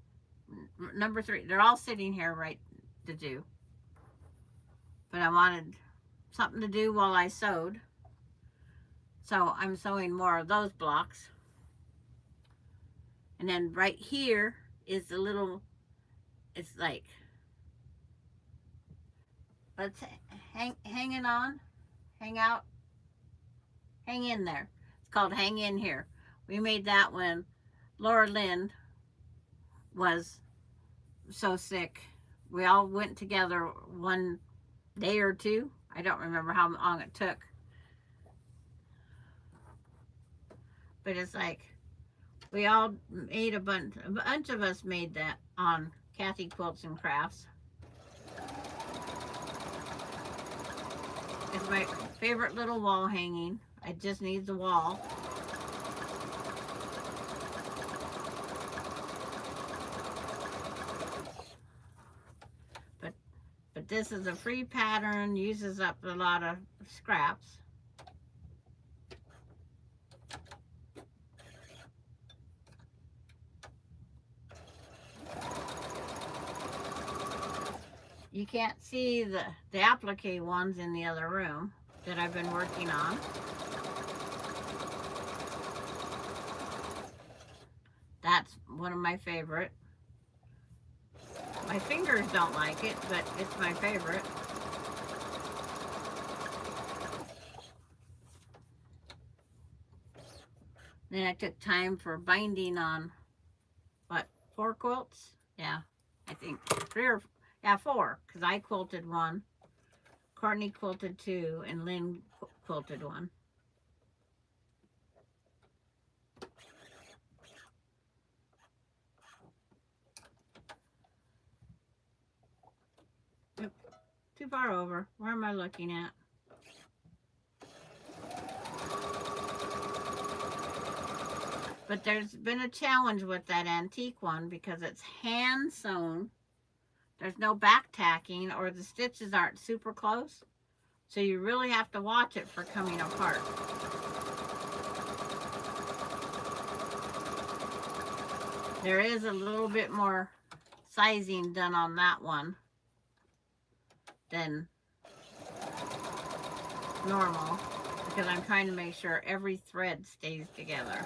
Speaker 1: number 3. They're all sitting here right to do. But I wanted something to do while I sewed. So I'm sewing more of those blocks. And then right here is the little, it's like, let's hanging on, hang out, hang in there. It's called Hang In Here. We made that when Laura Lynn was so sick. We all went together one day or two. I don't remember how long it took. But it's like, we all made a bunch of us made that on Kathy Quilts and Crafts. It's my favorite little wall hanging. It just needs a wall. But this is a free pattern, uses up a lot of scraps. You can't see the applique ones in the other room that I've been working on. That's one of my favorite. My fingers don't like it, but it's my favorite. Then I took time for binding on, what, 4 quilts? Yeah, I think 4, because I quilted 1, Courtney quilted 2, and Lynn quilted 1. Yep, too far over. Where am I looking at? But there's been a challenge with that antique one because it's hand sewn. There's no back tacking, or the stitches aren't super close. So you really have to watch it for coming apart. There is a little bit more sizing done on that one than normal, because I'm trying to make sure every thread stays together.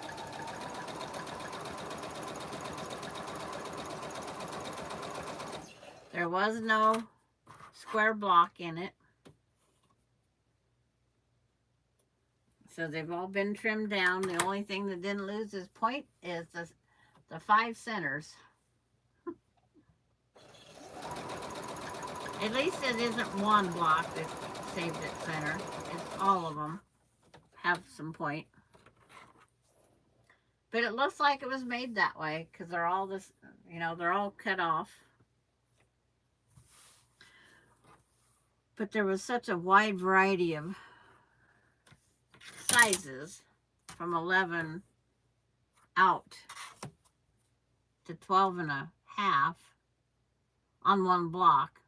Speaker 1: There was no square block in it, so they've all been trimmed down. The only thing that didn't lose its point is the 5 centers. At least it isn't one block that saved its center. It's all of them have some point. But it looks like it was made that way because they're all this, they're all cut off. But there was such a wide variety of sizes from 11 out to 12 and a half on one block.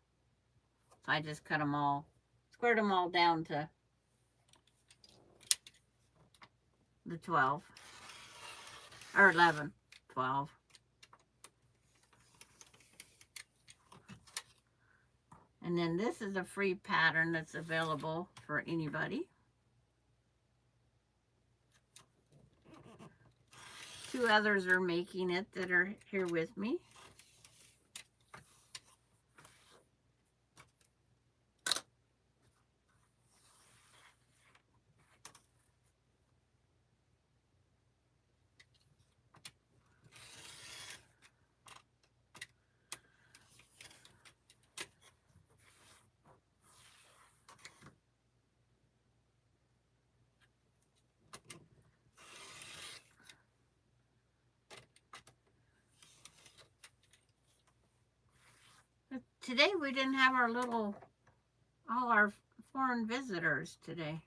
Speaker 1: So I just cut them all, squared them all down to the 12 or 11, 12. And then this is a free pattern that's available for anybody. 2 others are making it that are here with me. Today we didn't have all our foreign visitors today.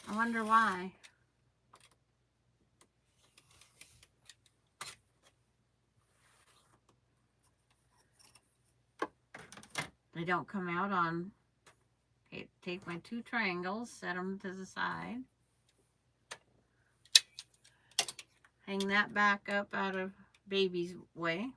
Speaker 1: I wonder why. They don't come out on, okay, take my 2 triangles, set them to the side. Hang that back up out of baby's way.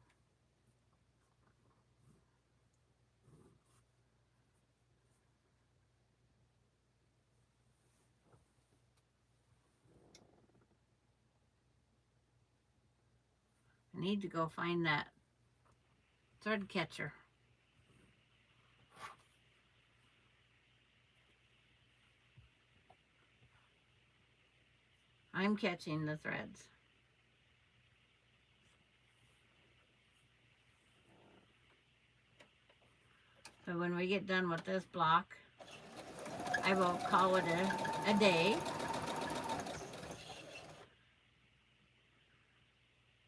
Speaker 1: need to go find that thread catcher. I'm catching the threads. So when we get done with this block, I will call it a day.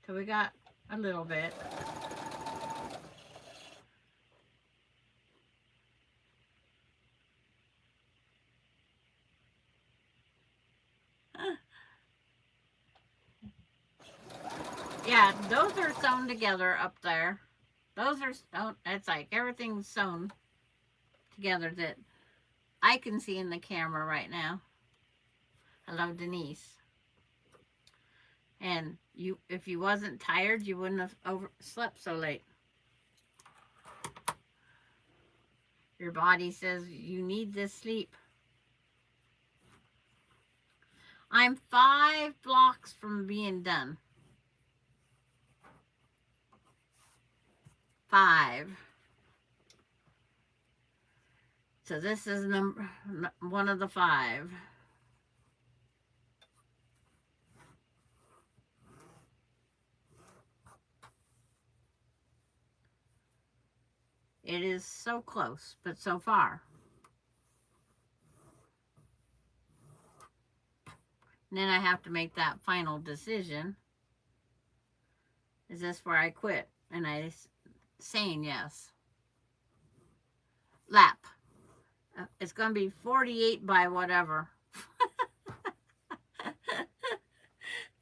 Speaker 1: So we got a little bit. Yeah, those are sewn together up there. Those are sewn. It's like everything's sewn together that I can see in the camera right now. Hello, Denise. And you, if you wasn't tired, you wouldn't have slept so late. Your body says you need this sleep. I'm 5 blocks from being done. 5. So this is one of the 5. It is so close, but so far. And then I have to make that final decision. Is this where I quit? And I saying yes. Lap. It's going to be 48 by whatever.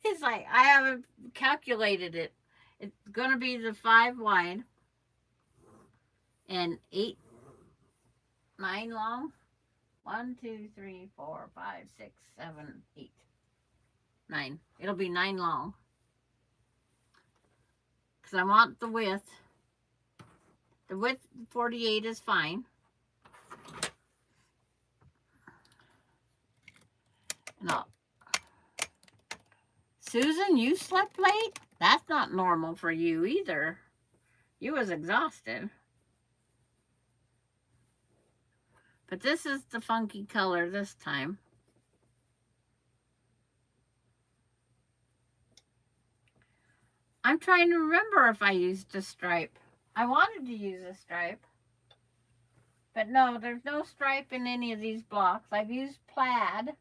Speaker 1: It's like, I haven't calculated it. It's going to be the 5 wide and 8, 9 long. 1, 2, 3, 4, 5, 6, 7, 8, 9. It'll be 9 long. Because I want the width. The width 48 is fine. No. Susan, you slept late? That's not normal for you either. You was exhausted. But this is the funky color this time. I'm trying to remember if I used a stripe. I wanted to use a stripe. But no, there's no stripe in any of these blocks. I've used plaid.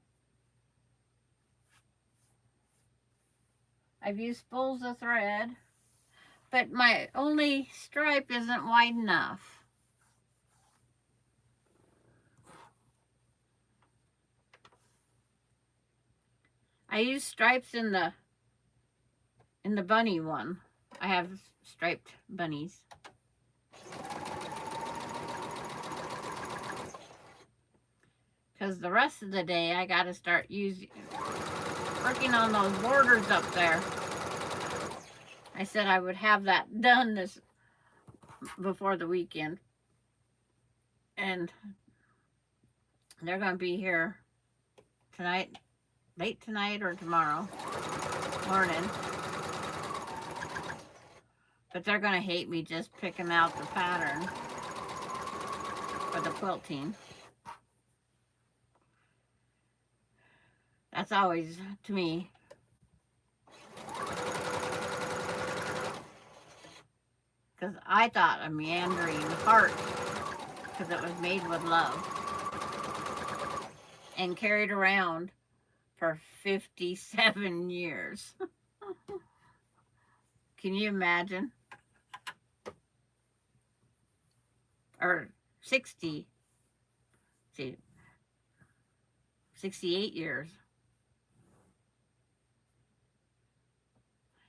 Speaker 1: I've used spools of thread. But my only stripe isn't wide enough. I use stripes in the bunny one. I have striped bunnies. Because the rest of the day I got to start working on those borders up there. I said I would have that done before the weekend. And they're going to be here tonight, late tonight or tomorrow morning. But they're going to hate me just picking out the pattern for the quilting. That's always, to me, because I thought a meandering heart, because it was made with love and carried around for 57 years. Can you imagine? Or 68 years.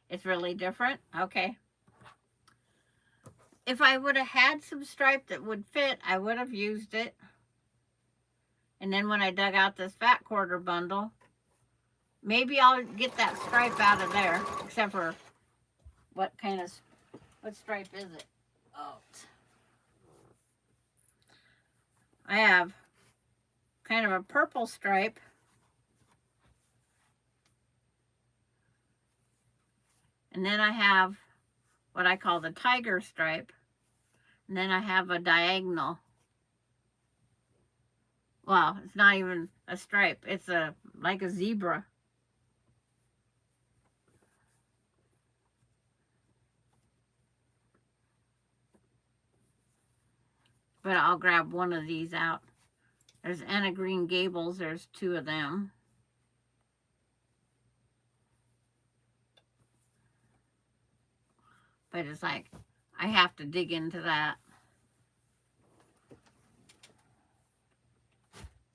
Speaker 1: It's really different? Okay. If I would have had some stripe that would fit, I would have used it. And then when I dug out this fat quarter bundle, maybe I'll get that stripe out of there. Except for, what stripe is it? Oh. I have kind of a purple stripe. And then I have what I call the tiger stripe. And then I have a diagonal. Well, it's not even a stripe. It's like a zebra. But I'll grab one of these out. There's Anna Green Gables. There's two of them. But it's like, I have to dig into that.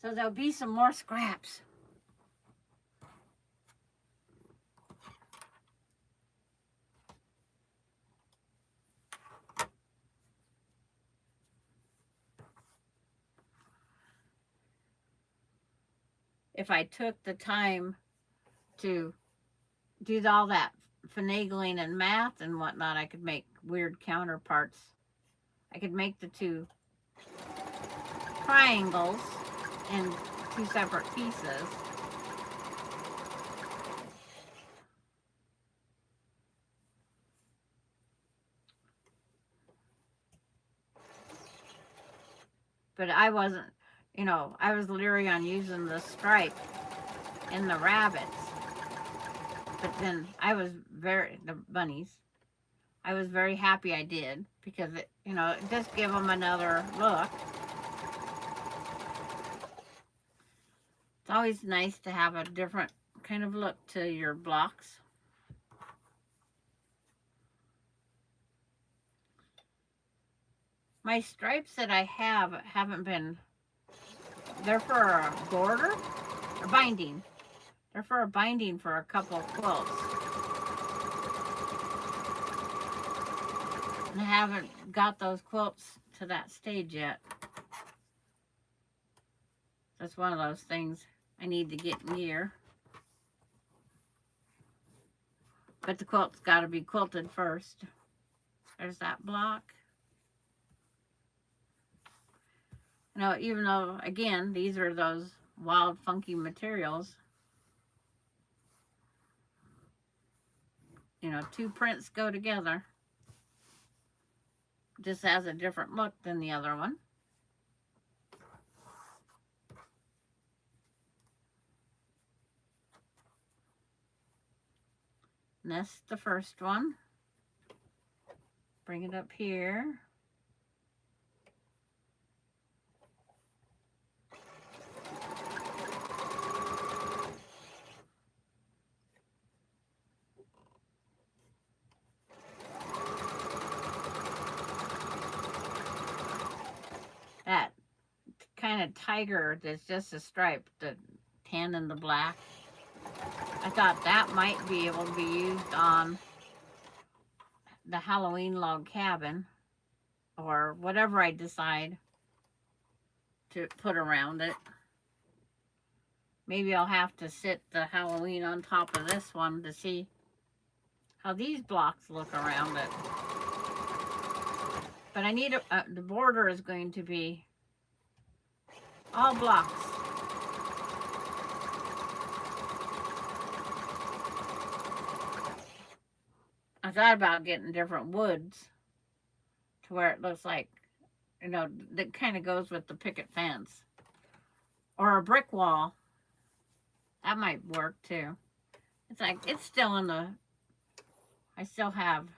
Speaker 1: So there'll be some more scraps. If I took the time to do all that finagling and math and whatnot, I could make weird counterparts. I could make the two triangles in two separate pieces. But I wasn't, I was leery on using the stripe in the rabbits. But then the bunnies, I was very happy I did because it just give them another look. It's always nice to have a different kind of look to your blocks. My stripes that I haven't been, they're for a border or binding. They're for a binding for a couple of quilts. And I haven't got those quilts to that stage yet. That's one of those things I need to get in gear. But the quilt's got to be quilted first. There's that block. Even though, again, these are those wild, funky materials. Two prints go together. Just has a different look than the other one. And that's the first one. Bring it up here. That kind of tiger that's just a stripe, the tan and the black. I thought that might be able to be used on the Halloween log cabin or whatever I decide to put around it. Maybe I'll have to sit the Halloween on top of this one to see how these blocks look around it. But I need the border is going to be all blocks. I thought about getting different woods to where it looks like, that kind of goes with the picket fence. Or a brick wall. That might work too. It's like, it's still in the, I still have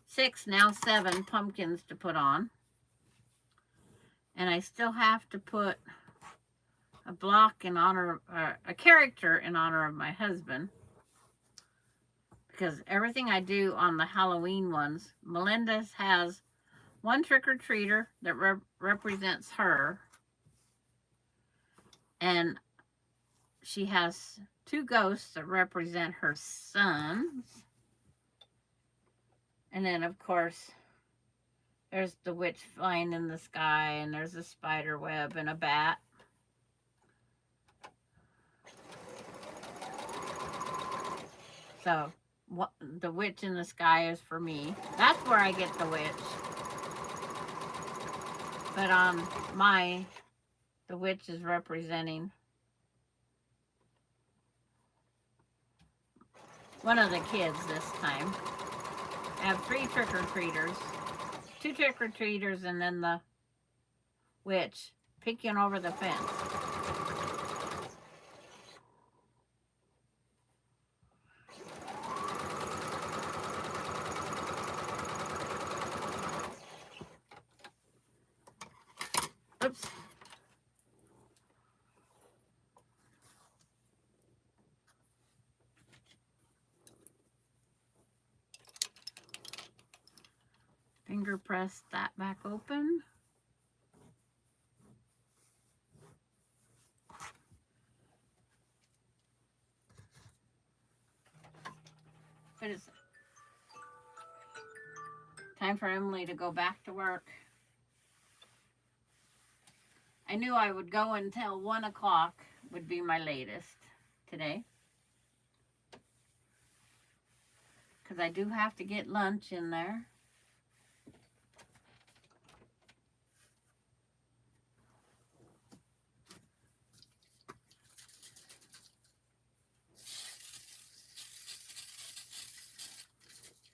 Speaker 1: 6, now 7 pumpkins to put on. And I still have to put a block in honor of, a character in honor of my husband. Because everything I do on the Halloween ones, Melinda's has one trick-or-treater that represents her. And she has 2 ghosts that represent her sons. And then, of course, there's the witch flying in the sky, and there's a spider web and a bat. So, the witch in the sky is for me. That's where I get the witch. But on the witch is representing one of the kids this time. have 3 trick-or-treaters. 2 trick-or-treaters and then the witch peeking over the fence. Oops. Finger press that back open. But it's time for Emily to go back to work. I knew I would go until 1 o'clock would be my latest today. Because I do have to get lunch in there.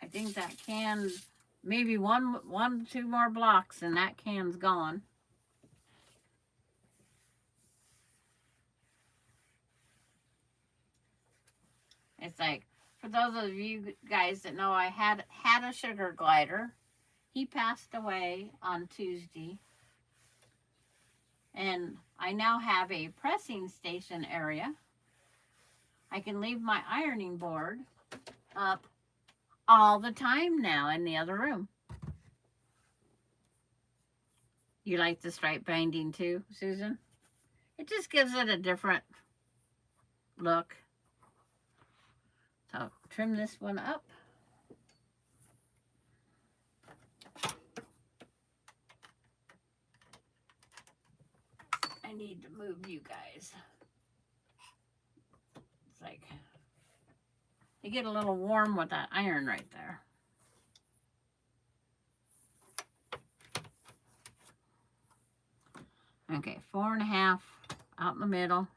Speaker 1: I think that can, maybe one, 2 more blocks and that can's gone. It's like, for those of you guys that know, I had a sugar glider. He passed away on Tuesday. And I now have a pressing station area. I can leave my ironing board up all the time now in the other room. You like the stripe binding too, Susan? It just gives it a different look. So trim this one up. I need to move you guys. It's like, you get a little warm with that iron right there. Okay, 4.5 out in the middle.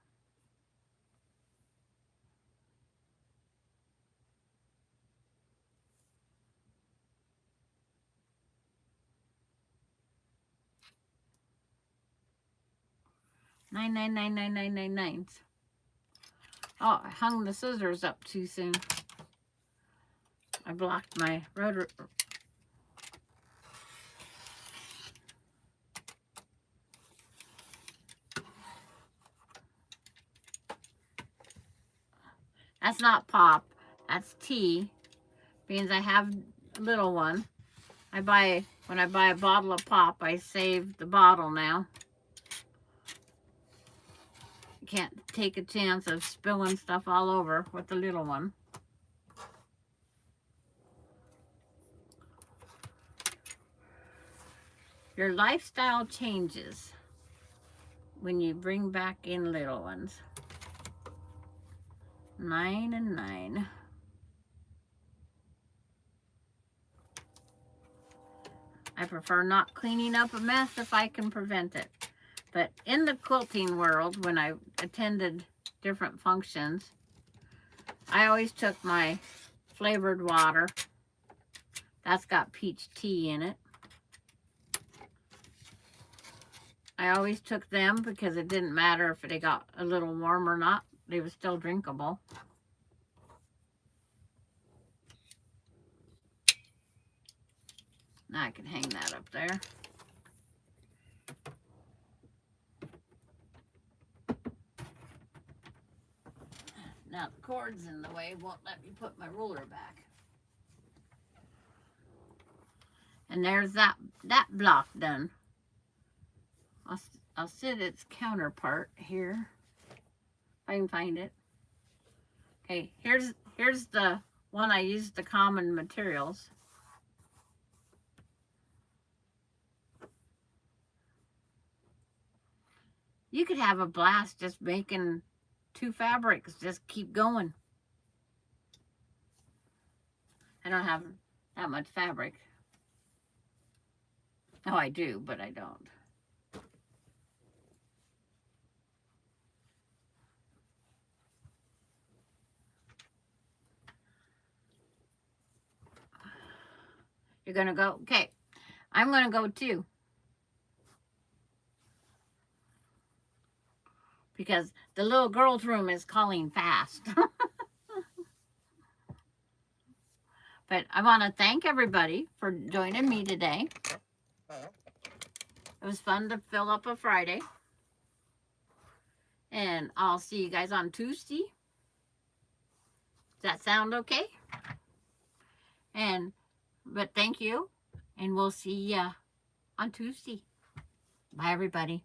Speaker 1: Nines. Oh, I hung the scissors up too soon. I blocked my rotary. That's not pop. That's tea. Means I have a little one. When I buy a bottle of pop, I save the bottle now. Can't take a chance of spilling stuff all over with the little one. Your lifestyle changes when you bring back in little ones. 9 and 9. I prefer not cleaning up a mess if I can prevent it. But in the quilting world, when I attended different functions, I always took my flavored water. That's got peach tea in it. I always took them because it didn't matter if they got a little warm or not. They were still drinkable. Now I can hang that up there. Now the cord's in the way, won't let me put my ruler back. And there's that block done. I'll sit its counterpart here. If I can find it. Okay, here's the one I used the common materials. You could have a blast just making 2 fabrics, just keep going. I don't have that much fabric. Oh, I do, but I don't. You're going to go? Okay. I'm going to go too. Because the little girl's room is calling fast. But I want to thank everybody for joining me today. It was fun to fill up a Friday. And I'll see you guys on Tuesday. Does that sound okay? But thank you. And we'll see you on Tuesday. Bye, everybody.